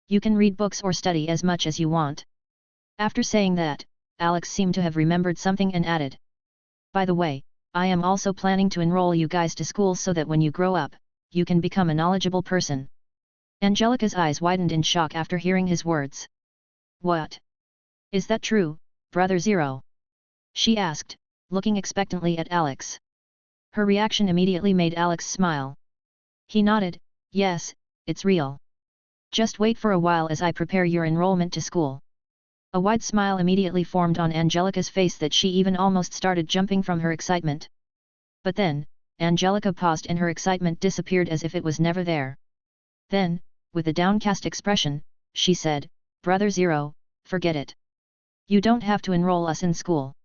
You can read books or study as much as you want." After saying that, Alex seemed to have remembered something and added, "By the way, I am also planning to enroll you guys to school so that when you grow up, you can become a knowledgeable person." Angelica's eyes widened in shock after hearing his words. "What? Is that true, Brother Zero?" she asked, looking expectantly at Alex. Her reaction immediately made Alex smile. He nodded, "Yes, it's real. Just wait for a while as I prepare your enrollment to school." A wide smile immediately formed on Angelica's face that she even almost started jumping from her excitement. But then, Angelica paused and her excitement disappeared as if it was never there. Then, with a downcast expression, she said, "Brother Zero, forget it. You don't have to enroll us in school.